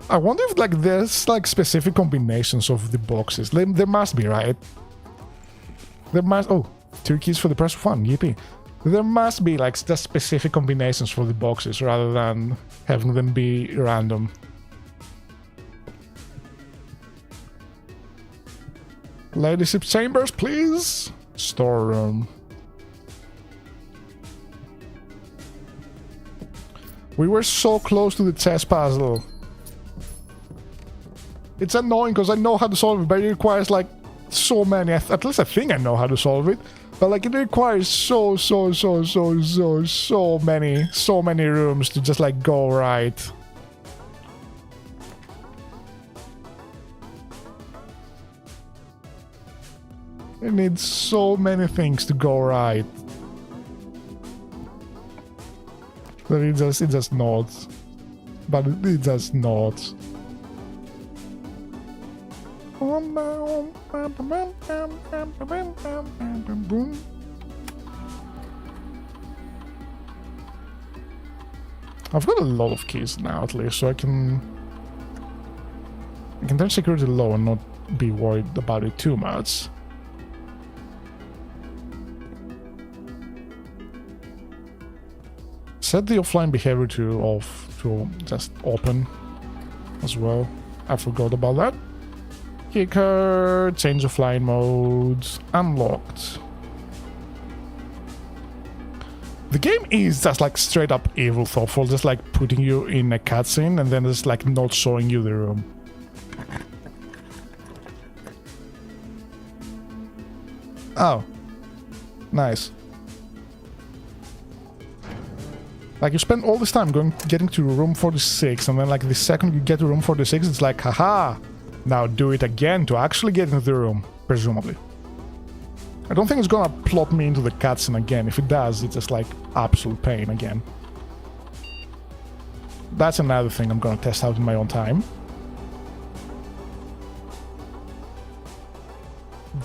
I wonder if, like, there's, like, specific combinations of the boxes. There must be, right? There must... Oh, 2 keys for the price of 1. Yippee. There must be, like, just specific combinations for the boxes rather than having them be random. Ladyship chambers, please. Storeroom. We were so close to the chess puzzle. It's annoying because I know how to solve it, but it requires, like, so many. At least I think I know how to solve it. But like it requires so many rooms to just like go right. It needs so many things to go right. But it just not. But it does not. I've got a lot of keys now, at least, so I can turn security low and not be worried about it too much. Set the offline behavior to off, to just open as well. I forgot about that. Keycard, change offline modes, unlocked. The game is just like straight up evil thoughtful, just like putting you in a cutscene and then just like not showing you the room. Oh. Nice. Like you spend all this time getting to room 46 and then like the second you get to room 46 it's like haha, now do it again to actually get into the room, presumably. I don't think it's gonna plop me into the cutscene again. If it does, it's just like absolute pain again. That's another thing I'm gonna test out in my own time.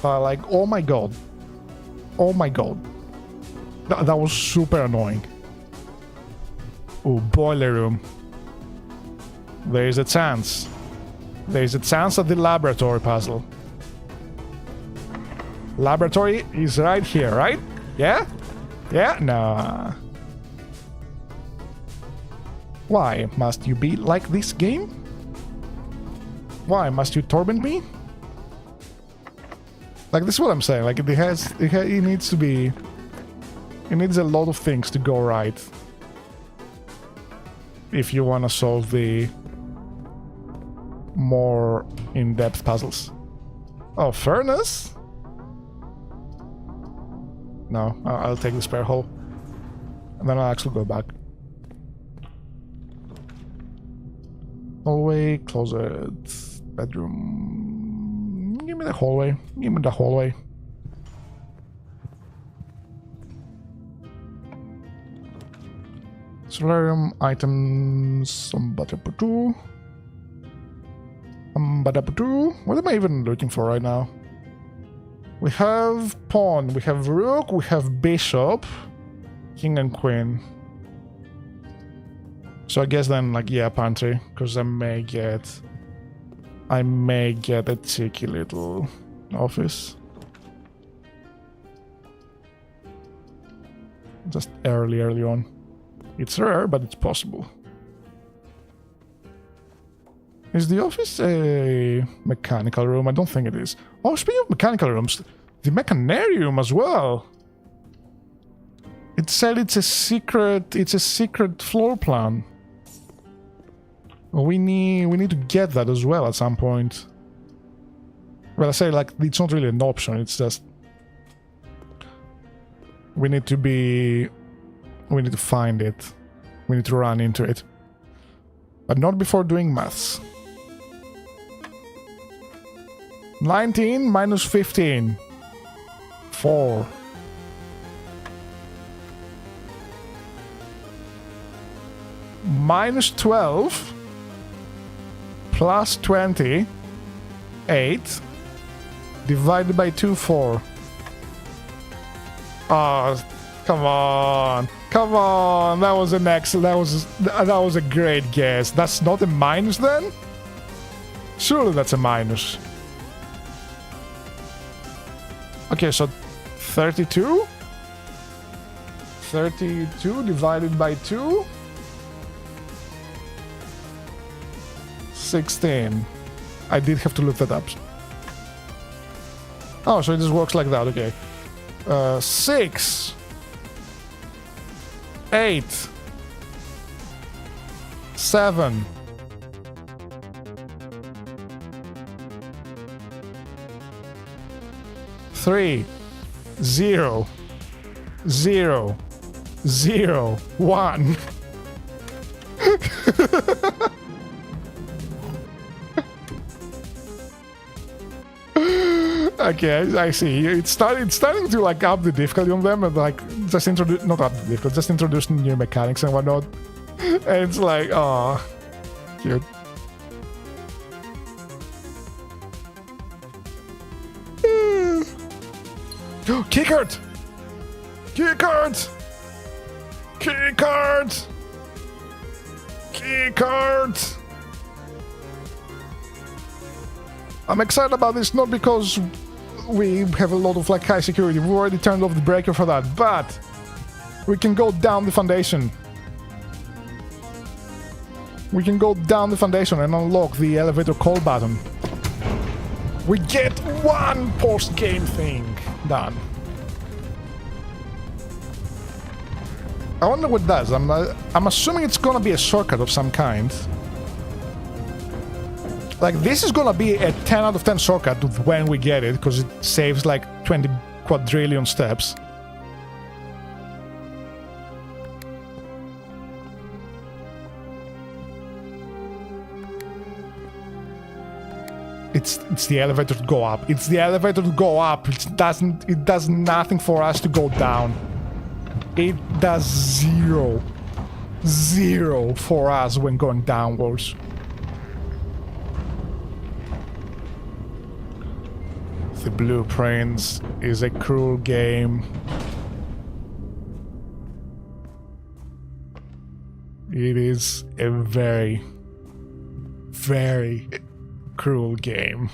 But like, oh my god. Oh my god. That was super annoying. Oh, boiler room. There's a chance. There's a chance at the laboratory puzzle. Laboratory is right here, right? Yeah? Yeah? Nah. Why must you be like this game? Why must you torment me? Like, this is what I'm saying. Like, it needs to be... It needs a lot of things to go right. If you want to solve the more in-depth puzzles. Oh, furnace? No, I'll take the spare hole. And then I'll actually go back. Hallway, closet, bedroom. Give me the hallway. Give me the hallway. Solarium items. What am I even looking for right now? We have pawn, we have rook, we have bishop, king and queen. So I guess then, like, yeah, pantry, because I may get a cheeky little office. Just early on. It's rare, but it's possible. Is the office a mechanical room? I don't think it is. Oh, speaking of mechanical rooms, the mechanarium as well. It said it's a secret floor plan. We need to get that as well at some point. Well, I say like it's not really an option, it's just we need to find it. We need to run into it. But not before doing maths. 19 minus 15. 4. Minus 12 plus 20. 8. Divided by 2, 4. Oh, come on. Come on. That was an excellent. That was a great guess. That's not a minus then? Surely that's a minus. Okay, so 32? 32 divided by 2? 16. I did have to look that up. Oh, so it just works like that, okay. 6. 8. 7. 3, 0, 0, 0, 1. Okay, I see. It's starting to like up the difficulty on them and like just introduce, not up the difficulty, just introduce new mechanics and whatnot. And it's like, oh, cute. Keycard! Keycard! Keycard! Keycard! I'm excited about this not because we have a lot of like high security, we've already turned off the breaker for that, but we can go down the foundation. We can go down the foundation and unlock the elevator call button. We get one post-game thing done. I wonder what it does. I'm assuming it's gonna be a shortcut of some kind. Like, this is gonna be a 10 out of 10 shortcut when we get it, because it saves like 20 quadrillion steps. It's the elevator to go up. It's the elevator to go up. It does nothing for us to go down. It does zero for us when going downwards. The Blueprints is a cruel game. It is a very, very cruel game.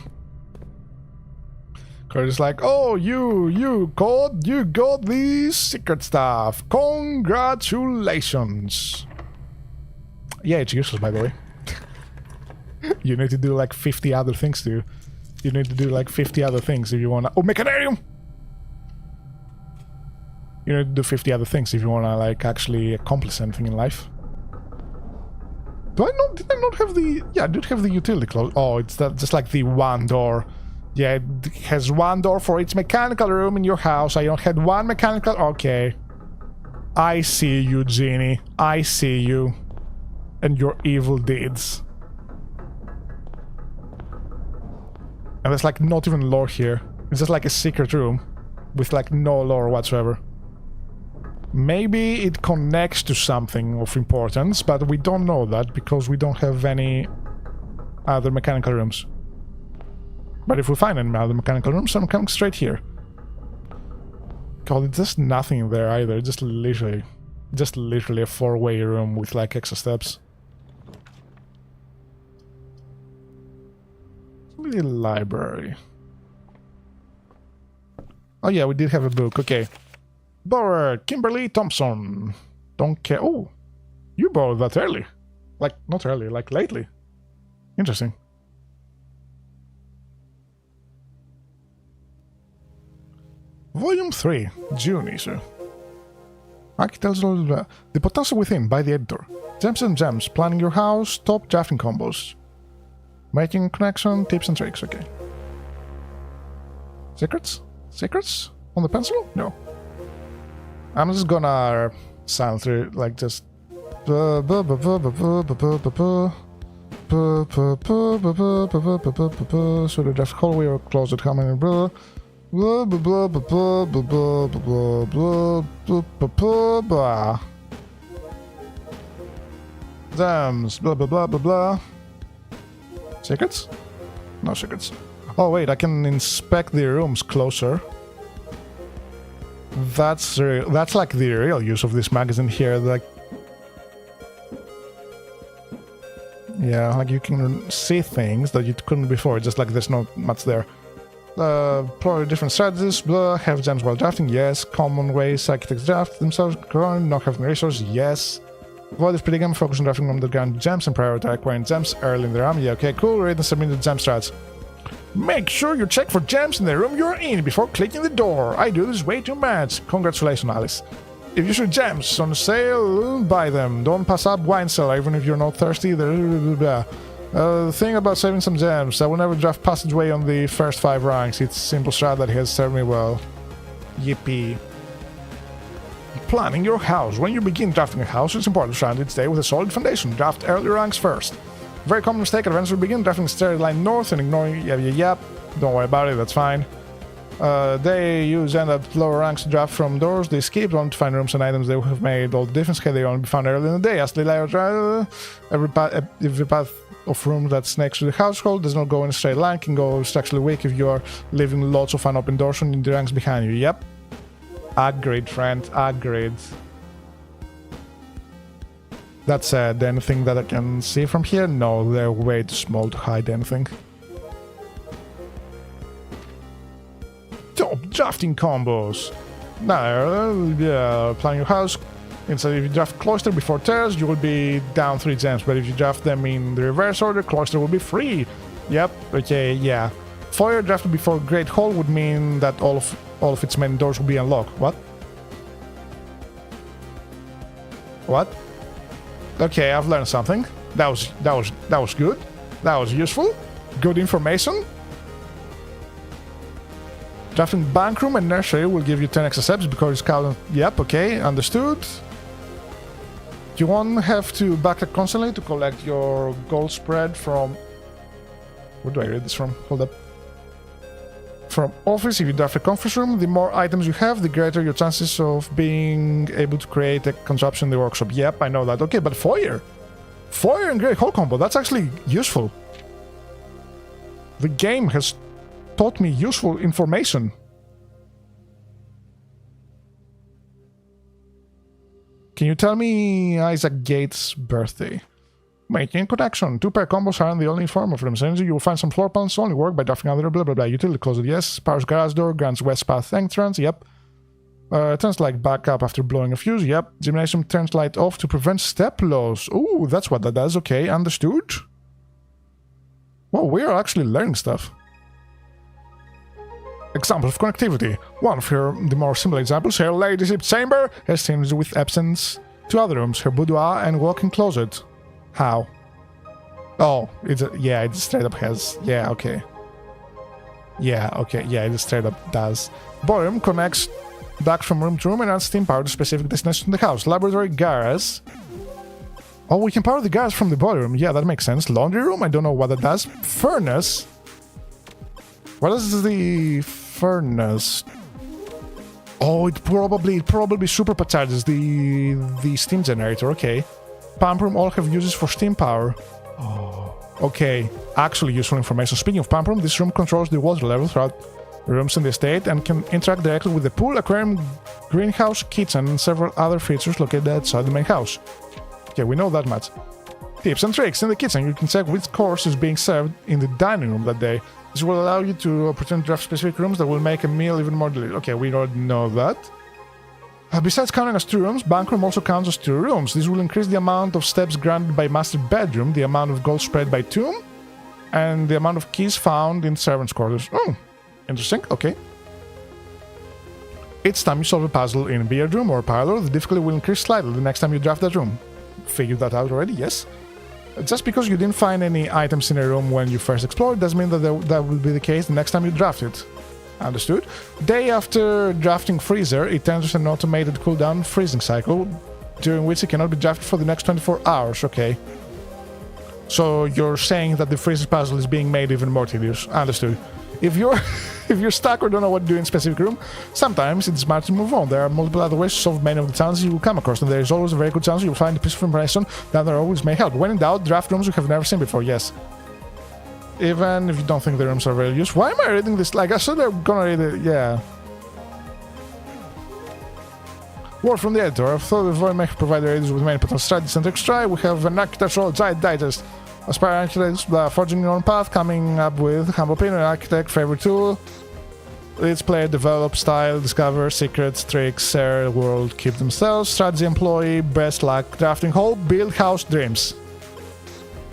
Cause it's like, oh, you got the secret stuff. Congratulations. Yeah, it's useless, by the way. You need to do like 50 other things too. You need to do like 50 other things if you wanna... Oh, Mechanarium! You need to do 50 other things if you wanna like actually accomplish anything in life. Did I not have the... Yeah, I did have the utility close. Oh, it's that just like the one door. Yeah, it has one door for each mechanical room in your house. I only had one mechanical... Okay. I see you, Genie. I see you. And your evil deeds. And there's like not even lore here. It's just like a secret room. With like no lore whatsoever. Maybe it connects to something of importance, but we don't know that because we don't have any other mechanical rooms. But if we find any other mechanical rooms, I'm coming straight here. God, it's just nothing in there either. Just literally a four-way room with like extra steps. The library. Oh yeah, we did have a book. Okay. Borrower, Kimberly Thompson. Don't care. Oh, you borrowed that early. Like, not early, like lately. Interesting. Volume 3, June issue. Architectural... The Potential Within, by the editor. Gems and Gems, planning your house, top drafting combos. Making connection, tips and tricks, okay. Secrets? Secrets? On the pencil? No. I'm just gonna sound through, like, just... So the draft hallway or closet, how many... Gems, blah blah blah blah blah. Secrets? No secrets. Oh wait, I can inspect the rooms closer. That's like the real use of this magazine here. Like, yeah, like you can see things that you couldn't before. Just like there's not much there. Probably different strategies. Blah. Have gems while drafting. Yes. Common ways architects draft themselves. Growing. Not having resources. Yes. Avoid this pretty game. Focus on drafting underground gems and prioritize acquiring gems early in the round. Yeah, okay, cool. Read and submit the gem strats. Make sure you check for gems in the room you're in before clicking the door. I do this way too much. Congratulations, Alice. If you see gems on sale, buy them. Don't pass up wine cellar even if you're not thirsty. The thing about saving some gems, I will never draft passageway on the first 5 ranks. It's simple strat that has served me well. Yippee. Planning your house. When you begin drafting a house, it's important to start its day with a solid foundation. Draft early ranks first. Very common mistake, adventure begin drafting straight line north and ignoring yep. Don't worry about it, that's fine. They use end at lower ranks to draft from doors. They skip on to find rooms and items they have made all the difference. Can they only be found early in the day? As the layout, every path of room that's next to the household does not go in a straight line, can go structurally weak if you are leaving lots of unopened doors in the ranks behind you. Yep. Agreed, friend. Agreed. That said, anything that I can see from here? No, they're way too small to hide anything. Top drafting combos. Now, plan your house. Instead, if you draft Cloister before Terrace, you will be down 3 gems. But if you draft them in the reverse order, Cloister will be free. Yep, okay, yeah. Foyer drafted before Great Hall would mean that all of its main doors will be unlocked. What? What? Okay, I've learned something. That was good. That was useful. Good information. Drafting bank room and nursery will give you 10 extra steps because it's counted. Yep, okay, understood. You won't have to backtrack constantly to collect your gold spread from... Where do I read this from? Hold up. From office, if you draft a conference room, the more items you have, the greater your chances of being able to create a contraption in the workshop. Yep, I know that. Okay, but foyer. Foyer and Great Hall combo, that's actually useful. The game has taught me useful information. Can you tell me Isaac Gates' birthday? Making connection. 2-pair combos aren't the only form of rooms energy. You will find some floor plans only work by drafting other blah blah blah. Utility closet, yes. Powers garage door, grants west path entrance, yep. Turns light back up after blowing a fuse, yep. Gymnasium turns light off to prevent step loss. Ooh, that's what that does, okay, understood. Well, we are actually learning stuff. Examples of connectivity. One of the more simple examples, her ladyship chamber has scenes with absence to other rooms, her boudoir and walk-in closet. How? Oh, it straight up has. Yeah, okay. Yeah, okay. Yeah, it straight up does. Ballroom connects back from room to room and adds steam power to specific destination in the house. Laboratory garage. Oh, we can power the garage from the ballroom. Yeah, that makes sense. Laundry room. I don't know what that does. Furnace. What is the furnace? Oh, it probably supercharges the steam generator. Okay. Pump room all have uses for steam power. Oh, okay. Actually useful information. Speaking of pump room, this room controls the water level throughout rooms in the estate and can interact directly with the pool, aquarium, greenhouse, kitchen, and several other features located outside the main house. Okay, we know that much. Tips and tricks. In the kitchen, you can check which course is being served in the dining room that day. This will allow you to opportunity draft specific rooms that will make a meal even more delicious. Okay, we already know that. Besides counting as 2 rooms, bank room also counts as 2 rooms. This will increase the amount of steps granted by master bedroom, the amount of gold spread by tomb, and the amount of keys found in servants' quarters. Oh, interesting. Okay. Each time you solve a puzzle in a billiard room or parlor, the difficulty will increase slightly the next time you draft that room. Figured that out already, yes. Just because you didn't find any items in a room when you first explored doesn't mean that that will be the case the next time you draft it. Understood. Day after drafting freezer, it enters an automated cooldown freezing cycle, during which it cannot be drafted for the next 24 hours. Okay. So you're saying that the freezer puzzle is being made even more tedious. Understood. If you're stuck or don't know what to do in a specific room, sometimes it's smart to move on. There are multiple other ways to solve many of the challenges you will come across, and there is always a very good chance you'll find a piece of information that there always may help. When in doubt, draft rooms you have never seen before. Yes. Even if you don't think the rooms are very useful. Why am I reading this? Like, I said I'm gonna read it. Yeah. Word from the editor. I thought the void may provide the readers with many potential strategies and tricks. Try. We have an architectural giant digest. Aspiring architects forging your own path, coming up with humble opinion, architect, favorite tool. Let's play, develop, style, discover, secrets, tricks, share, world, keep themselves, strategy, employee, best luck, drafting, hope, build, house, dreams.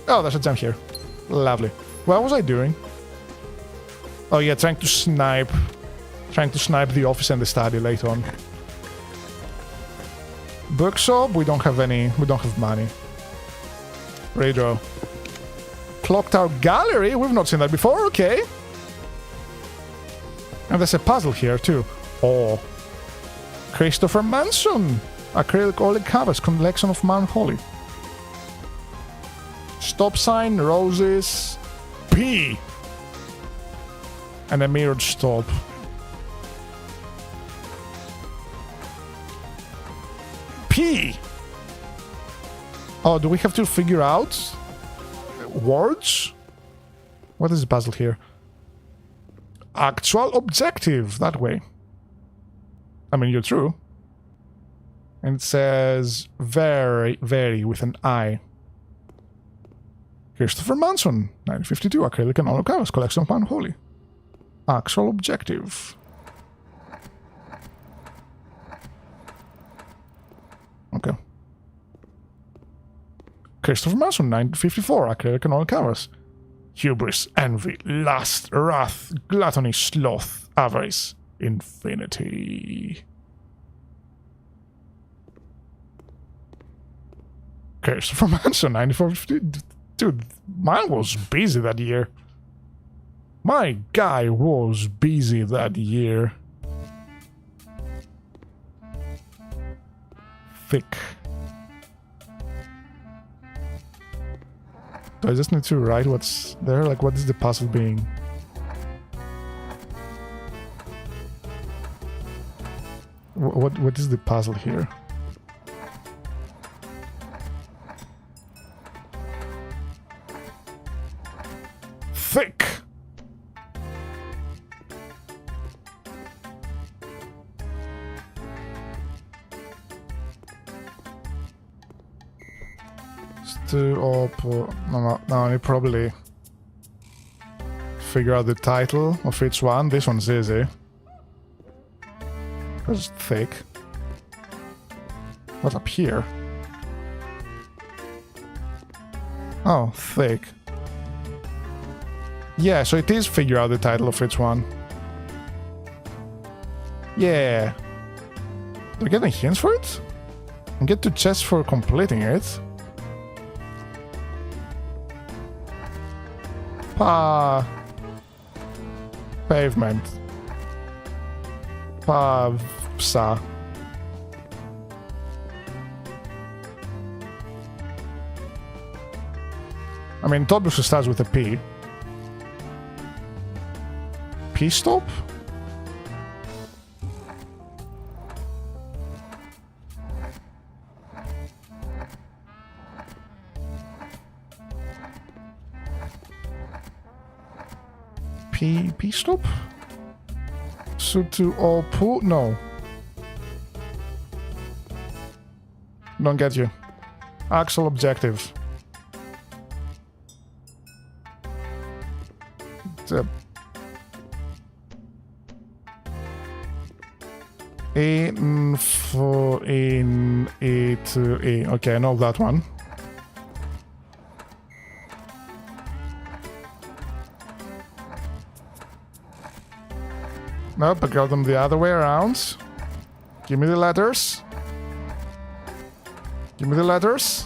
Oh, there's a gem here. Lovely. What was I doing? Oh yeah, trying to snipe the office and the study later on. Bookshop, we don't have money. Redraw. Clock Tower Gallery? We've not seen that before, okay. And there's a puzzle here too. Oh. Christopher Manson! Acrylic oil covers, collection of Mount Holly. Stop sign, roses, P! And a mirrored stop. P! Oh, do we have to figure out words? What is the puzzle here? Actual objective, that way. I mean, you're true. And it says very, very with an I. Christopher Manson, 1952, acrylic and oil covers, collection of Mount Holly. Actual objective. Okay. Christopher Manson, 1954, acrylic and oil covers. Hubris, envy, lust, wrath, gluttony, sloth, avarice, infinity. Christopher Manson, 1950. Dude, mine was busy that year. My guy was busy that year. Thick. Do I just need to write what's there? Like, what is the puzzle being? What is the puzzle here? Thick. No, I probably figure out the title of each one. This one's easy. It's thick. What's up here? Oh, thick. Yeah, so it is figure out the title of each one. Yeah. Do I get any hints for it? I get 2 chests for completing it. Pavement. Pavsa. I mean, it obviously starts with a P. P-stop? P-stop? Sutu Opu? No. Don't get you. Actual objective. In for in E to E. Okay, I know that one. Nope, I got them the other way around. Give me the letters. Give me the letters.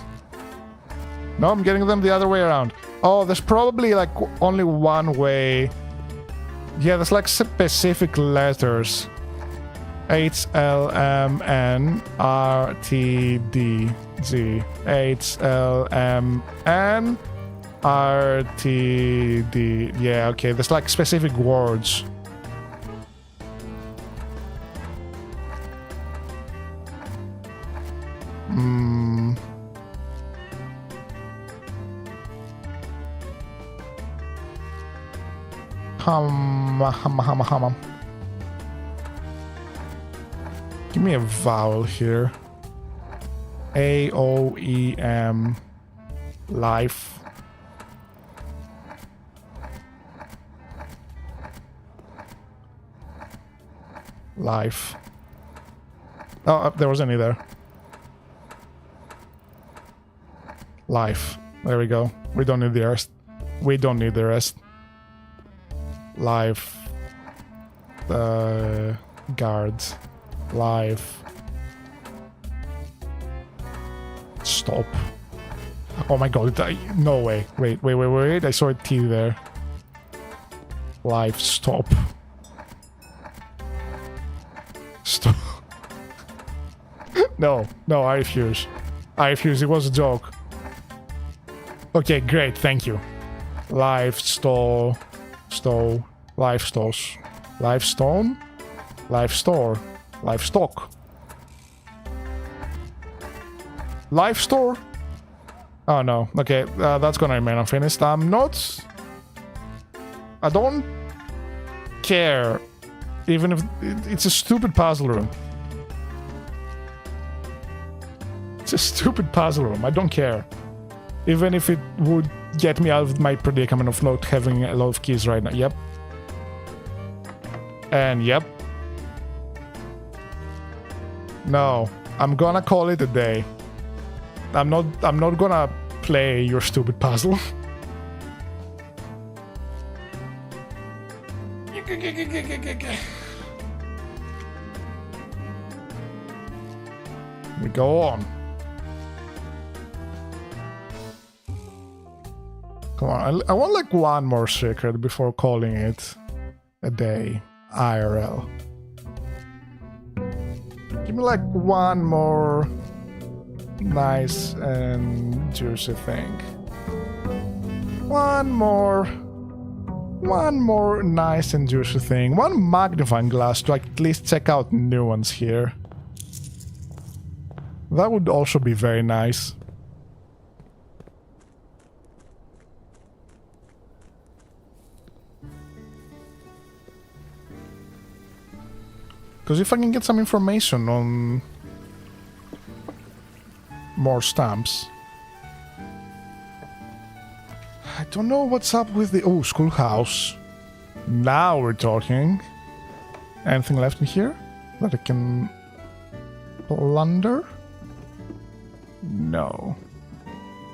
No, I'm getting them the other way around. Oh, there's probably like only one way. Yeah, there's like specific letters. H, L, M, N, R, T, D, G. H, L, M, N, R, T, D. Yeah, okay, there's like specific words. Give me a vowel here. A-O-E-M. Life. Life. Oh, there wasn't any there. Life. There we go. We don't need the rest. We don't need the rest. Life. Guards. Life. Stop. Oh my god, no way. Wait. I saw a T there. Life, stop. Stop. No, I refuse. It was a joke. Okay, great, thank you. Life, life stores. Life stone? Life store. Livestock. Life store? Oh no, okay, that's gonna remain unfinished. I don't care, even if it's a stupid puzzle room. It's a stupid puzzle room, I don't care. Even if it would get me out of my predicament of not having a lot of keys right now. Yep. And yep. No, I'm gonna call it a day. I'm not gonna play your stupid puzzle. We go on. Come on, I want like one more secret before calling it a day. IRL. Give me like one more nice and juicy thing. One more nice and juicy thing. One magnifying glass to at least check out new ones here. That would also be very nice. Because if I can get some information on more stamps. I don't know what's up with the... Oh, schoolhouse. Now we're talking. Anything left in here that I can plunder? No.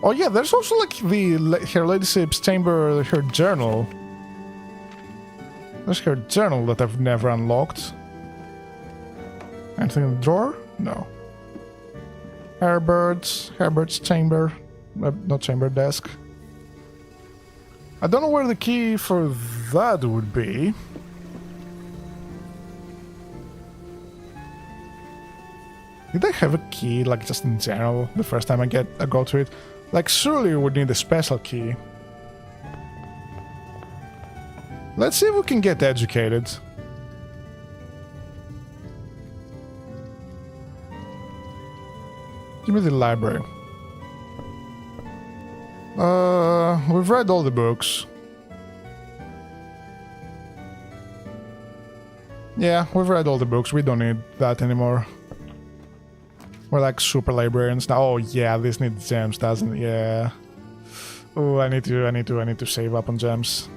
Oh yeah, there's also like her ladyship's chamber, her journal. There's her journal that I've never unlocked. Anything in the drawer? No. Herbert's chamber. Not chamber, desk. I don't know where the key for that would be. Did I have a key, like just in general, the first time I go to it? Like surely we would need a special key. Let's see if we can get educated. Give me the library. We've read all the books. Yeah, we've read all the books. We don't need that anymore. We're like super librarians now. Oh yeah, this needs gems, doesn't it? Yeah. Oh, I need to save up on gems.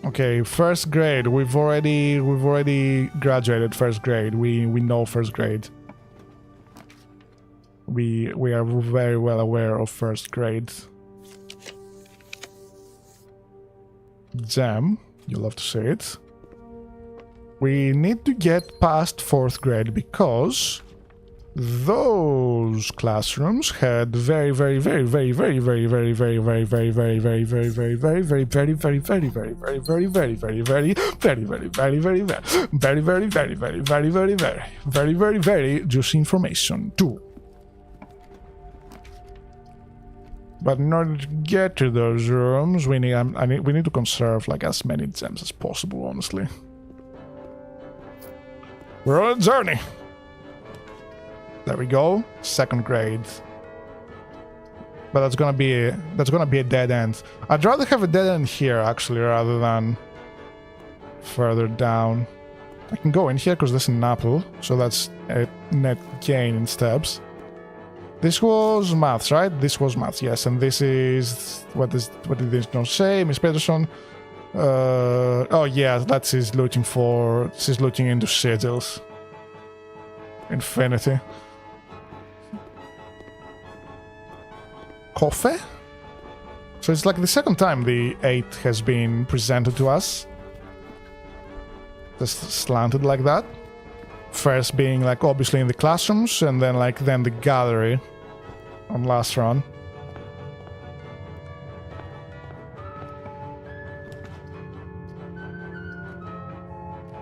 Okay, first grade. We've already graduated first grade. We know first grade. We are very well aware of first grade. Gem, you love to say it. We need to get past 4th grade because those classrooms had very juicy information too. But in order to get to those rooms, we need to conserve like as many gems as possible, honestly. We're on a journey. There we go. 2nd grade. But that's gonna be a dead end. I'd rather have a dead end here actually rather than further down. I can go in here because there's an apple, so that's a net gain in steps. This was maths, right? This was maths, yes. And this is what did this not say, Miss Peterson? Oh yeah, that's she's looking into sigils. Infinity. Coffee? So it's like the 2nd time the 8 has been presented to us. Just slanted like that. First being like obviously in the classrooms and then the gallery on last run.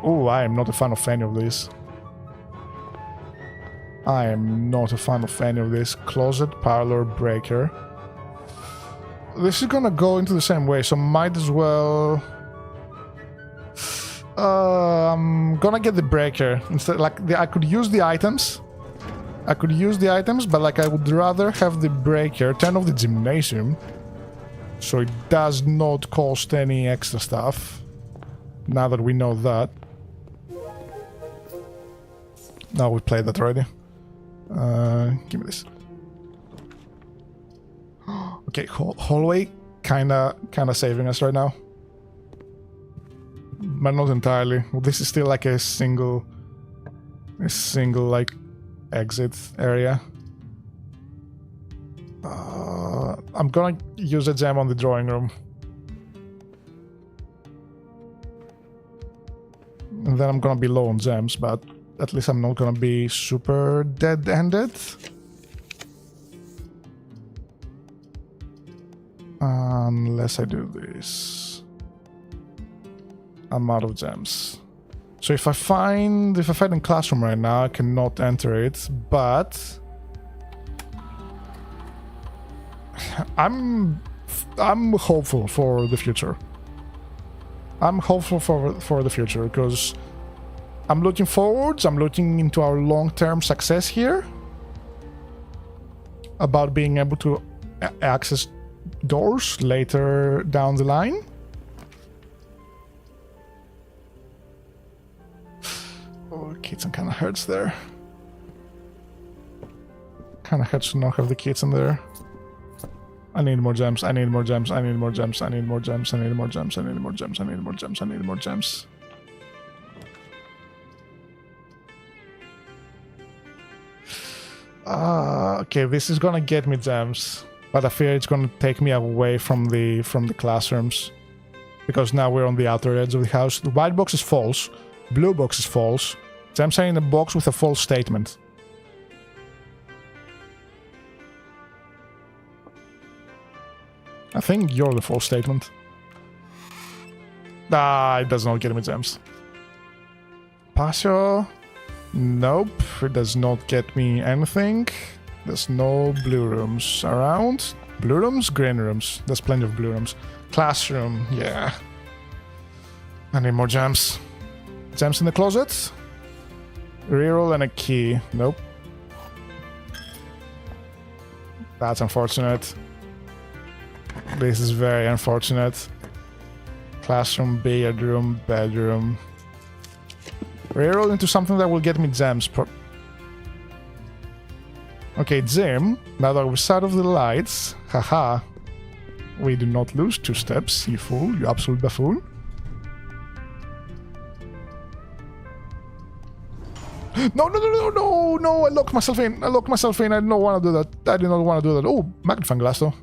Oh, I am not a fan of any of this. I am not a fan of any of this. Closet, parlor, breaker. This is gonna go into the same way, so might as well... I'm gonna get the breaker. Instead, like, I could use the items. I could use the items, but like I would rather have the breaker, turn off the gymnasium, so it does not cost any extra stuff. Now that we know that. No, we played that already. Give me this. Okay, hallway kinda saving us right now. But not entirely. Well, this is still like a single like exit area. I'm gonna use a gem on the drawing room. And then I'm gonna be low on gems, but at least I'm not gonna be super dead-ended. Unless I do this. I'm out of gems. So if I find a classroom right now, I cannot enter it, but I'm hopeful for the future. I'm hopeful for the future because I'm looking forwards. I'm looking into our long-term success here. About being able to access doors later down the line. Oh, kitten kind of hurts there. Kind of hurts to not have the kitten there. I need more gems, I need more gems, I need more gems, I need more gems, I need more gems, I need more gems, I need more gems, I need more gems. Okay, this is gonna get me gems, but I fear it's gonna take me away from the classrooms. Because now we're on the outer edge of the house. The white box is false, blue box is false. Gems are in a box with a false statement. I think you're the false statement. Ah, it does not get me gems. Pasio? Nope, it does not get me anything. There's no blue rooms around. Blue rooms? Green rooms. There's plenty of blue rooms. Classroom, yeah. I need more gems. Gems in the closet? Reroll and a key. Nope. That's unfortunate. This is very unfortunate. Classroom, bedroom, bedroom. Reroll into something that will get me gems. Okay, gym. Now that we're out of the lights. Haha. We do not lose 2 steps, you fool. You absolute buffoon. No, no, no, no, no, no! I locked myself in. I locked myself in. I did not want to do that. I did not want to do that. Oh, magnifying glass though.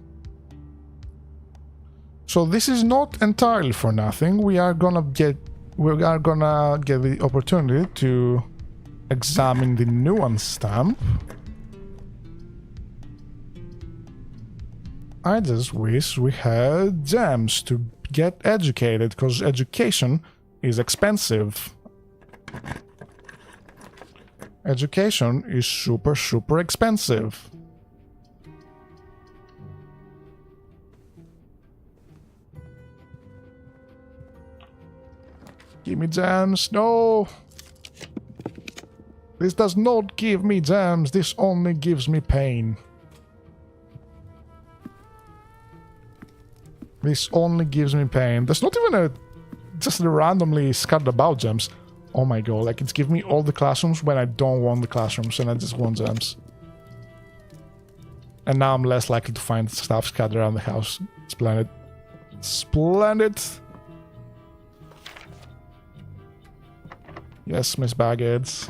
So this is not entirely for nothing. We are gonna get the opportunity to examine the nuance stamp. I just wish we had gems to get educated, because education is expensive. Education is super, super expensive. Give me gems. No! This does not give me gems. This only gives me pain. This only gives me pain. There's not even just randomly scattered about gems. Oh my god, like it's giving me all the classrooms when I don't want the classrooms and I just want gems. And now I'm less likely to find stuff scattered around the house. Splendid. Splendid! Yes, Miss Baggett.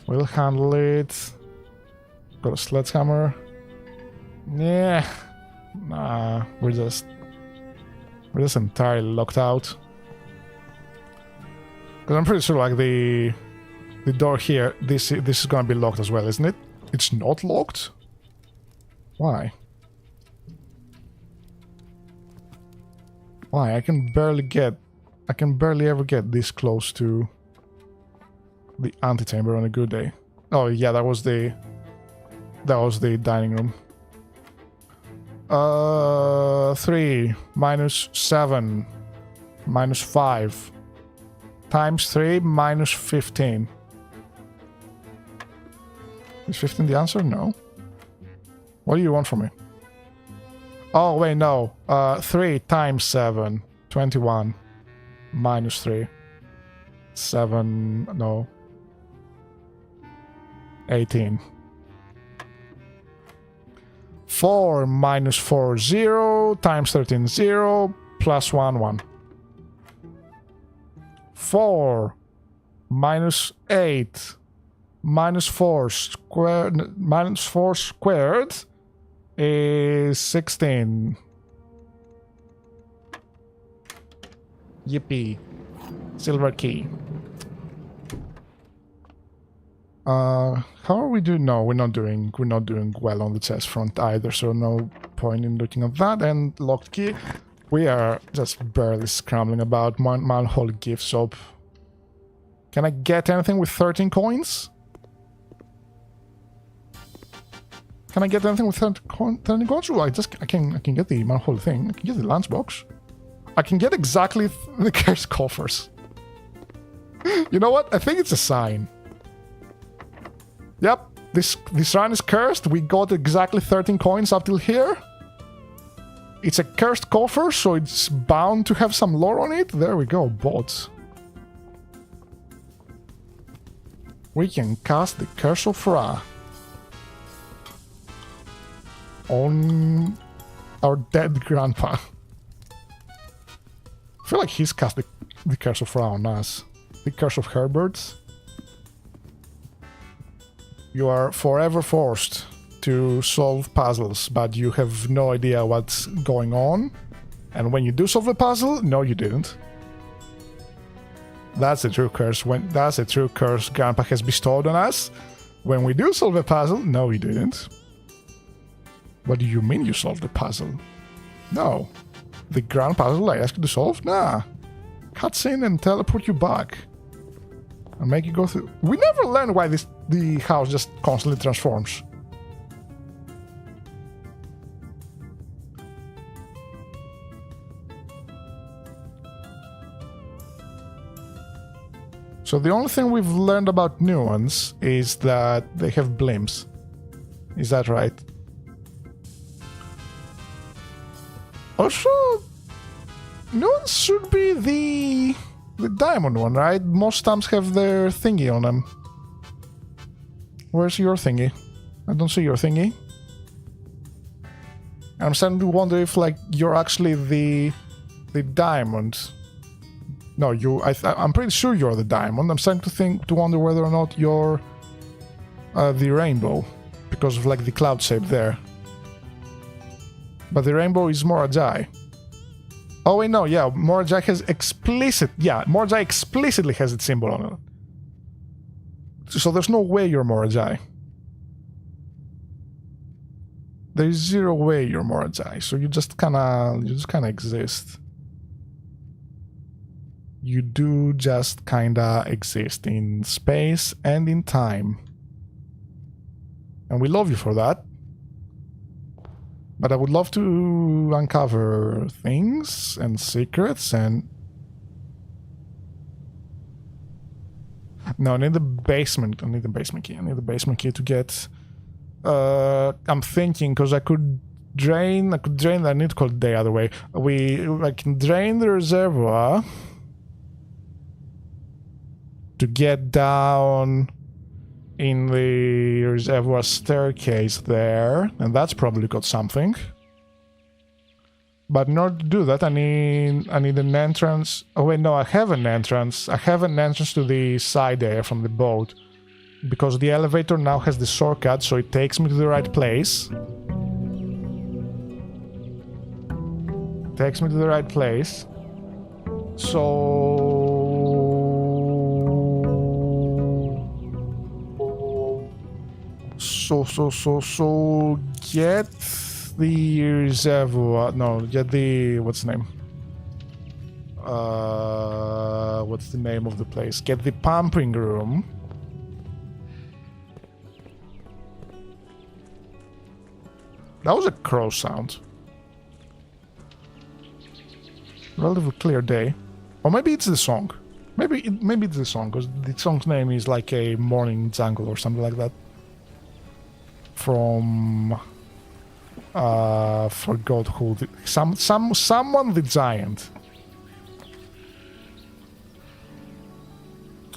We'll handle it. Got a sledgehammer. Yeah. Nah, we're just entirely locked out. Because I'm pretty sure, like, the door here, this is gonna be locked as well, isn't it? It's not locked? Why? Why? I can barely get I can barely ever get this close to the antechamber on a good day. Oh yeah, that was the dining room. 3 minus 7 minus 5 times 3 minus 15. Is 15 the answer? No. What do you want from me? Oh wait, no. 3 times 7, 21 minus 3, 7, no, 18. 4 minus 4, 0, times 13, 0, plus 1, 1. 4 minus 8 minus 4 squared is 16. Yippee. Silver key. How are we doing? No, we're not doing well on the chest front either, so no point in looking at that. And locked key. We are just barely scrambling about manhole gift shop. Can I get anything with 13 coins? Can I get anything with 13 coins? Oh, I can get the manhole thing. I can get the lunchbox. I can get exactly the cursed coffers. You know what? I think it's a sign. Yep, this run is cursed. We got exactly 13 coins up till here. It's a cursed coffer, so it's bound to have some lore on it. There we go, bots. We can cast the Curse of Ra on our dead grandpa. I feel like he's cast the Curse of Ra on us. The Curse of Herbert. You are forever forced to solve puzzles, but you have no idea what's going on. And when you do solve a puzzle, no, you didn't. That's a true curse. That's a true curse Grandpa has bestowed on us. When we do solve a puzzle, no, we didn't. What do you mean you solved the puzzle? No. The grand puzzle I asked you to solve? Nah. Cutscene and teleport you back. And make you go through. We never learn why the house just constantly transforms. So the only thing we've learned about new ones is that they have blimps. Is that right? Also, new ones should be the diamond one, right? Most stamps have their thingy on them. Where's your thingy? I don't see your thingy. I'm starting to wonder if, like, you're actually the diamond. No, I'm pretty sure you're the diamond. I'm starting to wonder whether or not you're the rainbow, because of, like, the cloud shape there. But the rainbow is Morajai. Oh wait, no, yeah, Morajai has Morajai explicitly has its symbol on it. So there's no way you're Morajai. There's zero way you're Morajai, so you just kinda exist. You do just kinda exist in space and in time. And we love you for that. But I would love to uncover things and secrets and... No, I need the basement. I need the basement key. I need the basement key to get... I'm thinking, because I could drain... I need to call it the other way. I can drain the reservoir to get down in the reservoir staircase there, and that's probably got something. But in order to do that, I need an entrance. Oh wait, no, I have an entrance. I have an entrance to the side area from the boat, because the elevator now has the shortcut, so it takes me to the right place. Takes me to the right place. So get the reservoir. No, get the... what's the name? what's the name of the place? Get the pumping room. That was a crow sound. Relatively clear day. Or maybe it's the song. Maybe it's the song, because the song's name is like a Morning Jungle or something like that. From... forgot who... someone the Giant.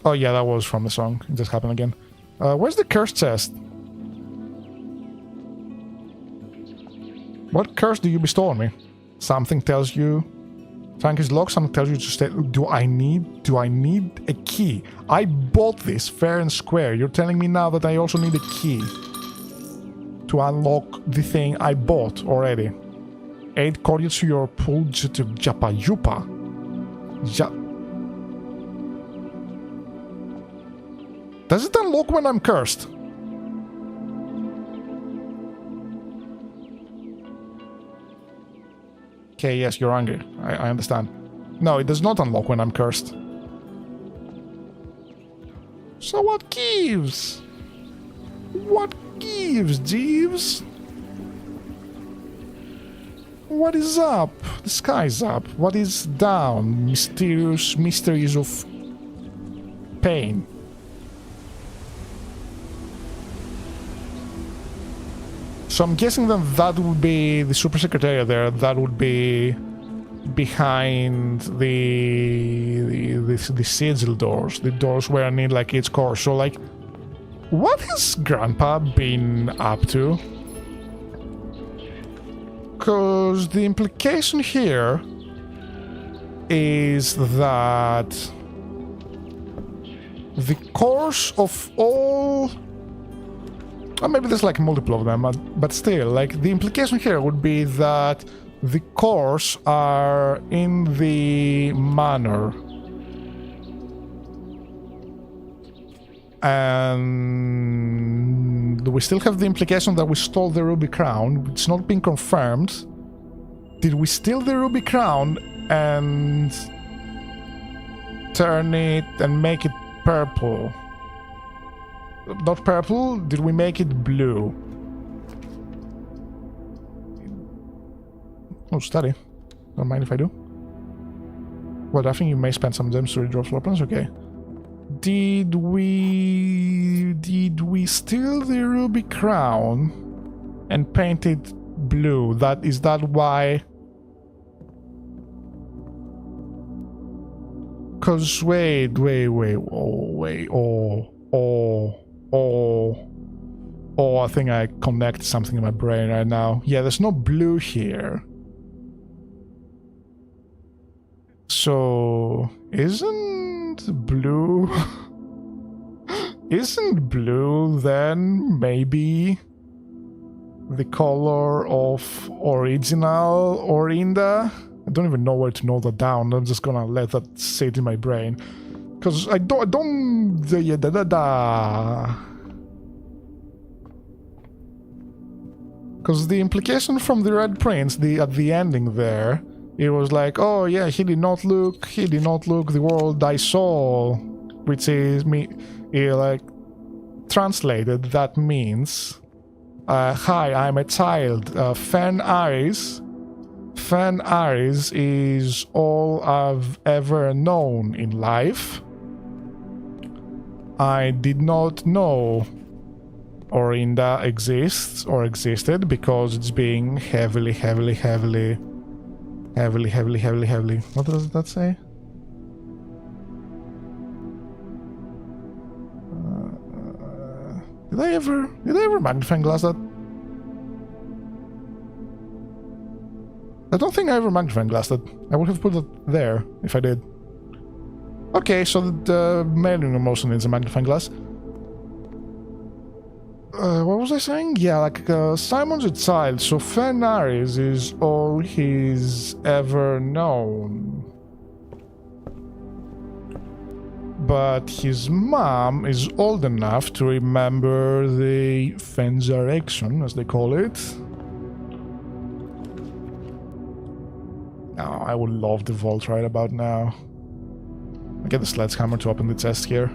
Oh yeah, that was from the song. It just happened again. Where's the cursed chest? What curse do you bestow on me? Something tells you... Trunk is locked, something tells you to stay... Do I need a key? I bought this fair and square. You're telling me now that I also need a key to unlock the thing I bought already. 8 cordials to your pool to Japa Yupa. Does it unlock when I'm cursed? Okay, yes, you're angry. I understand. No, it does not unlock when I'm cursed. So what gives? What gives, Jeeves? What is up? The sky's up. What is down? Mysterious mysteries of pain. So I'm guessing that would be the super secretariat there. That would be behind the sigil doors, the doors where I need like each core. So like, what has Grandpa been up to? Because the implication here is that the course of all... Or maybe there's like multiple of them, but still, like the implication here would be that the cores are in the manor. And we still have the implication that we stole the Ruby Crown. It's not been confirmed. Did we steal the Ruby Crown and turn it and make it purple? Not purple, did we make it blue? Oh, study. Don't mind if I do. Well, I think you may spend some gems to redraw floor plans, okay. Did we steal the Ruby Crown and paint it blue? Is that why? Cause wait, I think I connect something in my brain right now. Yeah, there's no blue here. So, isn't blue then maybe the color of original Orinda? I don't even know where to note that down. I'm just gonna let that sit in my brain. Because I don't... Because the implication from the Red Prince, at the ending there, it was like, oh yeah, he did not look the world I saw, which is like, translated, that means, hi, I'm a child, Fen Aris is all I've ever known in life. I did not know Orinda exists or existed because it's being heavily. What does that say? Did I ever magnifying glass that? I don't think I ever magnifying glassed it. I would have put it there if I did. Okay, so the mailing room also needs a magnifying glass. What was I saying? Yeah, like, Simon's a child, so Fenaris is all he's ever known. But his mom is old enough to remember the Fenzarection, as they call it. Oh, I would love the vault right about now. Get the sledgehammer to open the chest here.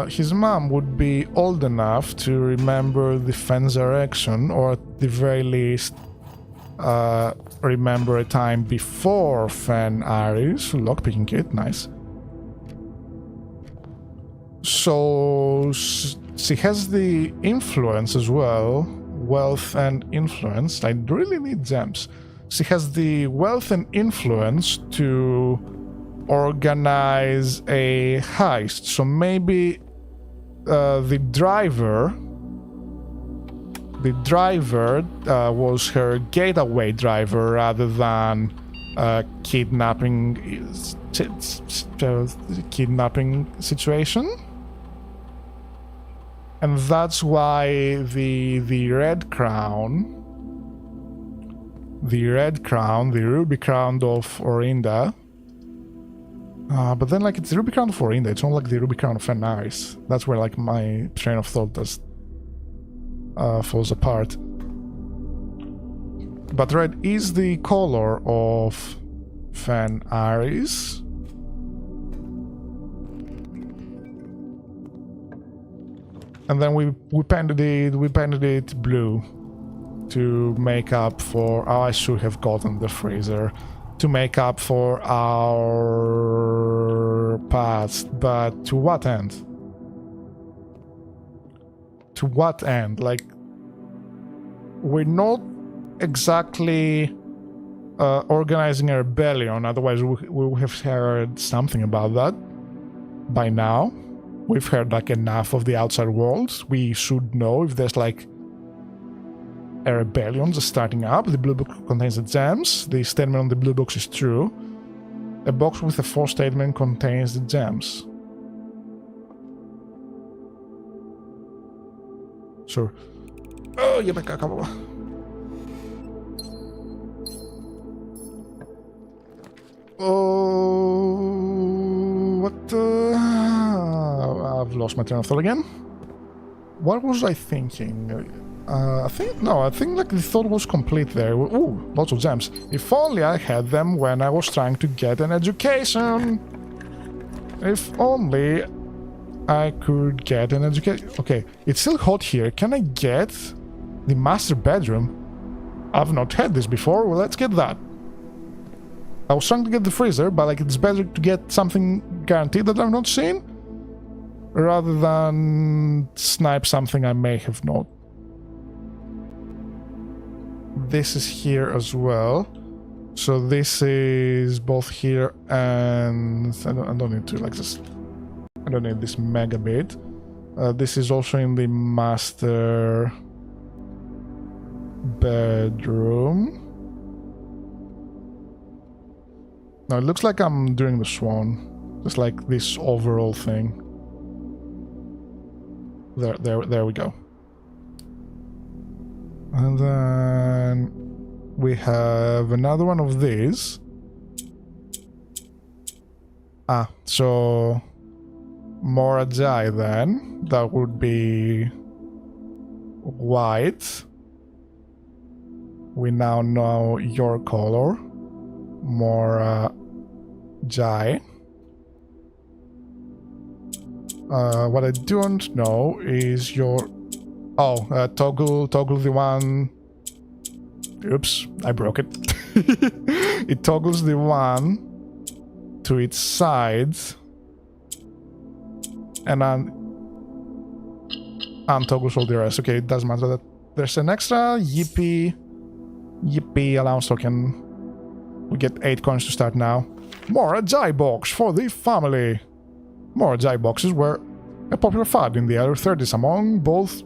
His mom would be old enough to remember the fence direction, or at the very least remember a time before Fen Aries. Lockpicking kit, nice. So she has the influence as well, wealth and influence. I really need gems. She has the wealth and influence to organize a heist. So maybe the driver was her getaway driver rather than kidnapping situation. And that's why the red crown, the ruby crown of Orinda. But then, like, it's the ruby crown of Orinda, it's not like the ruby crown of Fen Aries. That's where, like, my train of thought does falls apart. But red is the color of Fen Aries. And then we painted it blue to make up for... Oh, I should have gotten the freezer to make up for our past, but to what end? To what end? Like, we're not exactly organizing a rebellion, otherwise we would have heard something about that by now. We've heard, like, enough of the outside world. We should know if there's, like, a rebellion just starting up. The blue book contains the gems. The statement on the blue box is true. A box with a false statement contains the gems. Sure. Oh, yeah, back up. Oh, what the... I've lost my train of thought again. What was I thinking? I think like the thought was complete there. Ooh, lots of gems. If only I had them when I was trying to get an education. If only I could get an education. Okay, it's still hot here. Can I get the master bedroom? I've not had this before. Well, let's get that. I was trying to get the freezer, but, like, it's better to get something guaranteed that I've not seen, rather than snipe something I may have not. This is here as well. So this is both here and... I don't need to, like, this... I don't need this megabit. This is also in the master bedroom. No, it looks like I'm doing the swan. Just like this overall thing. There we go. And then we have another one of these. Ah, so more Ajay then. That would be white. We now know your color. More Jai. What I don't know is your... Oh, toggle the one... Oops, I broke it. It toggles the one to its sides and untoggles all the rest. Okay, it doesn't matter that there's an extra. Yippee allowance token. We get 8 coins to start now. More Ajay box for the family. More Ajay boxes were a popular fad in the early 30s among both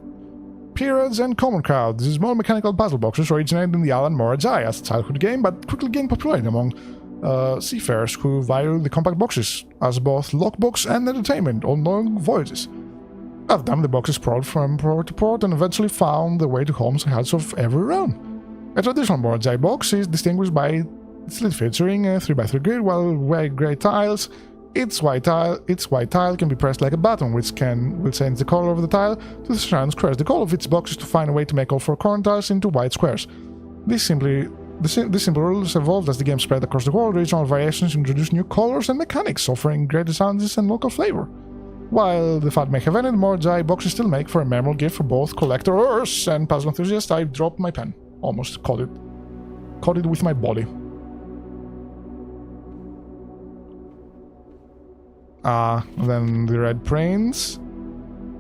periods and common crowds. These small mechanical puzzle boxes originated in the Alan More Ajay as a childhood game, but quickly gained popularity among seafarers who valued the compact boxes as both lockbox and entertainment on long voyages. After them, the boxes crawled from port to port and eventually found their way to homes and hearts of everyone. A traditional More Ajay box is distinguished by its lid featuring a 3x3 grid, while white grey tiles. Its white tile can be pressed like a button, which will change the color of the tile to the surrounding squares. The goal of its box is to find a way to make all 4 corner tiles into white squares. This simply The simple rules evolved as the game spread across the world. Regional variations introduced new colors and mechanics, offering greater sounds and local flavor. While the fad may have ended, more giant boxes still make for a memorable gift for both collectors and puzzle enthusiasts. I dropped my pen. Almost caught it. Caught it with my body. Then the red prince.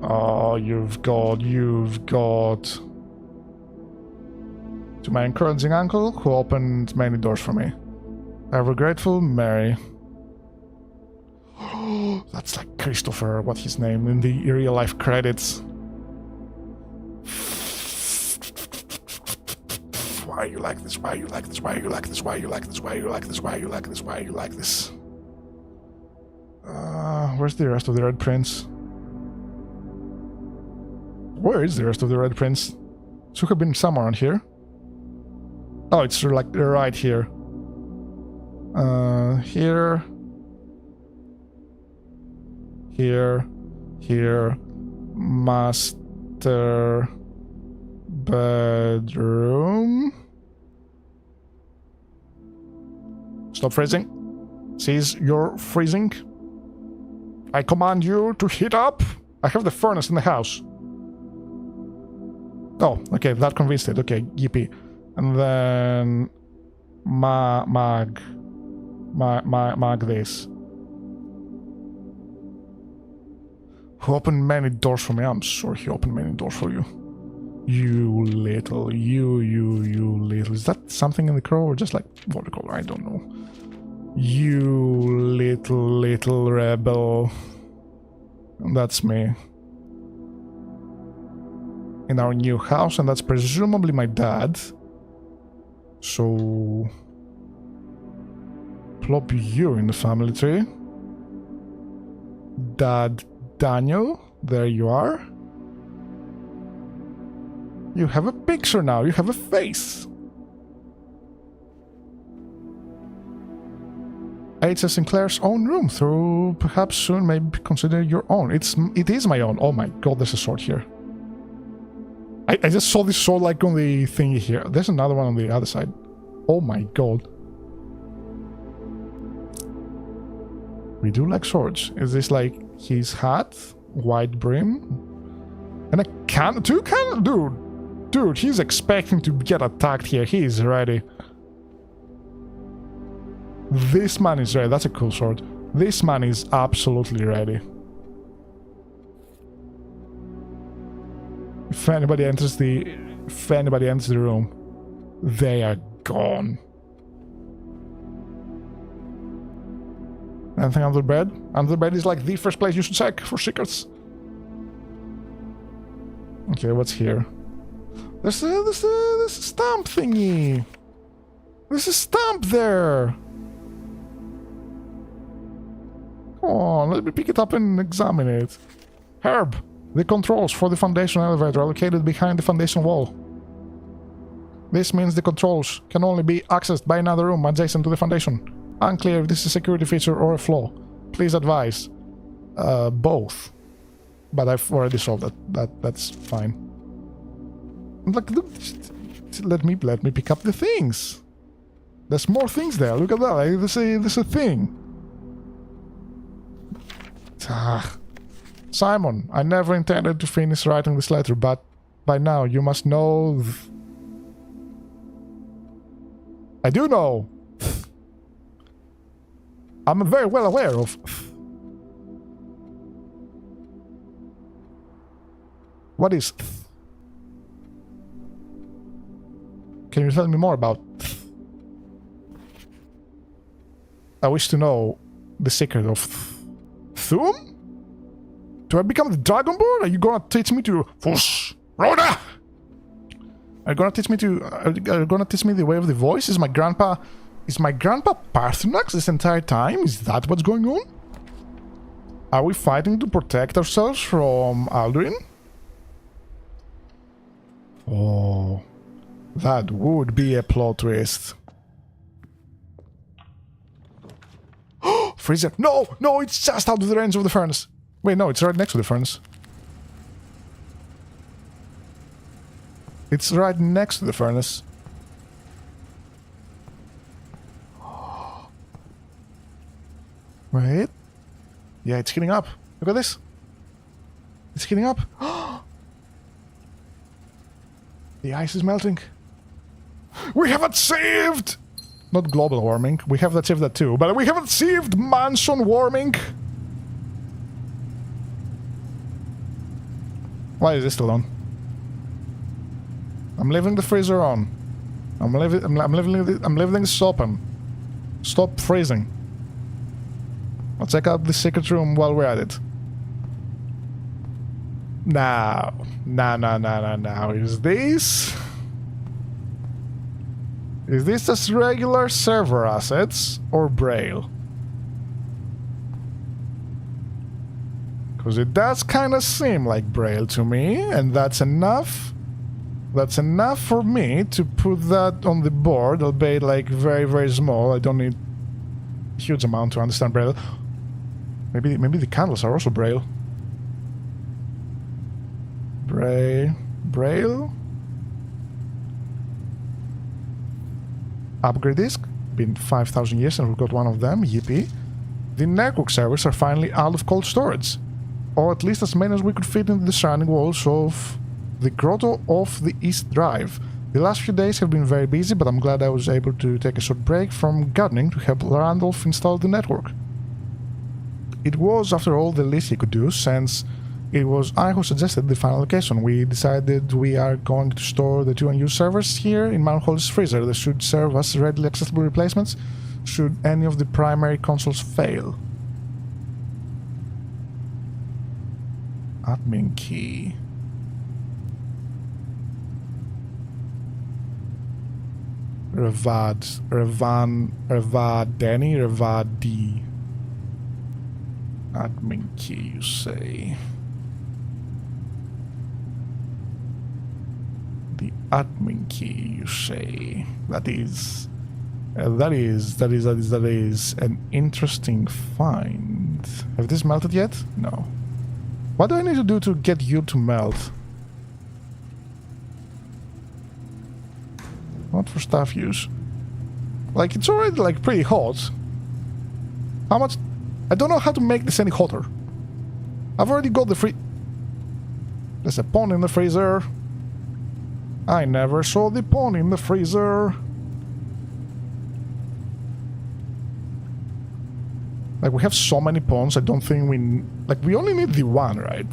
Oh, you've got... To my encouraging uncle, who opened many doors for me. Ever grateful, Mary. That's like Christopher, what's his name, in the real-life credits. Why you like this? Why you like this? Why you like this? Why you like this? Why you like this? Why you like this? Why you like this? Where's the rest of the Red Prince? Where is the rest of the Red Prince? Should have been somewhere on here. Oh, it's like right here. Here. Here. Master bedroom. Stop freezing. Cease your freezing. I command you to heat up. I have the furnace in the house. Oh, okay, that convinced it. Okay, yippee. And then mag this. Who opened many doors for me? I'm sure he opened many doors for you. You little. Is that something in the crow or just like watercolor? I don't know. You little rebel. That's me. In our new house, and that's presumably my dad. So plop you in the family tree. Dad Daniel, there you are. You have a picture now, you have a face. It's a Sinclair's own room, though perhaps soon maybe consider your own. It is my own. Oh my god, there's a sword here. I just saw this sword like on the thingy here. There's another one on the other side. Oh my god. We do like swords. Is this like his hat? White brim? And a cannon? Two cannon? Dude, he's expecting to get attacked here. He is ready. This man is ready. That's a cool sword. This man is absolutely ready. If anybody enters the room, they are gone. Anything under the bed? Under the bed is like the first place you should check for secrets. Okay, what's here? There's a stamp thingy. There's a stamp there. Come on, let me pick it up and examine it. Herb. The controls for the foundation elevator are located behind the foundation wall. This means the controls can only be accessed by another room adjacent to the foundation. Unclear if this is a security feature or a flaw. Please advise. Both. But I've already solved that's fine. Like, look, let me pick up the things. There's more things there. Look at that. There's a thing. Simon, I never intended to finish writing this letter, but by now you must know... I do know! I'm very well aware of... What is... Can you tell me more about... I wish to know the secret of... Thum? Do I become the Dragonborn? Are you gonna teach me to... Fush! Rhoda! Are you gonna teach me the way of the voice? Is my grandpa Parthenax this entire time? Is that what's going on? Are we fighting to protect ourselves from Alduin? Oh... That would be a plot twist. Freezer! No! No, it's just out of the range of the furnace. Wait, no, it's right next to the furnace. It's right next to the furnace. Wait. Yeah, it's heating up. Look at this. It's heating up. The ice is melting. We haven't saved! Not global warming. We have achieved that too. But we haven't achieved mansion warming. Why is this still on? I'm leaving the freezer on. I'm leaving this open. Stop freezing. I'll check out the secret room while we're at it. Now. Now. Is this just regular server assets or Braille? Because it does kind of seem like Braille to me, and that's enough. That's enough for me to put that on the board, albeit like very, very small. I don't need a huge amount to understand Braille. Maybe the candles are also Braille. Braille? Upgrade disk. Been 5,000 years and we've got one of them. Yippee. The network servers are finally out of cold storage. Or at least as many as we could fit into the surrounding walls of the grotto off the East Drive. The last few days have been very busy, but I'm glad I was able to take a short break from gardening to help Randolph install the network. It was, after all, the least he could do, since it was I who suggested the final location. We decided we are going to store the two unused servers here in Mount Holly's freezer. They should serve as readily accessible replacements should any of the primary consoles fail. Admin key. Revadi. Admin key, you say? The admin key, you say? That is an interesting find. Have this melted yet? No. What do I need to do to get you to melt? Not for staff use. Like, it's already, like, pretty hot. How much? I don't know how to make this any hotter. I've already got the There's a pond in the freezer. I never saw the pond in the freezer. Like, we have so many ponds, I don't think we... Like, we only need the one, right?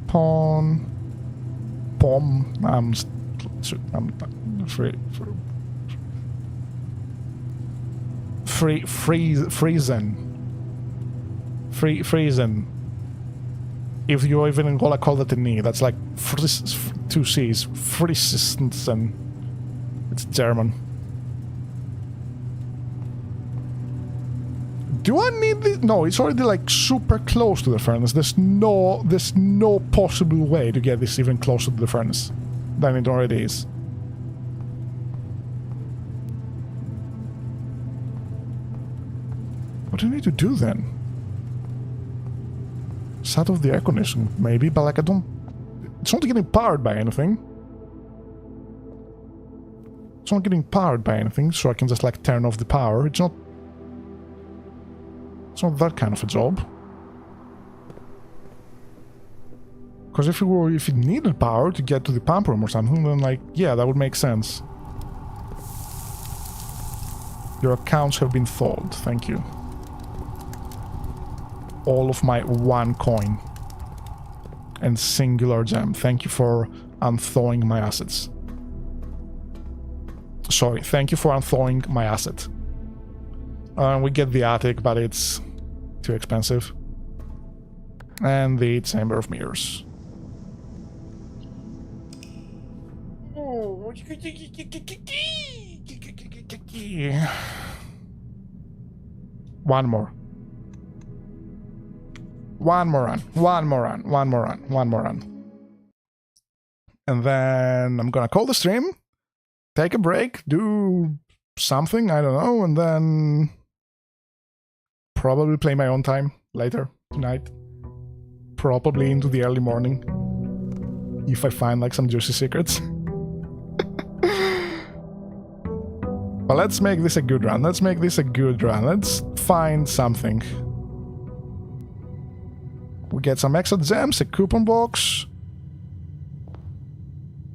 Pond... Pom... Friesen. If you're even gonna call that a knee, that's like two C's. Friesen. It's German. Do I need this? No, it's already like super close to the furnace. There's no possible way to get this even closer to the furnace than it already is. What do you need to do then? Shut off the air conditioning, maybe, but like I don't... It's not getting powered by anything. It's not getting powered by anything, so I can just like turn off the power. It's not that kind of a job. Because if it needed power to get to the pump room or something, then like, yeah, that would make sense. Your accounts have been thawed, thank you. All of my 1 coin and singular gem. Thank you for unthawing my assets. Sorry, thank you for unthawing my asset. We get the attic, but it's too expensive. And the Chamber of Mirrors. One more run. And then I'm gonna call the stream, take a break, do something, I don't know, and then probably play my own time later tonight. Probably into the early morning. If I find like some juicy secrets. But let's make this a good run. Let's make this a good run. Let's find something. We get some extra gems, a coupon box,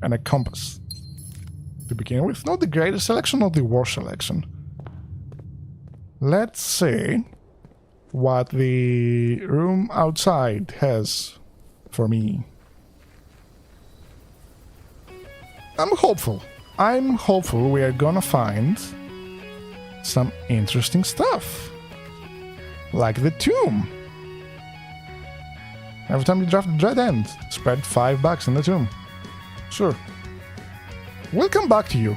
and a compass. To begin with, not the greatest selection, not the worst selection. Let's see what the room outside has for me. I'm hopeful. I'm hopeful we are gonna find some interesting stuff. Like the tomb. Every time you draft the dread end, spread $5 in the tomb. Sure. We'll come back to you.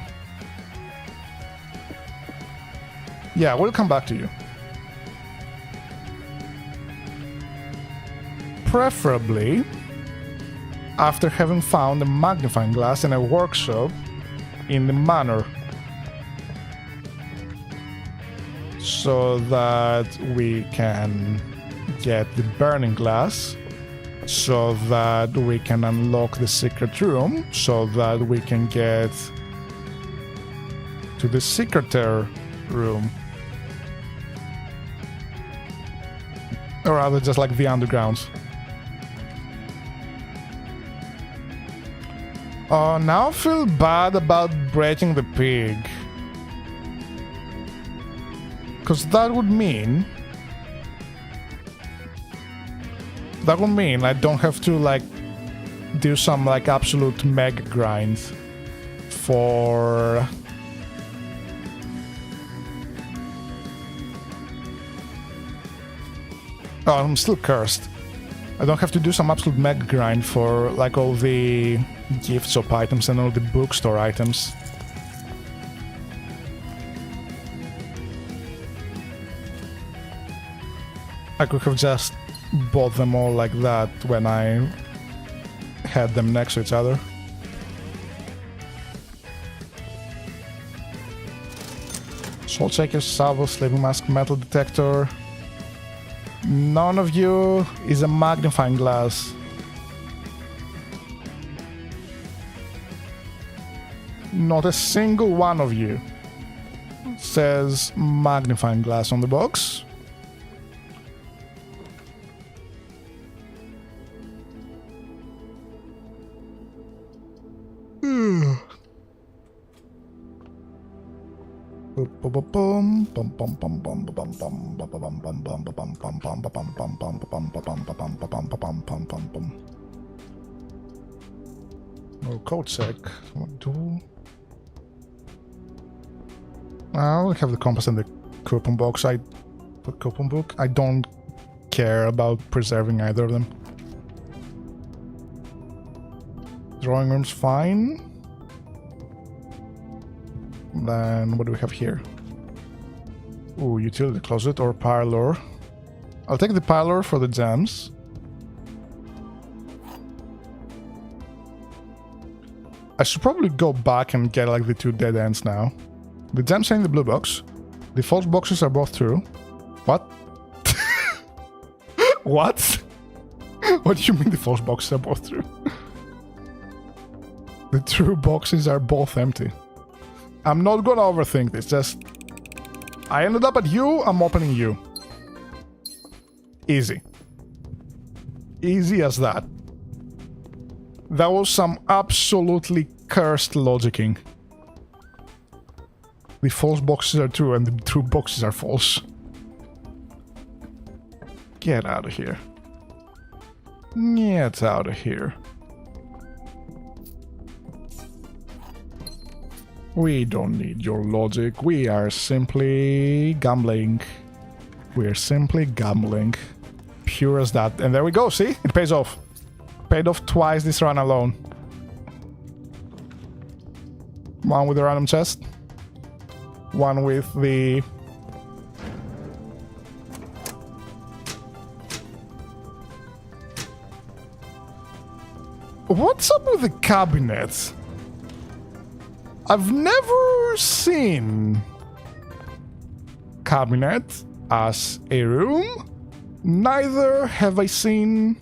Yeah, we'll come back to you. Preferably after having found a magnifying glass in a workshop in the manor. So that we can get the burning glass. So that we can unlock the secret room, so that we can get to the secretaire room. Or rather, just like the undergrounds. Oh, now I feel bad about breaking the pig. Because that would mean I don't have to, like, do some, like, absolute mega grind for... Oh, I'm still cursed. I don't have to do some absolute mega grind for, like, all the gift shop items and all the bookstore items. I could have just bought them all like that when I had them next to each other. Salt shaker, salvo, sleeping mask, metal detector. None of you is a magnifying glass. Not a single one of you says magnifying glass on the box. No code check. What do? I'll have the compass and the coupon box. The coupon book. I don't care about preserving either of them. Drawing room's fine. Then what do we have here? Ooh, utility closet or parlor. I'll take the parlor for the gems. I should probably go back and get like the 2 dead ends now. The gems are in the blue box. The false boxes are both true. What? What? What do you mean the false boxes are both true? The true boxes are both empty. I'm not gonna overthink this, just... I ended up at you, I'm opening you. Easy. Easy as that. That was some absolutely cursed logicking. The false boxes are true and the true boxes are false. Get out of here. Get out of here. We don't need your logic. We are simply gambling. We're simply gambling. Pure as that. And there we go, see? It pays off. Paid off twice this run alone. One with the random chest. One with the... What's up with the cabinets? I've never seen cabinet as a room. Neither have I seen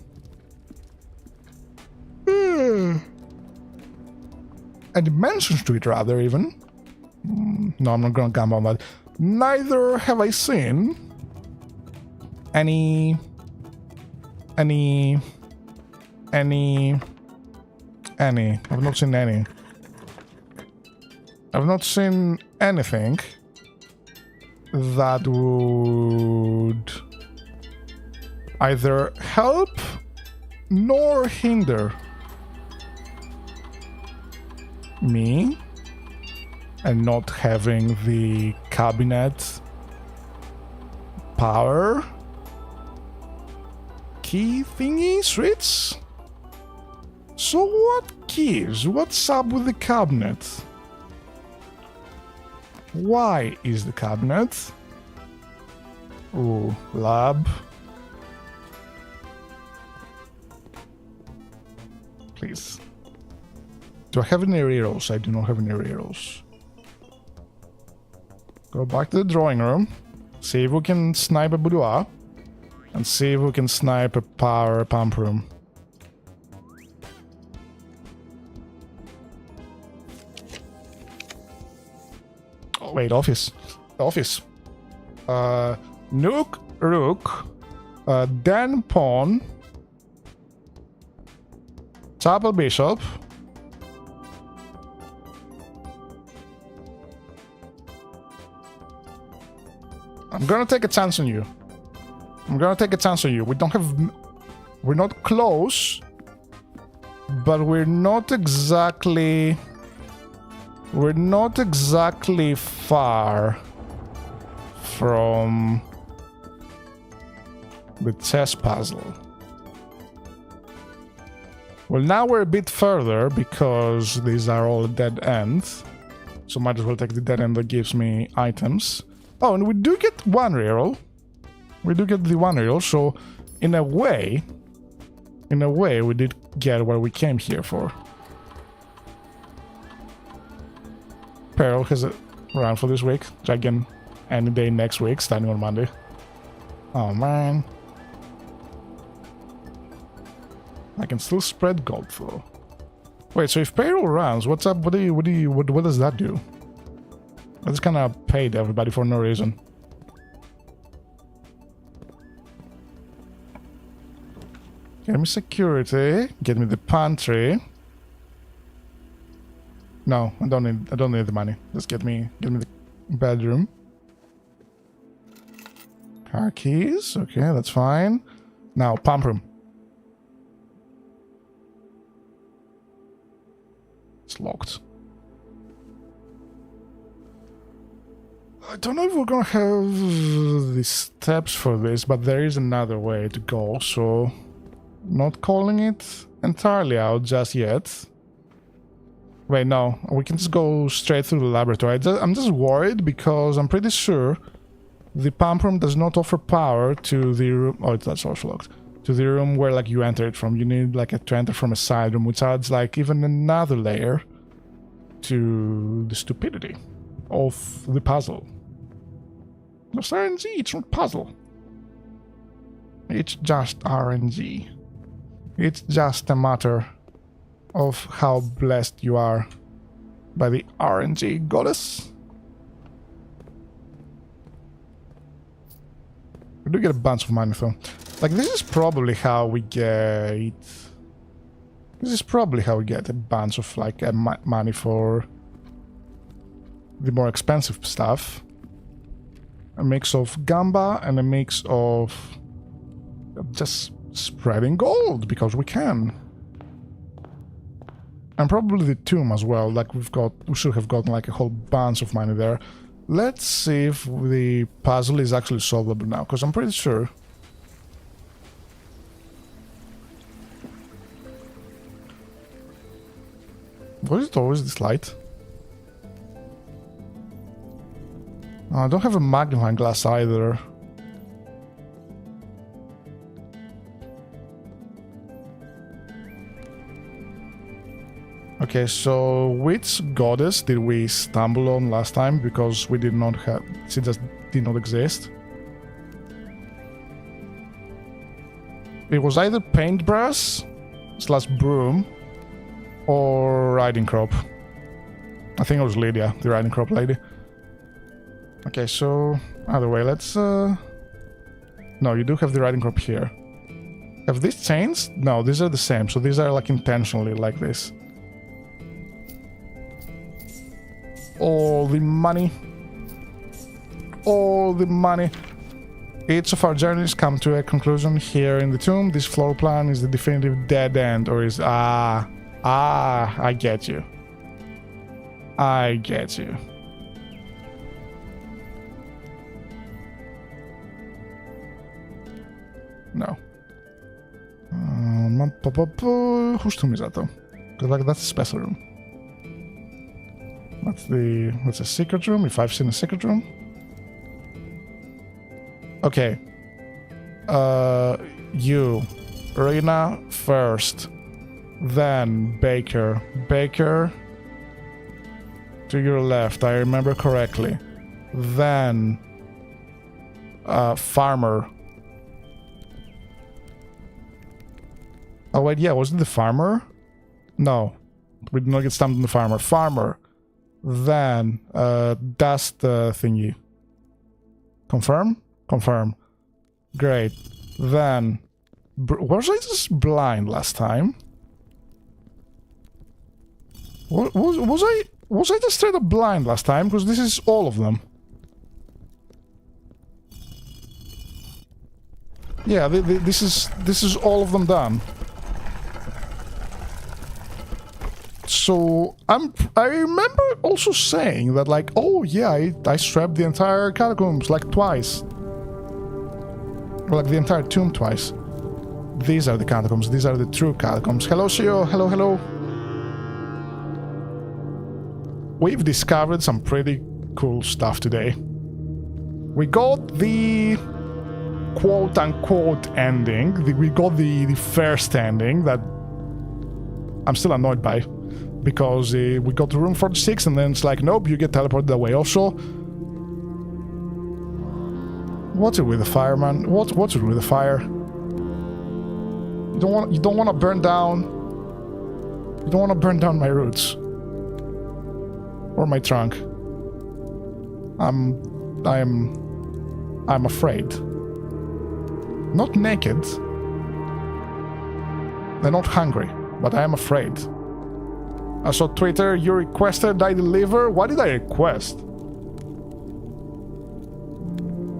any mentions to it, rather, even. No, I'm not gonna gamble on that. Neither have I seen any. I've not seen any. I've not seen anything that would either help nor hinder me and not having the cabinet power key thingy switch. So what gives? What's up with the cabinet? Why is the cabinet? Ooh, lab. Please. Do I have any arrows? I do not have any arrows. Go back to the drawing room. See if we can snipe a boudoir. And see if we can snipe a power pump room. Oh, wait, office. Office. Nook, Rook. Dan Pawn. Chapel Bishop. I'm gonna take a chance on you. I'm gonna take a chance on you. We don't have... We're not close. But we're not exactly... We're not exactly far from the chess puzzle. Well, now we're a bit further because these are all dead ends. So might as well take the dead end that gives me items. Oh, and we do get one reroll. We do get the one reroll, so in a way, we did get what we came here for. Peril has a round for this week. Dragon any day next week, starting on Monday. Oh man. I can still spread gold though. Wait, so if payroll runs, what's up? What does that do? I just kind of paid everybody for no reason. Get me security. Get me the pantry. No, I don't need the money. Just get me the bedroom. Car keys. Okay, that's fine. Now pump room. It's locked. I don't know if we're gonna have the steps for this, but there is another way to go, so not calling it entirely out just yet. Wait, no, we can just go straight through the laboratory. I'm just worried because I'm pretty sure the pump room does not offer power to the room. Oh, that's also locked. To the room where like you enter it from. You need like to enter from a side room, which adds like even another layer to the stupidity of the puzzle. It's RNG, it's not puzzle. It's just RNG. It's just a matter of how blessed you are by the RNG goddess. We do get a bunch of money though. Like this is probably how we get... This is probably how we get a bunch of like money for the more expensive stuff. A mix of gamba and a mix of just spreading gold because we can. And probably the tomb as well. Like we should have gotten like a whole bunch of money there. Let's see if the puzzle is actually solvable now, because I'm pretty sure. Was it always this light? Oh, I don't have a magnifying glass either. Okay, so which goddess did we stumble on last time? Because we did not have... She just did not exist. It was either paintbrush / broom or riding crop. I think it was Lydia, the riding crop lady. Okay, so either way, let's no, you do have the riding crop here. Have these changed? No, these are the same, so these are like intentionally like this. All the money. All the money. Each of our journeys come to a conclusion here in the tomb. This floor plan is the definitive dead end, or is... I get you. I get you. No. Whose tomb is that though? Because like that's a special room. That's a secret room, if I've seen a secret room. Okay. You. Rena first. Then Baker. Baker to your left, I remember correctly. Then Farmer. Oh wait, yeah, was it the Farmer? No. We did not get stumped on the Farmer. Farmer. Then Dust thingy. Confirm? Confirm. Great. Then was I just blind last time? Was I just straight up blind last time? Because this is all of them. Yeah, this is all of them done. So I remember also saying that like, oh yeah, I swept the entire catacombs like twice. Or like the entire tomb twice. These are the catacombs, these are the true catacombs. Hello Shio, hello, hello. We've discovered some pretty cool stuff today. We got the quote-unquote ending. We got the first ending that I'm still annoyed by. Because we got to room 46 and then it's like, nope, you get teleported that way. Also, what's it with the fire, man? What's it with the fire? You don't want to burn down. You don't want to burn down my roots. Or my trunk. I'm afraid. Not naked. They're not hungry, but I am afraid. I saw Twitter, you requested, I deliver. What did I request?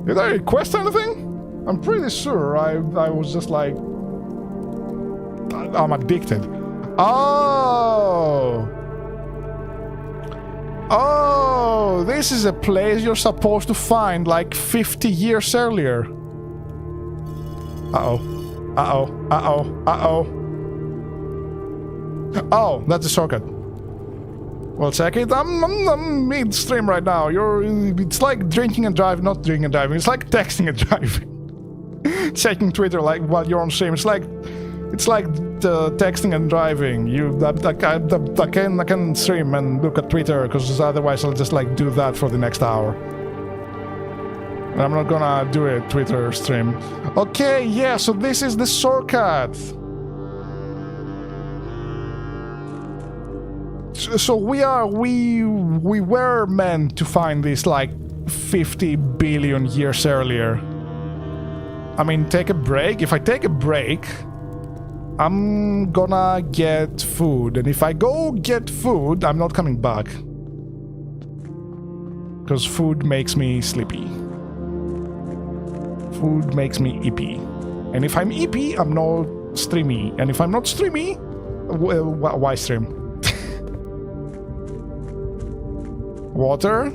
Did I request anything? I'm pretty sure I was just like... I'm addicted. Oh! Oh, this is a place you're supposed to find like 50 years earlier. Uh-oh. Uh-oh. Uh-oh. Uh-oh. Oh, that's a shortcut. Well, check it. I'm mid-stream right now. It's like drinking and driving, not drinking and driving. It's like texting and driving. Checking Twitter like while you're on stream. It's like texting and driving. I can stream and look at Twitter because otherwise I'll just like do that for the next hour. And I'm not gonna do a Twitter stream. Okay, yeah. So this is the shortcut. So we were meant to find this like 50 billion years earlier. I mean, take a break. If I take a break, I'm gonna get food. And if I go get food, I'm not coming back. Because food makes me sleepy. Food makes me ippy. And if I'm ippy, I'm not streamy. And if I'm not streamy, well, why stream? Water.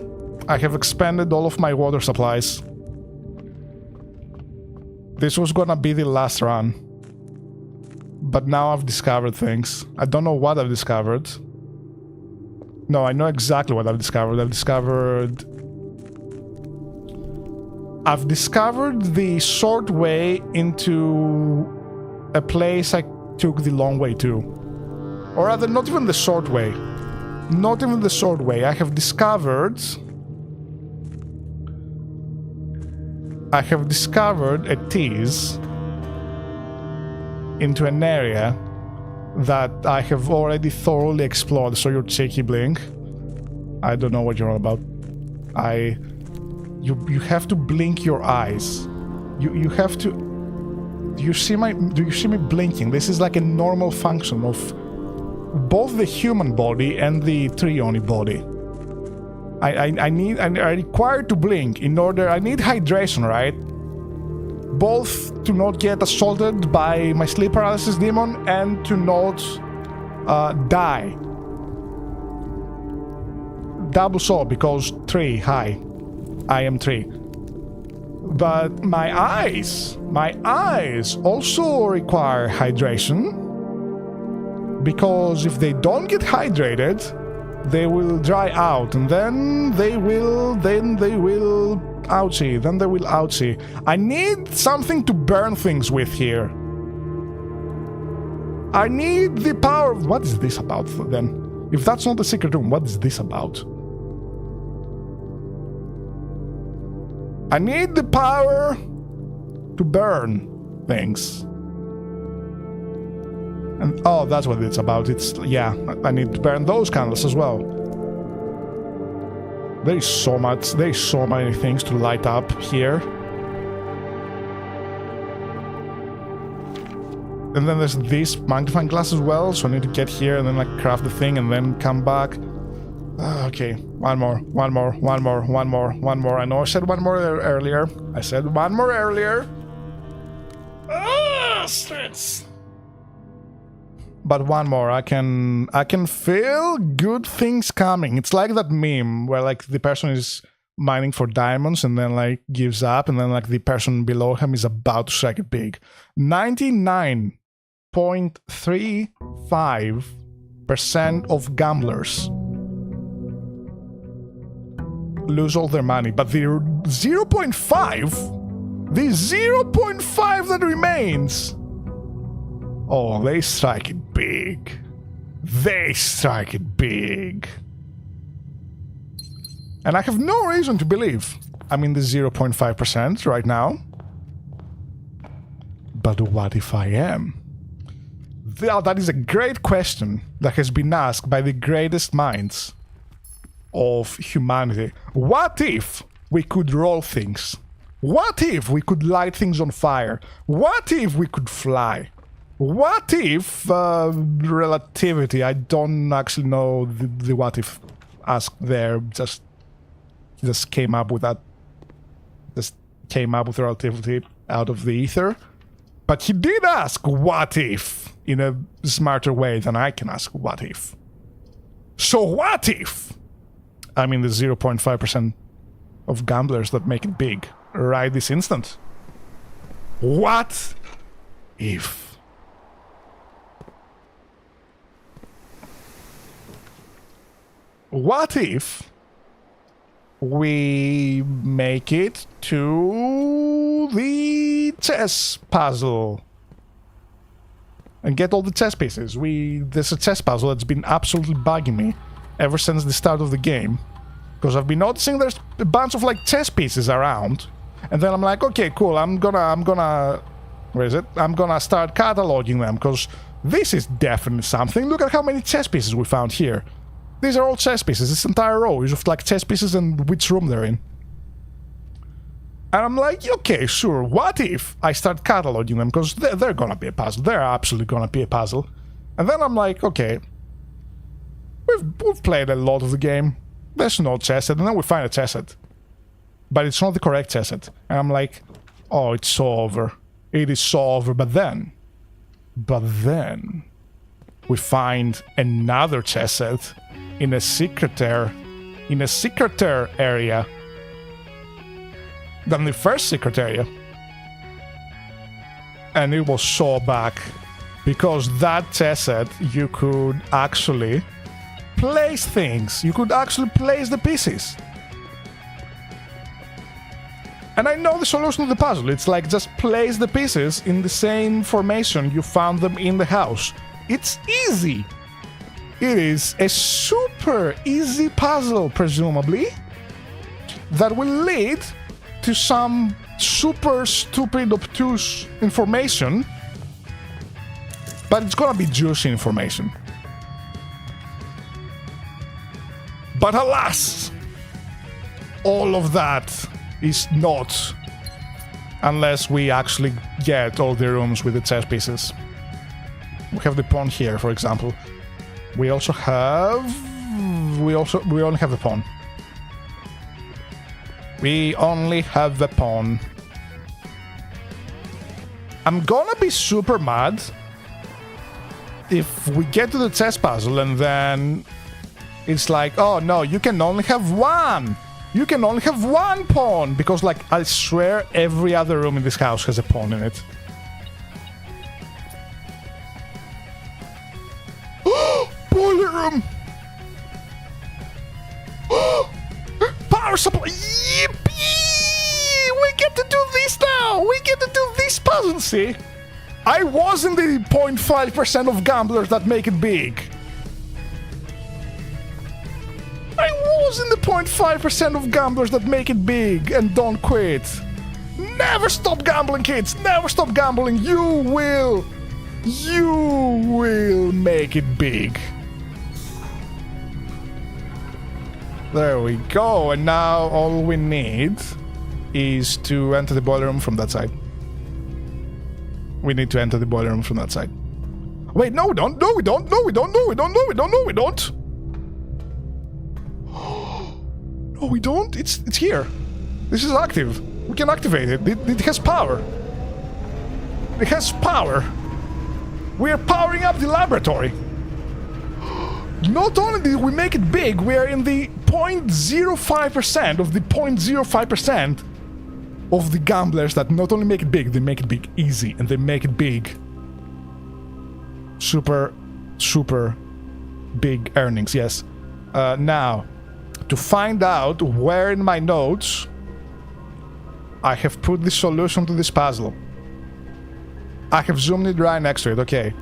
I have expanded all of my water supplies. This was gonna be the last run. But now I've discovered things. I don't know what I've discovered. No, I know exactly what I've discovered. I've discovered the short way into a place I took the long way to. Or rather, not even the short way. Not even the short way. I have discovered a tease into an area that I have already thoroughly explored. So your cheeky blink. I don't know what you're on about. You have to blink your eyes. You have to. Do you see me blinking? This is like a normal function of both the human body and the Trioni body. I require to blink in order. I need hydration, right? Both to not get assaulted by my sleep paralysis demon and to not die. Double so because 3 high. I am 3. But my eyes also require hydration, because if they don't get hydrated, they will dry out, and then they will ouchie. I need something to burn things with here. I need the power. What is this about then? If that's not the secret room, what is this about? I need the power to burn things. And oh, that's what it's about. It's, yeah, I need to burn those candles as well. There's so many things to light up here. And then there's this magnifying glass as well, so I need to get here and then like craft the thing and then come back. Okay, one more. I know I said one more earlier. Stress. But one more. I can feel good things coming. It's like that meme where like the person is mining for diamonds and then like gives up, and then like the person below him is about to strike it big. 99.35% of gamblers lose all their money, but the 0.5 that remains, oh, they strike it big. And I have no reason to believe I'm in the 0.5% right now. But what if I am? That is a great question that has been asked by the greatest minds of humanity. What if we could roll things? What if we could light things on fire? What if we could fly? What if relativity? I don't actually know the what if asked there. Just came up with that. Just came up with relativity out of the ether. But he did ask what if in a smarter way than I can ask what if. So what if I'm in the 0.5% of gamblers that make it big right this instant? What if? What if we make it to the chess puzzle and get all the chess pieces? There's a chess puzzle that's been absolutely bugging me ever since the start of the game, because I've been noticing there's a bunch of like chess pieces around, and then I'm like, okay, cool, I'm gonna where is it? I'm gonna start cataloging them, because this is definitely something. Look at how many chess pieces we found here. These are all chess pieces. This entire row is of like chess pieces and which room they're in. And I'm like, okay, sure, what if I start cataloging them, because they're gonna be a puzzle. They're absolutely gonna be a puzzle. And then I'm like, okay, we've played a lot of the game. There's no chess set, and then we find a chess set. But it's not the correct chess set. And I'm like, oh, it's so over. It is so over. But then we find another chess set in a secreter area than the first secret area. And it was so back, because that chess set, you could actually place things. You could actually place the pieces. And I know the solution to the puzzle. It's like just place the pieces in the same formation you found them in the house. It's easy. It is a super easy puzzle, presumably, that will lead to some super stupid, obtuse information, but it's gonna be juicy information. But alas, all of that is not, unless we actually get all the rooms with the chess pieces. We have the pawn here, for example. We only have the pawn. We only have the pawn. I'm gonna be super mad if we get to the chess puzzle and then it's like, oh no, you can only have one. You can only have one pawn, because like I swear every other room in this house has a pawn in it. Boiler room. Power supply. Yippee! We get to do this now. We get to do this puzzle. See, I was in the 0.5% of gamblers that make it big. I was in the 0.5% of gamblers that make it big and don't quit. Never stop gambling, kids. Never stop gambling. You will make it big. There we go. And now all we need is to enter the boiler room from that side. We need to enter the boiler room from that side. Wait, no, we don't. No, we don't. No, we don't. No, we don't. No, we don't. No, we don't. No, we don't. It's here. This is active. We can activate it. It has power. It has power. We are powering up the laboratory. Not only did we make it big, we are in the 0.05% of the 0.05% of the gamblers that not only make it big, they make it big easy, and they make it big. Super, super big earnings, yes. Now, to find out where in my notes I have put the solution to this puzzle. I have zoomed it right next to it, okay.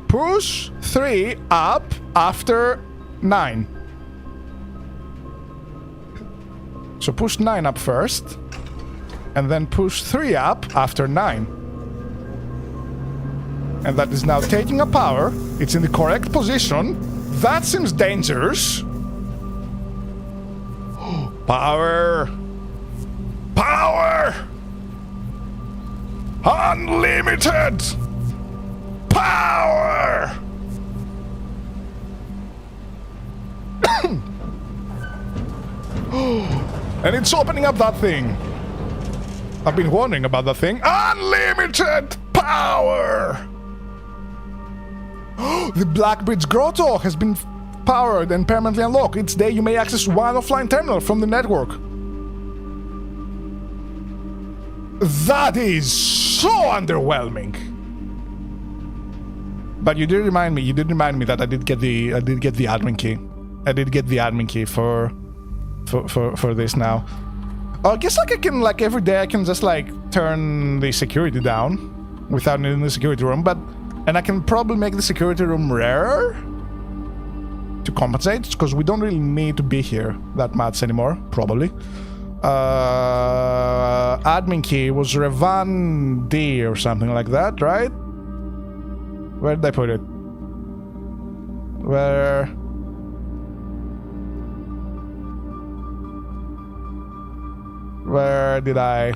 Push 3 up after 9. So push 9 up first, and then push 3 up after 9. And that is now taking a power. It's in the correct position. That seems dangerous. Power! Power! Unlimited! Power! And it's opening up that thing. I've been wondering about that thing. Unlimited power! The Blackbridge Grotto has been powered and permanently unlocked. Each day you may access one offline terminal from the network. That is so underwhelming. But you did remind me that I did get the admin key. I did get the admin key for this now. I guess like I can, like every day I can just like turn the security down without needing the security room, and I can probably make the security room rarer to compensate, because we don't really need to be here that much anymore, probably. Admin key was Revan D or something like that, right? Where did I put it? Where did I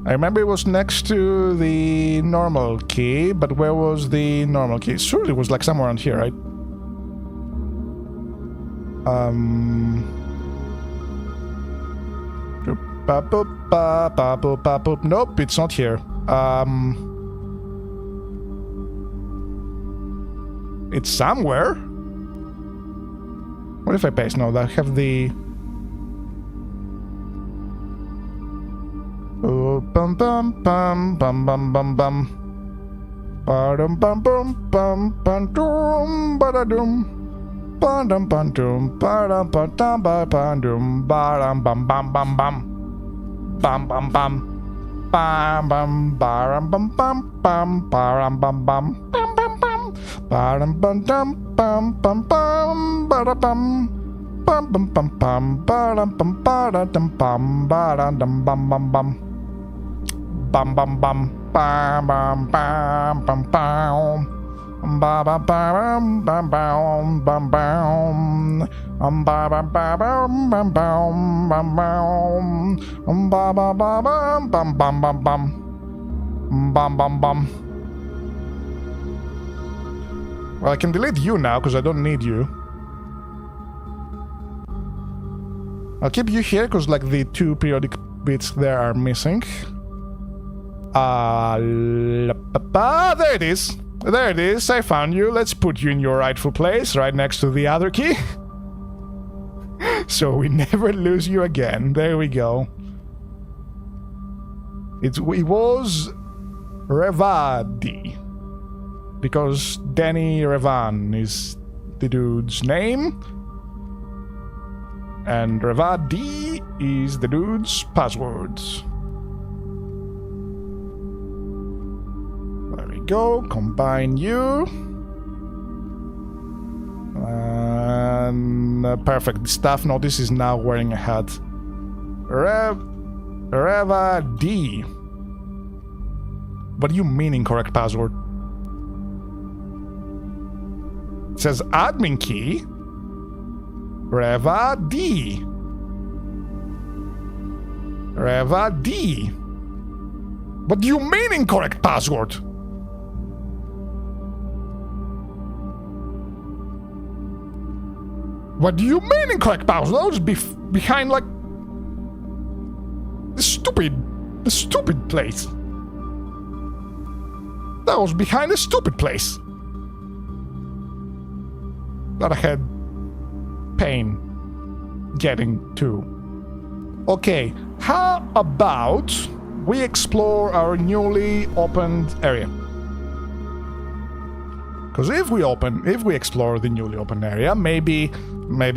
remember it was next to the normal key, but where was the normal key? Surely it was like somewhere around here, right? Nope, it's not here. It's somewhere. What if I paste? No, I have the... Oh, bum bum bum bum bum bum bum. Ba-dum bum bum bum bum dum ba-da-dum. Ba-dum bum dum ba-dum ba-dum ba-dum ba-dum bum bum bum bum. Bum bum bum. Bam bum ba-dum bum bum bum ba-dum bum bum. Bum bum bum. Ba-dum bum dum bum bum bum ba-da-bum. Bum bum bum bum ba-dum bum ba-da-dum bum ba-da-dum bum bum bum. Bum bum bum bam bam bam bam bam Ba ba ba bam bam bam bam. Ba ba ba bam bam bam bam bam. Ba ba ba bam bam bam bam bam. Bam bam bam. Well, I can delete you now because I don't need you. I'll keep you here because like the 2 periodic bits there are missing. There it is. There it is. I found you. Let's put you in your rightful place, right next to the other key. So we never lose you again. There we go. It was Revadi. Because Danny Revan is the dude's name. And Revadi is the dude's passwords. There we go. Combine you. And perfect. The staff notice is now wearing a hat. Revadi. What do you mean incorrect password? It says admin key. Reva D. Reva D. What do you mean incorrect password? What do you mean incorrect password? That was behind like the stupid place. That was behind a stupid place. That I had pain getting to. Okay, how about we explore our newly opened area? Because if we explore the newly opened area, maybe I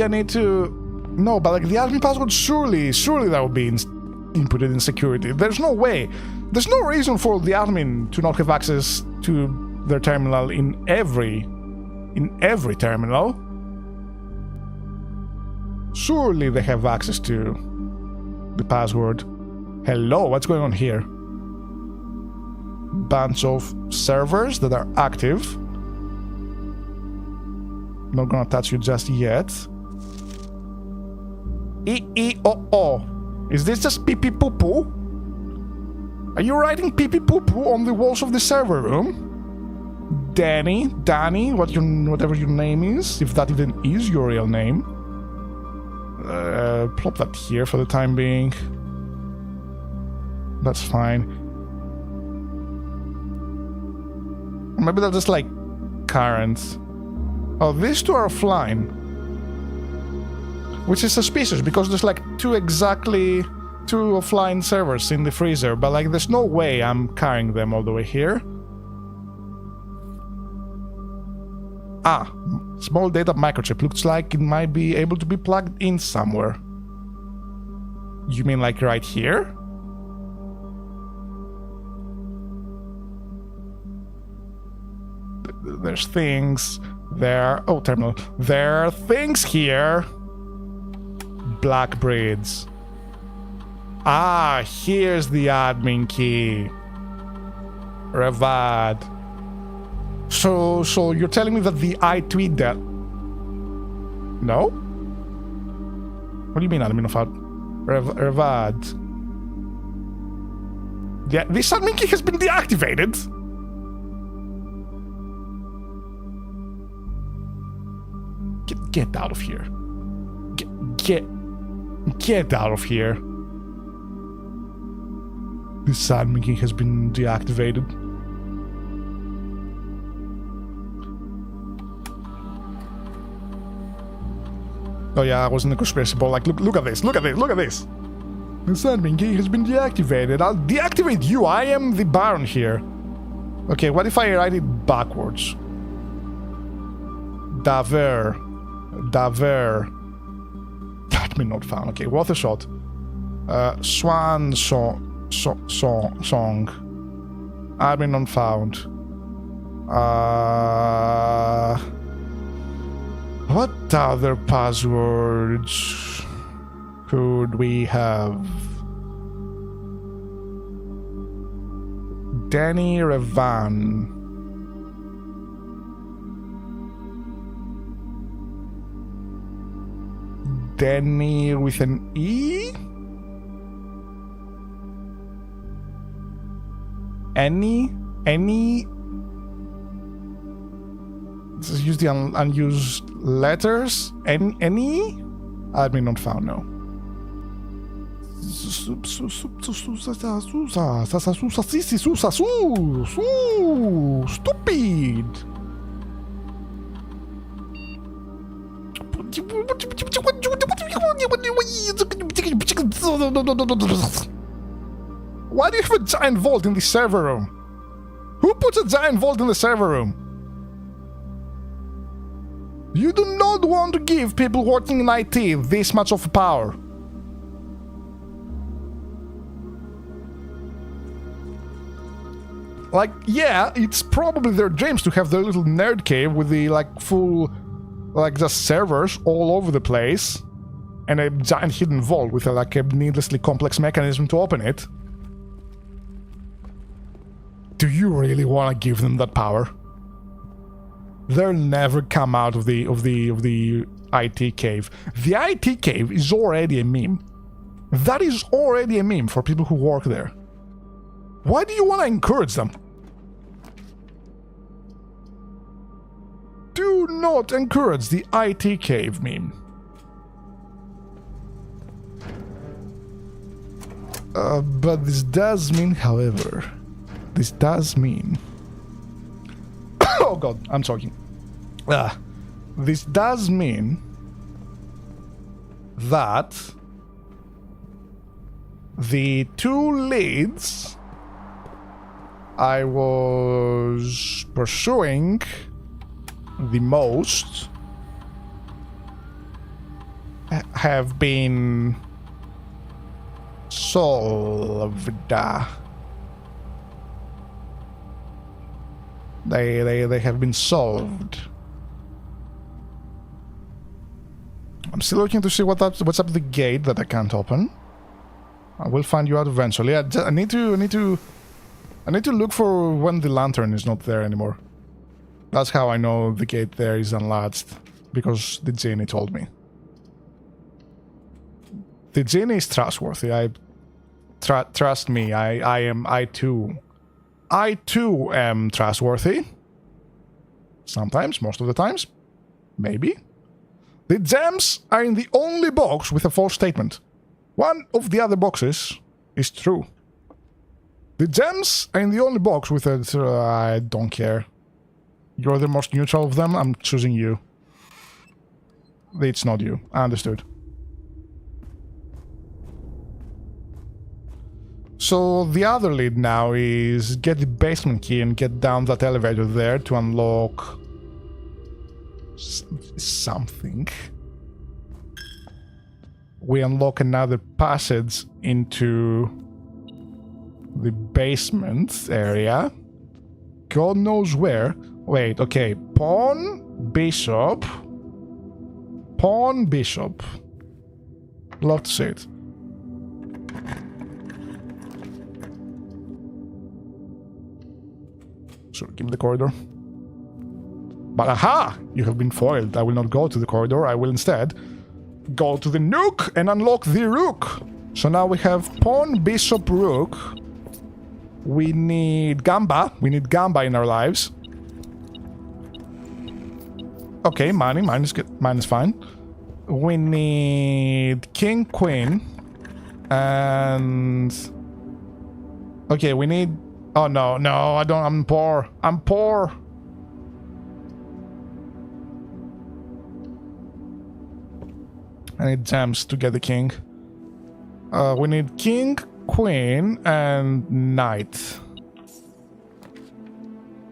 need to. No, but like the admin password, surely that would be inputted in security. There's no way. There's no reason for the admin to not have access to their terminal in every terminal. Surely they have access to the password. Hello, what's going on here? Bunch of servers that are active. Not gonna touch you just yet. EEOO. Is this just pee-pee poo-poo? Are you writing pee-pee poo-poo on the walls of the server room? Danny, whatever your name is, if that even is your real name. Plop that here for the time being. That's fine. Maybe they're just like currents. Oh, these two are offline. Which is suspicious because there's like two offline servers in the freezer, but like there's no way I'm carrying them all the way here. Ah, small data microchip. Looks like it might be able to be plugged in somewhere. You mean like right here? There's things there. Oh, terminal. There are things here. Black braids. Ah, here's the admin key. Revad. So you're telling me that the I tweet that? No? What do you mean admin of Revad? Yeah, this admin key has been deactivated. Get out of here. Get out of here. This admin key has been deactivated. Oh yeah, I was in the conspiracy ball. Like, look at this. This admin key has been deactivated. I'll deactivate you. I am the Baron here. Okay, what if I write it backwards? Daver. Admin not found. Okay, worth a shot. Swan song. Admin not found. What other passwords could we have? Danny Revan. Denny with an E? Any? Let's use the unused letters. Any? Admin not found, no. Stupid! Why do you have a giant vault in the server room? Who puts a giant vault in the server room? You do not want to give people working in IT this much of power. Like, yeah, it's probably their dreams to have their little nerd cave with the, like, full, like, just servers all over the place. And a giant hidden vault with, like, a needlessly complex mechanism to open it. Do you really want to give them that power? They'll never come out of the IT cave. The IT cave is already a meme. That is already a meme for people who work there. Why do you want to encourage them? Do not encourage the IT cave meme. But this does mean, however, this does mean... oh god, I'm talking. This does mean that the two leads I was pursuing the most have been solved. They have been solved. I'm still looking to see what's up with the gate that I can't open. I will find you out eventually. I need to look for when the lantern is not there anymore. That's how I know the gate there is unlatched, because the genie told me. The genie is trustworthy. Trust me. I too am trustworthy. Sometimes, most of the times. Maybe. The gems are in the only box with a false statement. One of the other boxes is true. The gems are in the only box with a... I don't care. You're the most neutral of them, I'm choosing you. It's not you. I understood. So the other lead now is get the basement key and get down that elevator there to unlock... something. We unlock another passage into the basement area. God knows where. Wait, okay. Pawn, bishop. Pawn, bishop. Love to see it. So, give me the corridor. But aha! You have been foiled. I will not go to the corridor. I will instead go to the nook and unlock the rook. So now we have pawn, bishop, rook. We need gamba. We need gamba in our lives. Okay, money. Mine is good. Mine is fine. We need king, queen. And... okay, we need... oh, no, I don't... I'm poor. I'm poor. I need gems to get the king. We need king, queen, and knight.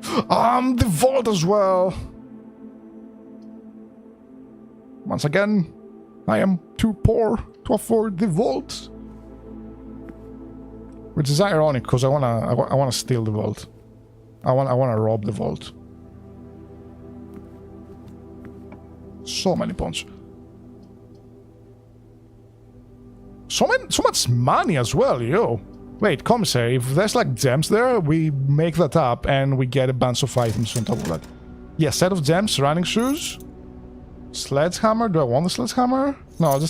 The vault as well. Once again, I am too poor to afford the vault. Which is ironic, because I wanna steal the vault. I wanna rob the vault. So many pawns. So much money as well, yo. Wait, commissary, if there's like gems there, we make that up and we get a bunch of items on top of that. Yeah, set of gems, running shoes, sledgehammer. Do I want the sledgehammer? No, I'll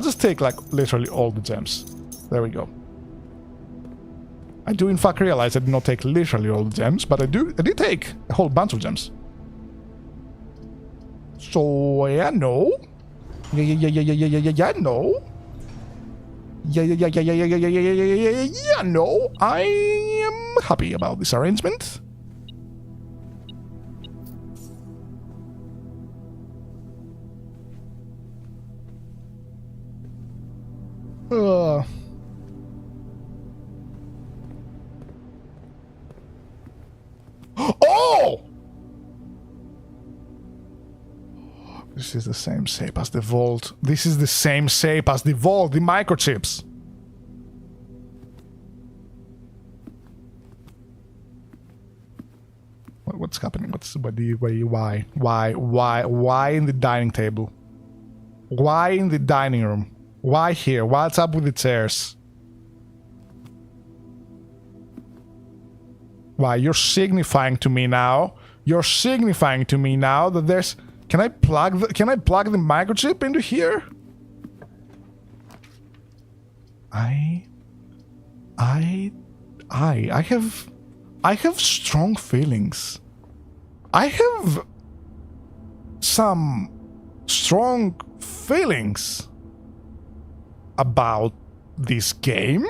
just take like literally all the gems. There we go. I do in fact realize I did not take literally all the gems, but I did take a whole bunch of gems. So yeah, no. Yeah, no. Yeah, no. I am happy about this arrangement. Oh! This is the same shape as the vault. This is the same shape as the vault, the microchips. What's happening? Why in the dining table? Why in the dining room? Why here? What's up with the chairs? Why, you're signifying to me now? You're signifying to me now that there's... Can I plug the microchip into here? I have strong feelings. I have some strong feelings about this game.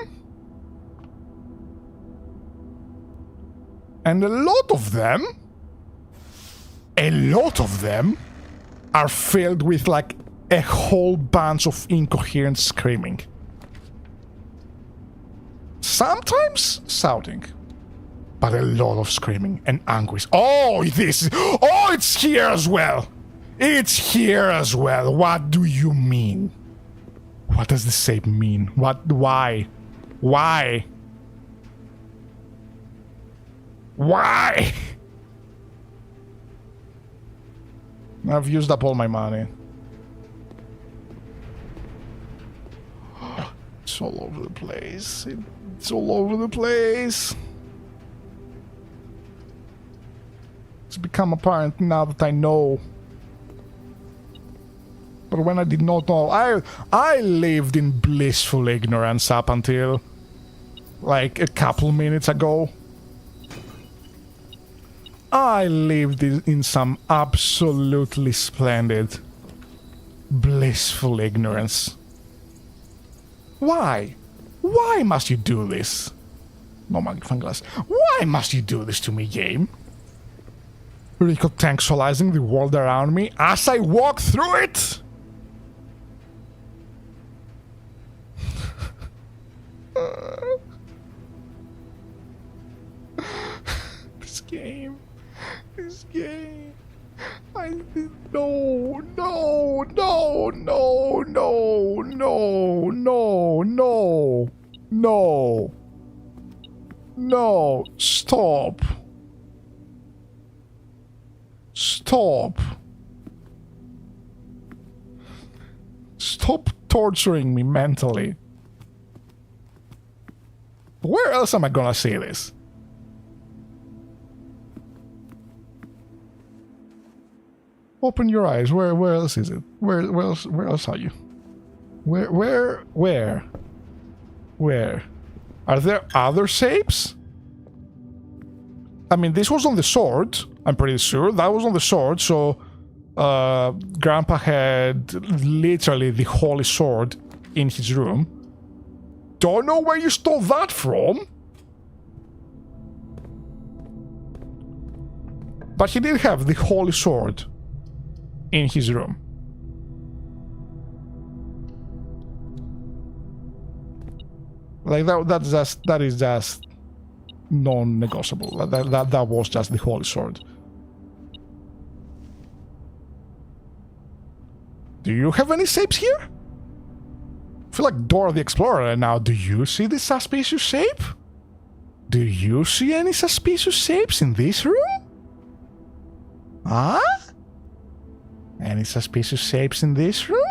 And a lot of them are filled with like a whole bunch of incoherent screaming. Sometimes shouting, but a lot of screaming and anguish. Oh, it's here as well. It's here as well. What do you mean? What does the shape mean? Why? I've used up all my money. It's all over the place. It's all over the place. It's become apparent now that I know. But when I did not know, I lived in blissful ignorance up until like a couple minutes ago. I lived in some absolutely splendid, blissful ignorance. Why? Why must you do this? No magnifying glass. Why must you do this to me, game? Recontextualizing the world around me as I walk through it? This game. No, stop. Stop torturing me mentally. Where else am I gonna see this? Open your eyes. Where else is it? Where else are you? Where? Are there other shapes? I mean, this was on the sword. I'm pretty sure that was on the sword. So, Grandpa had literally the holy sword in his room. Don't know where you stole that from. But he did have the holy sword in his room. Like that is just non-negotiable. That was just the holy sword. Do you have any shapes here? I feel like Dora the Explorer right now. Do you see this suspicious shape? Do you see any suspicious shapes in this room? Huh? Any suspicious shapes in this room?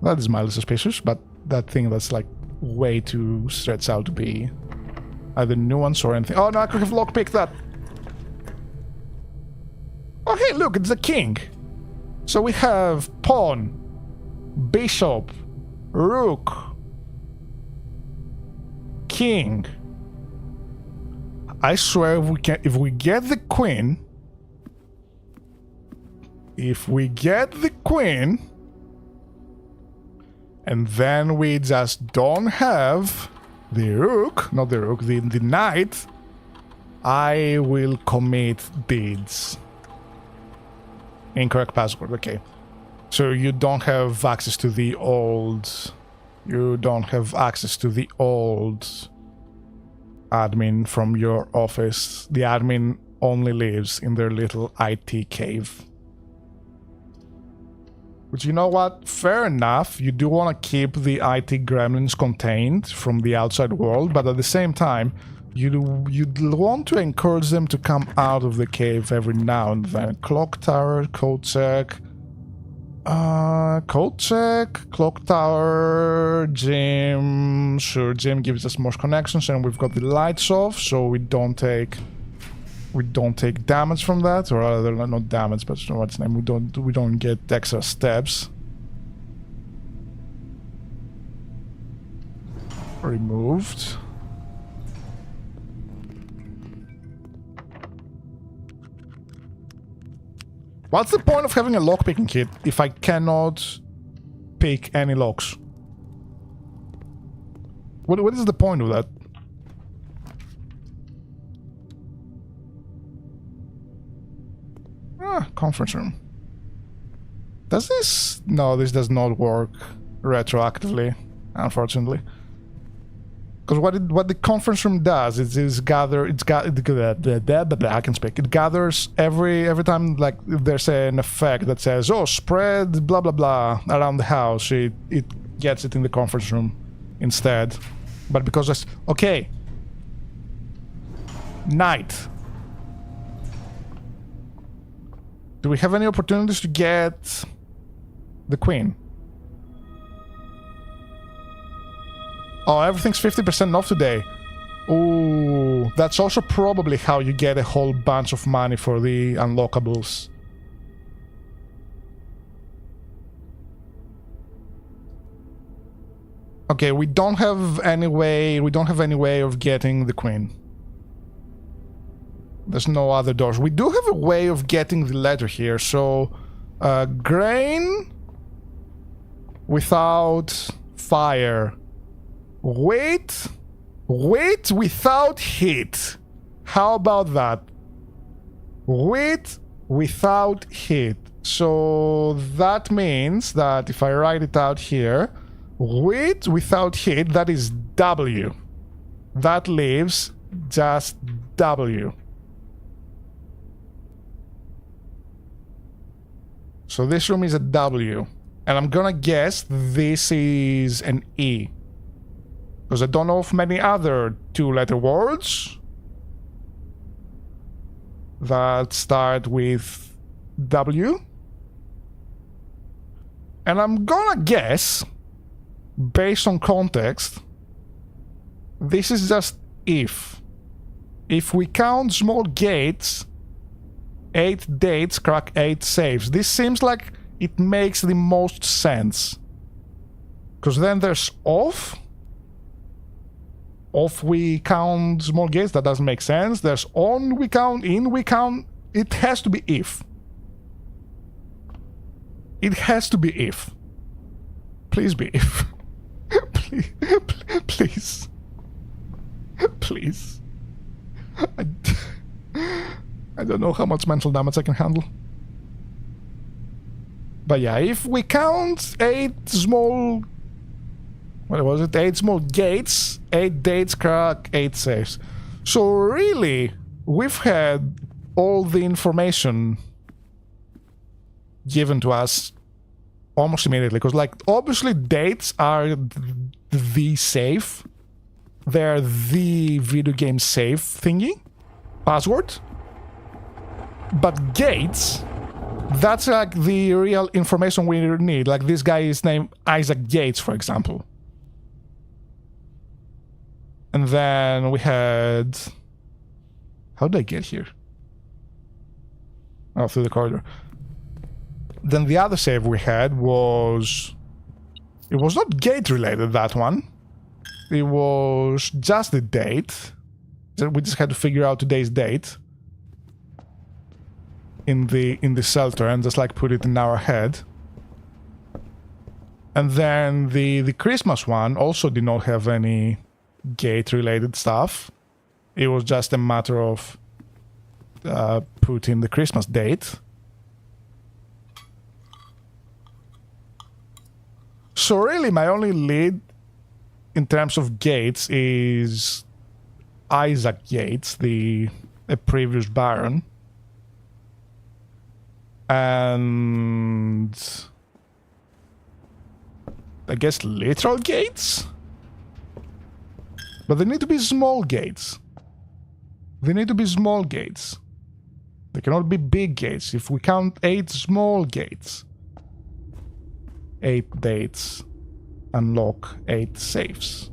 That is mildly suspicious, but that thing that's like way too stretched out to be either nuance or anything. Oh no, I could have lockpicked that. Oh hey, look, it's the king. So we have pawn, bishop, rook, king. I swear if we get the queen, and then we just don't have the rook, not the rook, the knight, I will commit deeds. Incorrect password, okay. So you don't have access to the old... You don't have access to the old admin from your office. The admin only lives in their little IT cave. But you know what? Fair enough. You do want to keep the IT gremlins contained from the outside world, but at the same time, you'd want to encourage them to come out of the cave every now and then. Clock tower, code check. Code check, clock tower, gym. Sure, gym gives us more connections, and we've got the lights off, so we don't take damage from that, or rather not damage, but what's the name? We don't get extra steps. Removed. What's the point of having a lockpicking kit if I cannot pick any locks? What is the point of that? Conference room. Does this... No, this does not work retroactively, unfortunately. Because what the conference room does is gather... I can speak. It gathers every time, like, there's an effect that says, oh, spread blah blah blah around the house. It gets it in the conference room instead. But because it's... Okay. Night. Do we have any opportunities to get the queen? Oh, everything's 50% off today. Ooh, that's also probably how you get a whole bunch of money for the unlockables. Okay, we don't have any way of getting the queen. There's no other doors. We do have a way of getting the letter here, so... grain... without fire. Wait without heat. How about that? Wait without heat. So that means that if I write it out here, wait without heat, that is W. That leaves just W. So this room is a W. And I'm gonna guess this is an E. Because I don't know of many other two-letter words that start with W. And I'm gonna guess, based on context, this is just if. If we count small gates, 8 dates crack 8 safes. This seems like it makes the most sense. Because then there's off. Off we count small gates, that doesn't make sense. There's on we count, in we count. It has to be if. It has to be if. Please be if. Please. Please. Please. I don't know how much mental damage I can handle. But yeah, if we count 8 small... What was it? 8 small gates, 8 dates crack 8 safes. So really, we've had all the information given to us almost immediately. Because, like, obviously dates are the safe. They're the video game safe thingy. Password. But gates, that's like the real information we need. Like this guy is named Isaac Gates, for example. And then we had... How did I get here? Oh, through the corridor. Then the other save we had was... It was not gate related, that one. It was just the date. We just had to figure out today's date in the shelter and just like put it in our head. And then the Christmas one also did not have any gate related stuff. It was just a matter of putting the Christmas date. So really my only lead in terms of gates is Isaac Gates, a previous Baron. And I guess literal gates? But they need to be small gates. They need to be small gates. They cannot be big gates. If we count 8 small gates, 8 dates unlock 8 safes.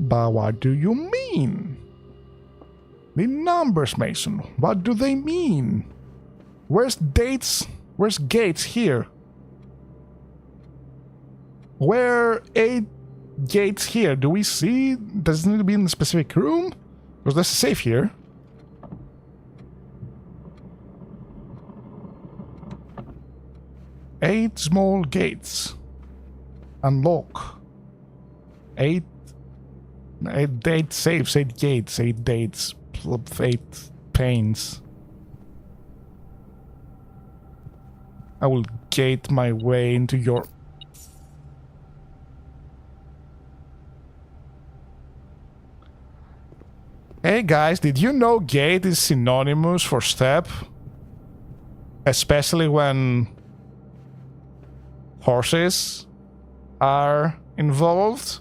But what do you mean? The numbers, Mason. What do they mean? Where's dates? Where's gates here? Where 8 gates here? Do we see? Does it need to be in a specific room? Because there's a safe here. Eight small gates. Unlock. 8 safes, 8 gates, 8 dates, 8 panes. I will gate my way into your... Hey guys, did you know gate is synonymous for step? Especially when horses are involved?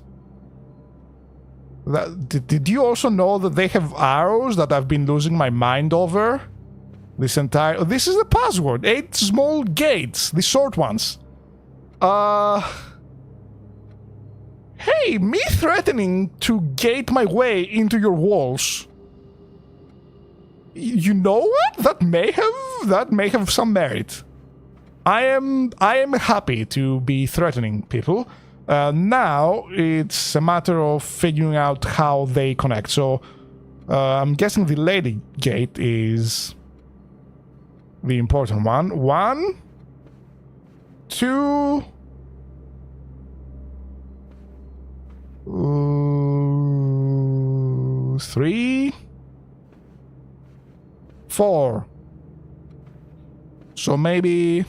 Did you also know that they have arrows that I've been losing my mind over? This entire... This is the password. 8 small gates. The short ones. Hey, me threatening to gate my way into your walls. You know what? That may have some merit. I am happy to be threatening people. Now it's a matter of figuring out how they connect. So I'm guessing the lady gate is the important one. 1, 2, 3, 4. So maybe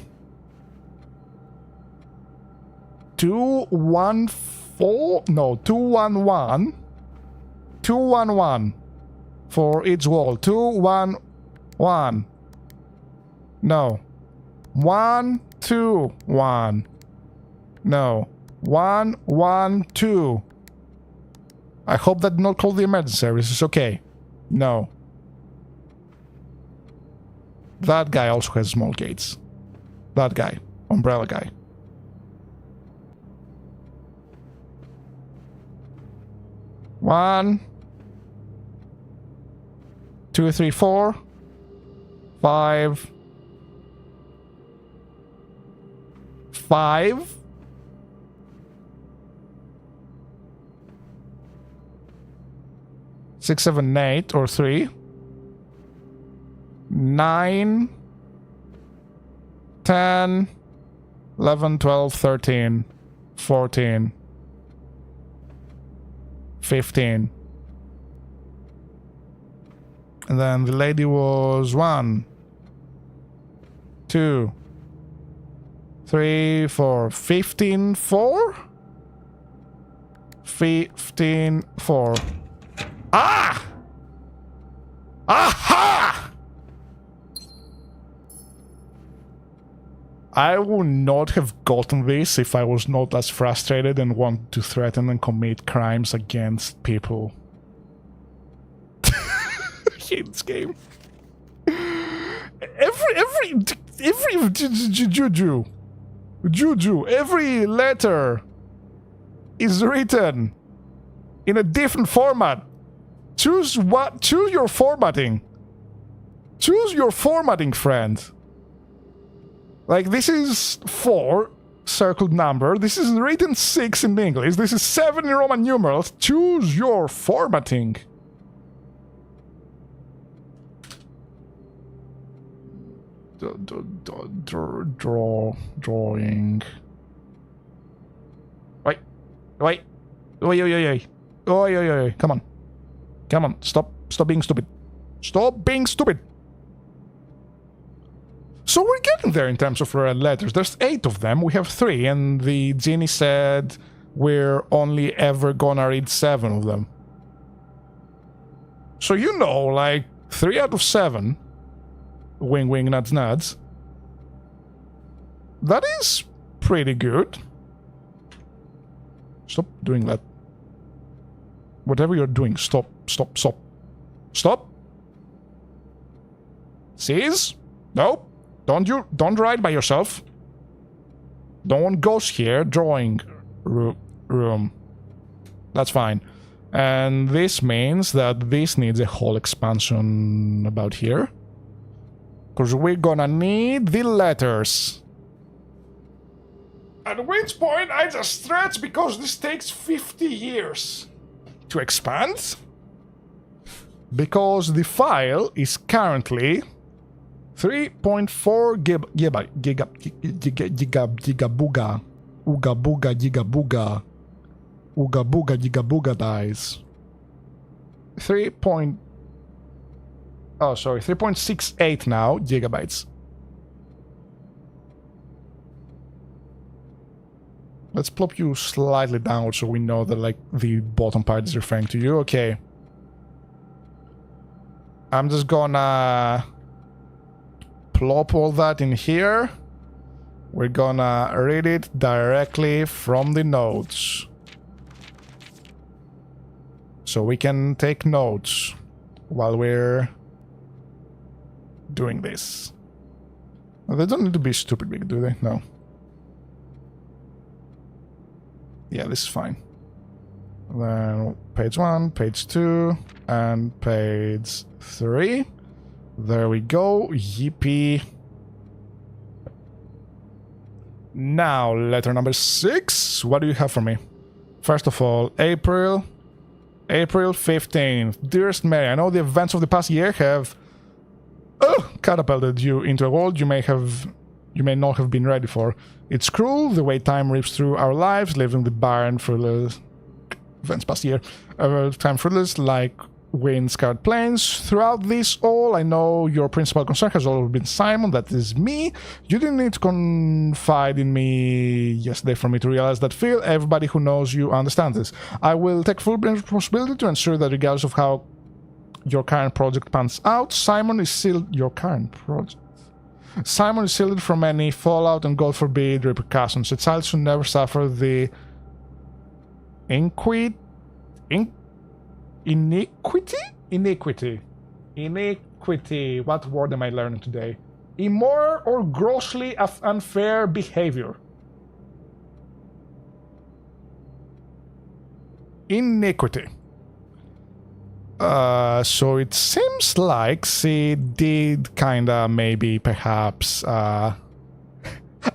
214? No, 211. 211 for each wall. 211. No. 1, 2, 1. No. 1, 1, 2. I hope that did not call the emergency services. Okay. No. That guy also has small gates. That guy. Umbrella guy. One, 2, 3, 4, 5, 5, 6, 7, 8, or 3, 9, 10, 11, 12, 13, 14, 15. And then the lady was 1, 2, 3, 4, 15, 4? 15, 4. Ah! Aha! I would not have gotten this if I was not as frustrated and wanted to threaten and commit crimes against people. I hate this game. Every Juju, every letter is written in a different format. Choose your formatting. Choose your formatting, friend. Like, this is 4, circled number. This is written 6 in English. This is 7 in Roman numerals. Choose your formatting. Drawing. Wait. Oi. Come on. Stop being stupid. Stop being stupid. So we're getting there in terms of red letters. There's 8 of them. We have 3, and the genie said we're only ever gonna read 7 of them. So you know, like 3 out of 7. Wing, wing, nuts, nuts. That is pretty good. Stop doing that. Whatever you're doing, stop. Seize? No. Don't write by yourself. Don't want ghosts here. Drawing room. That's fine. And this means that this needs a whole expansion about here. Because we're gonna need the letters. At which point I just stretch because this takes 50 years to expand. Because the file is currently 3.4 gigabuga dies. 3.68 now gigabytes. Let's plop you slightly down so we know that, like, the bottom part is referring to you. Okay. I'm just gonna plop all that in here. We're gonna read it directly from the notes. So we can take notes while we're doing this. Well, they don't need to be stupid big, do they? No. Yeah, this is fine. Then page 1, page 2, and page 3. There we go. Yippee. Now, letter number 6. What do you have for me? First of all, April 15th. Dearest Mary, I know the events of the past year have catapulted you into a world you may not have been ready for. It's cruel the way time rips through our lives, leaving the barren, fruitless events past year. Time fruitless like wind-scarred plains. Throughout this all, I know your principal concern has always been Simon. That is me. You didn't need to confide in me yesterday for me to realize that. Phil, everybody who knows you understands this. I will take full responsibility to ensure that regardless of how your current project pans out, Simon is still your current project. Simon is shielded from any fallout and, God forbid, repercussions. A child should never suffer the iniquity. What word am I learning today? Immoral or grossly unfair behavior. Iniquity. So it seems like she did kinda, maybe, perhaps,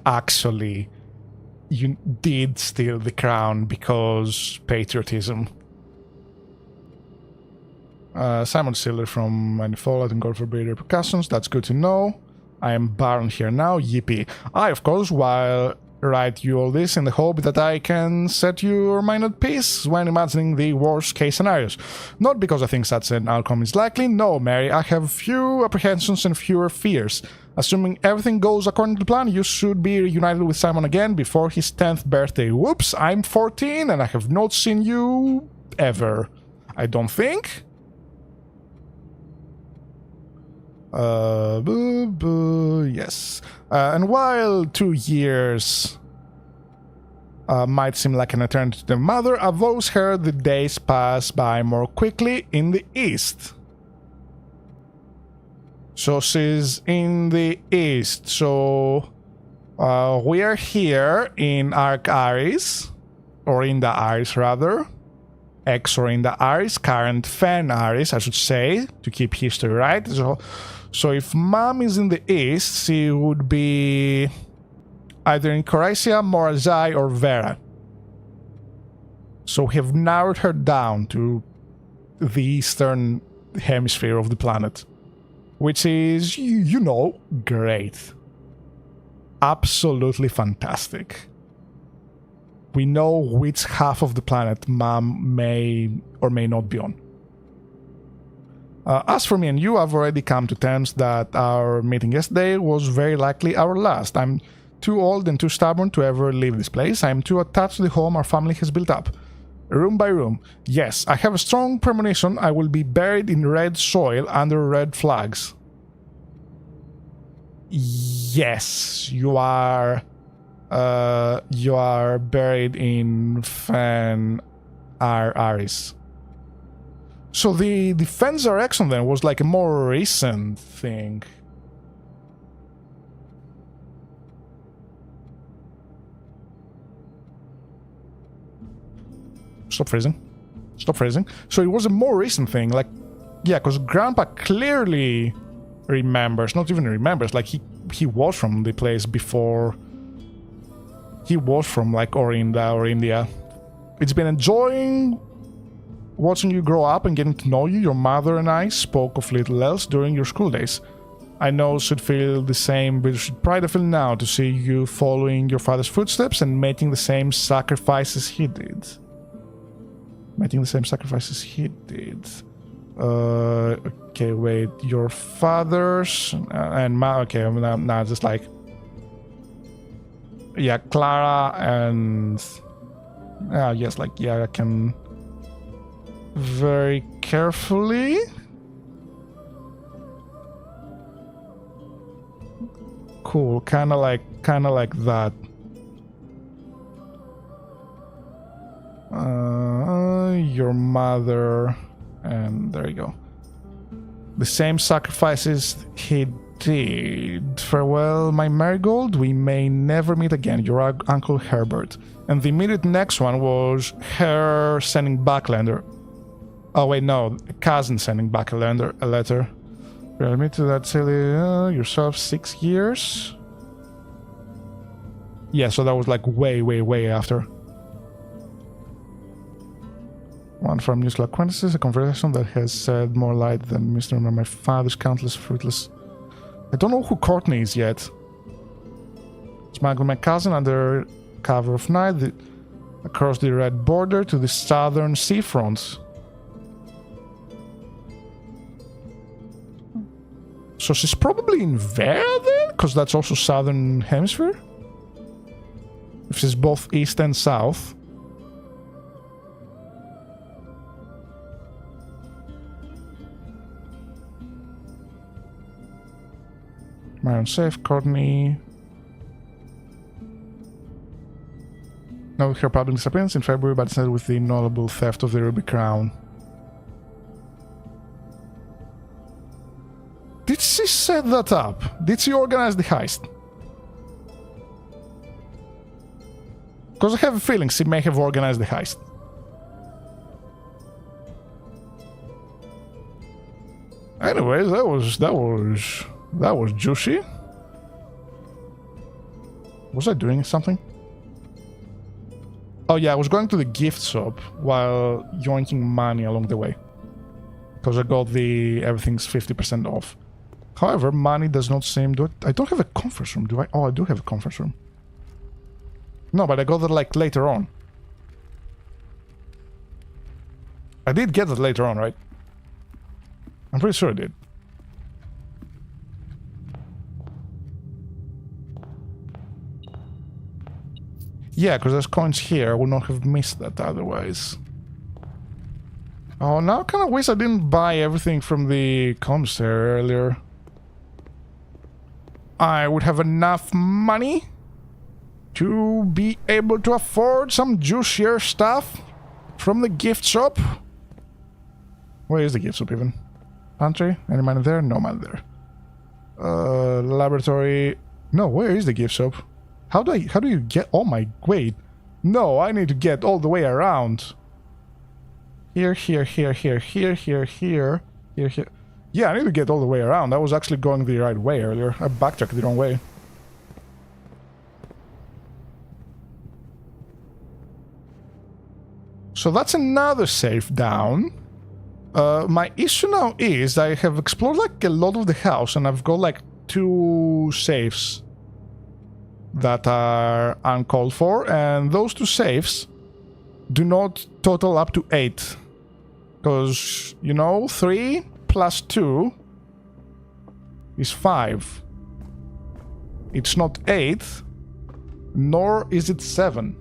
actually, you did steal the crown because patriotism. Simon shielded from any fallout and, God forbid, repercussions. That's good to know. I am Baron here now. Yippee. I, of course, while write you all this in the hope that I can set your mind at peace when imagining the worst case scenarios. Not because I think such an outcome is likely. No, Mary, I have few apprehensions and fewer fears. Assuming everything goes according to plan, you should be reunited with Simon again before his 10th birthday. Whoops, I'm 14 and I have not seen you ever. I don't think. Yes. And while 2 years might seem like an eternity to the mother, I've always heard the days pass by more quickly in the east. So she's in the east. So we are here in Arc Aris, or in the Aris rather. X or in the Aris, current Fen Aris, I should say, to keep history right. So if Mom is in the east, she would be either in Coracia, Morazai, or Vera. So we have narrowed her down to the eastern hemisphere of the planet, which is, you know, great. Absolutely fantastic. We know which half of the planet Mom may or may not be on. As for me and you, I've already come to terms that our meeting yesterday was very likely our last. I'm too old and too stubborn to ever leave this place. I'm too attached to the home our family has built up. Room by room. Yes, I have a strong premonition I will be buried in red soil under red flags. Yes, you are buried in Fen Aris. So the Fen's erection then was like a more recent thing. Stop freezing. Stop freezing. So it was a more recent thing, like, yeah, because Grandpa clearly remembers, not even remembers, like he was from the place before. He was from like Orinda or India. It's been enjoying watching you grow up and getting to know you. Your mother and I spoke of little else during your school days. I know should feel the same bittersweet pride I feel now to see you following your father's footsteps and making the same sacrifices he did. Making the same sacrifices he did. Okay, wait. Your father's and my. Okay, now just like. Yeah, Clara and. Yes, like, yeah, I can. Very carefully. Cool, kind of like that. Your mother, and there you go. The same sacrifices he did. Farewell, my marigold. We may never meet again. Your Uncle Herbert. And the immediate next one was her sending back letter. Oh wait, no, a cousin sending back a letter. Admit to that silly yourself 6 years. Yeah, so that was like way after. One from mutual acquaintances, a conversation that has shed more light than Mr. and my father's countless fruitless. I don't know who Courtney is yet. Smuggled my cousin under cover of night across the red border to the southern seafront. So she's probably in Vera then? Because that's also southern hemisphere? If she's both east and south. Myron safe, Courtney. Now with her public disappearance in February, but instead with the notable theft of the Ruby Crown. Did she set that up? Did she organize the heist? Because I have a feeling she may have organized the heist. Anyways, that was juicy. Was I doing something? Oh yeah, I was going to the gift shop while yoinking money along the way. Because I got the everything's 50% off. However, money does not seem to... I don't have a conference room, do I? Oh, I do have a conference room. No, but I got that like later on. I did get that later on, right? I'm pretty sure I did. Yeah, because there's coins here. I would not have missed that otherwise. Oh, now I kind of wish I didn't buy everything from the commissary earlier. I would have enough money to be able to afford some juicier stuff from the gift shop. Where is the gift shop even? Pantry? Any money there? No money there. Laboratory. No, where is the gift shop? How do you get... Oh my... Wait. No, I need to get all the way around. Here. Yeah, I need to get all the way around. I was actually going the right way earlier. I backtracked the wrong way. So that's another safe down. My issue now is I have explored like a lot of the house and I've got like 2 safes that are uncalled for, and those 2 safes do not total up to 8. Because, you know, 3 plus 2 is 5. It's not 8, nor is it 7.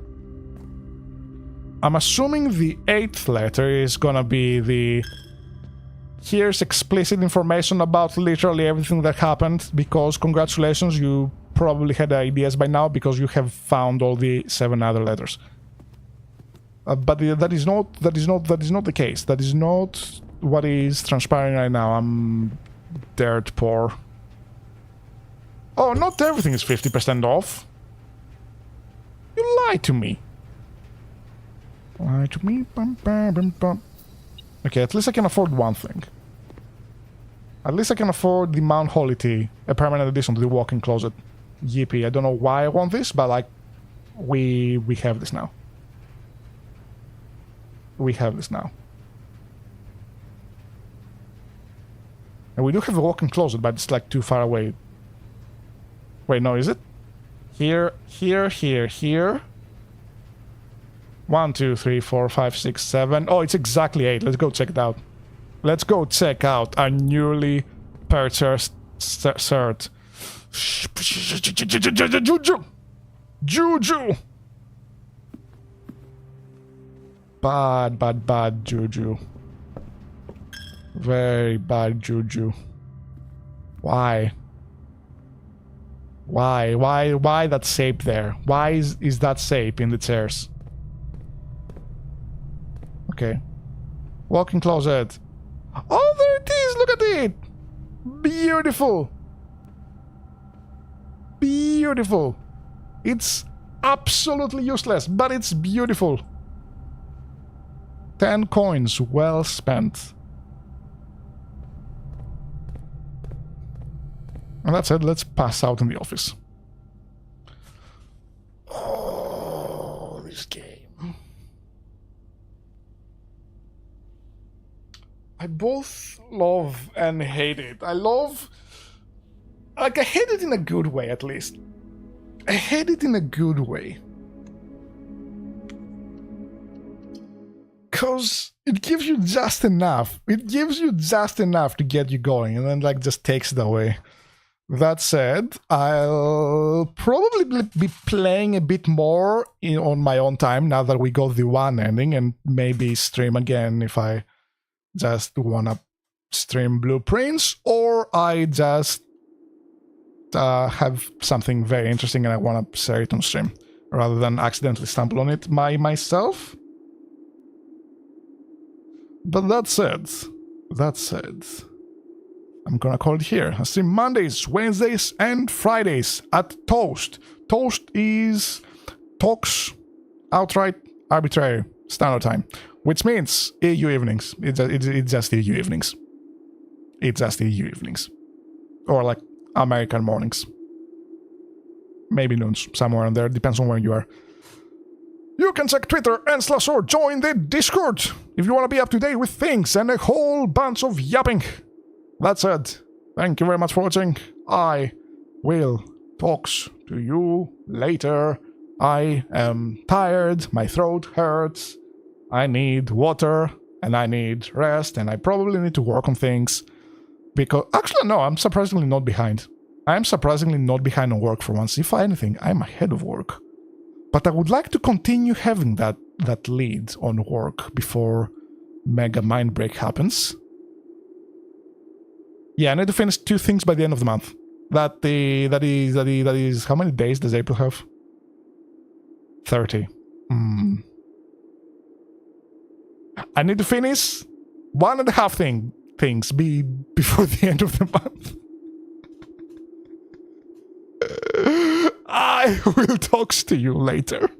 I'm assuming the 8th letter is gonna be the... Here's explicit information about literally everything that happened, because congratulations, you probably had ideas by now because you have found all the 7 other letters. But that is not the case. That is not what is transpiring right now. I'm dirt poor. Oh, not everything is 50% off. You lied to me. Lied to me. Bum, bum, bum, bum. Okay, at least I can afford one thing. At least I can afford the Mount Holy tea, a permanent addition to the walk-in closet. Yippee, I don't know why I want this, but like, we have this now. We have this now. And we do have a walk-in closet, but it's like too far away. Wait, no, is it? Here, here, here, here. 1, 2, 3, 4, 5, 6, 7. Oh, it's exactly 8. Let's go check it out. Let's go check out our newly purchased cert. Juju! Juju! Bad juju. Very bad juju. Why? Why that sape there? Why is that sape in the chairs? Okay. Walk-in closet. Oh, there it is! Look at it! Beautiful! Beautiful! It's absolutely useless, but it's beautiful. 10 coins, well spent. And that's it, let's pass out in the office. Oh, this game. I both love and hate it. I love... Like, I hate it in a good way, at least. I hate it in a good way. Because it gives you just enough. It gives you just enough to get you going, and then, like, just takes it away. That said, I'll probably be playing a bit more on my own time now that we got the 1 ending, and maybe stream again if I just wanna stream blueprints, or I just have something very interesting and I wanna share it on stream, rather than accidentally stumble on it myself. But that said, I'm gonna call it here. I stream Mondays, Wednesdays, and Fridays at Toast. Toast is Tox Outright Arbitrary Standard Time, which means EU evenings. It's just EU evenings. It's just EU evenings. Or like American mornings. Maybe noons, somewhere in there, depends on where you are. You can check Twitter and / or join the Discord if you want to be up to date with things and a whole bunch of yapping. That's it. Thank you very much for watching. I will talk to you later. I am tired, my throat hurts, I need water, and I need rest, and I probably need to work on things. Because, actually no, I'm surprisingly not behind. I'm surprisingly not behind on work for once. If anything, I'm ahead of work. But I would like to continue having that lead on work before Mega Mind Break happens. Yeah, I need to finish 2 things by the end of the month. That is how many days does April have? 30. I need to finish 1.5 things before the end of the month. I will talk to you later.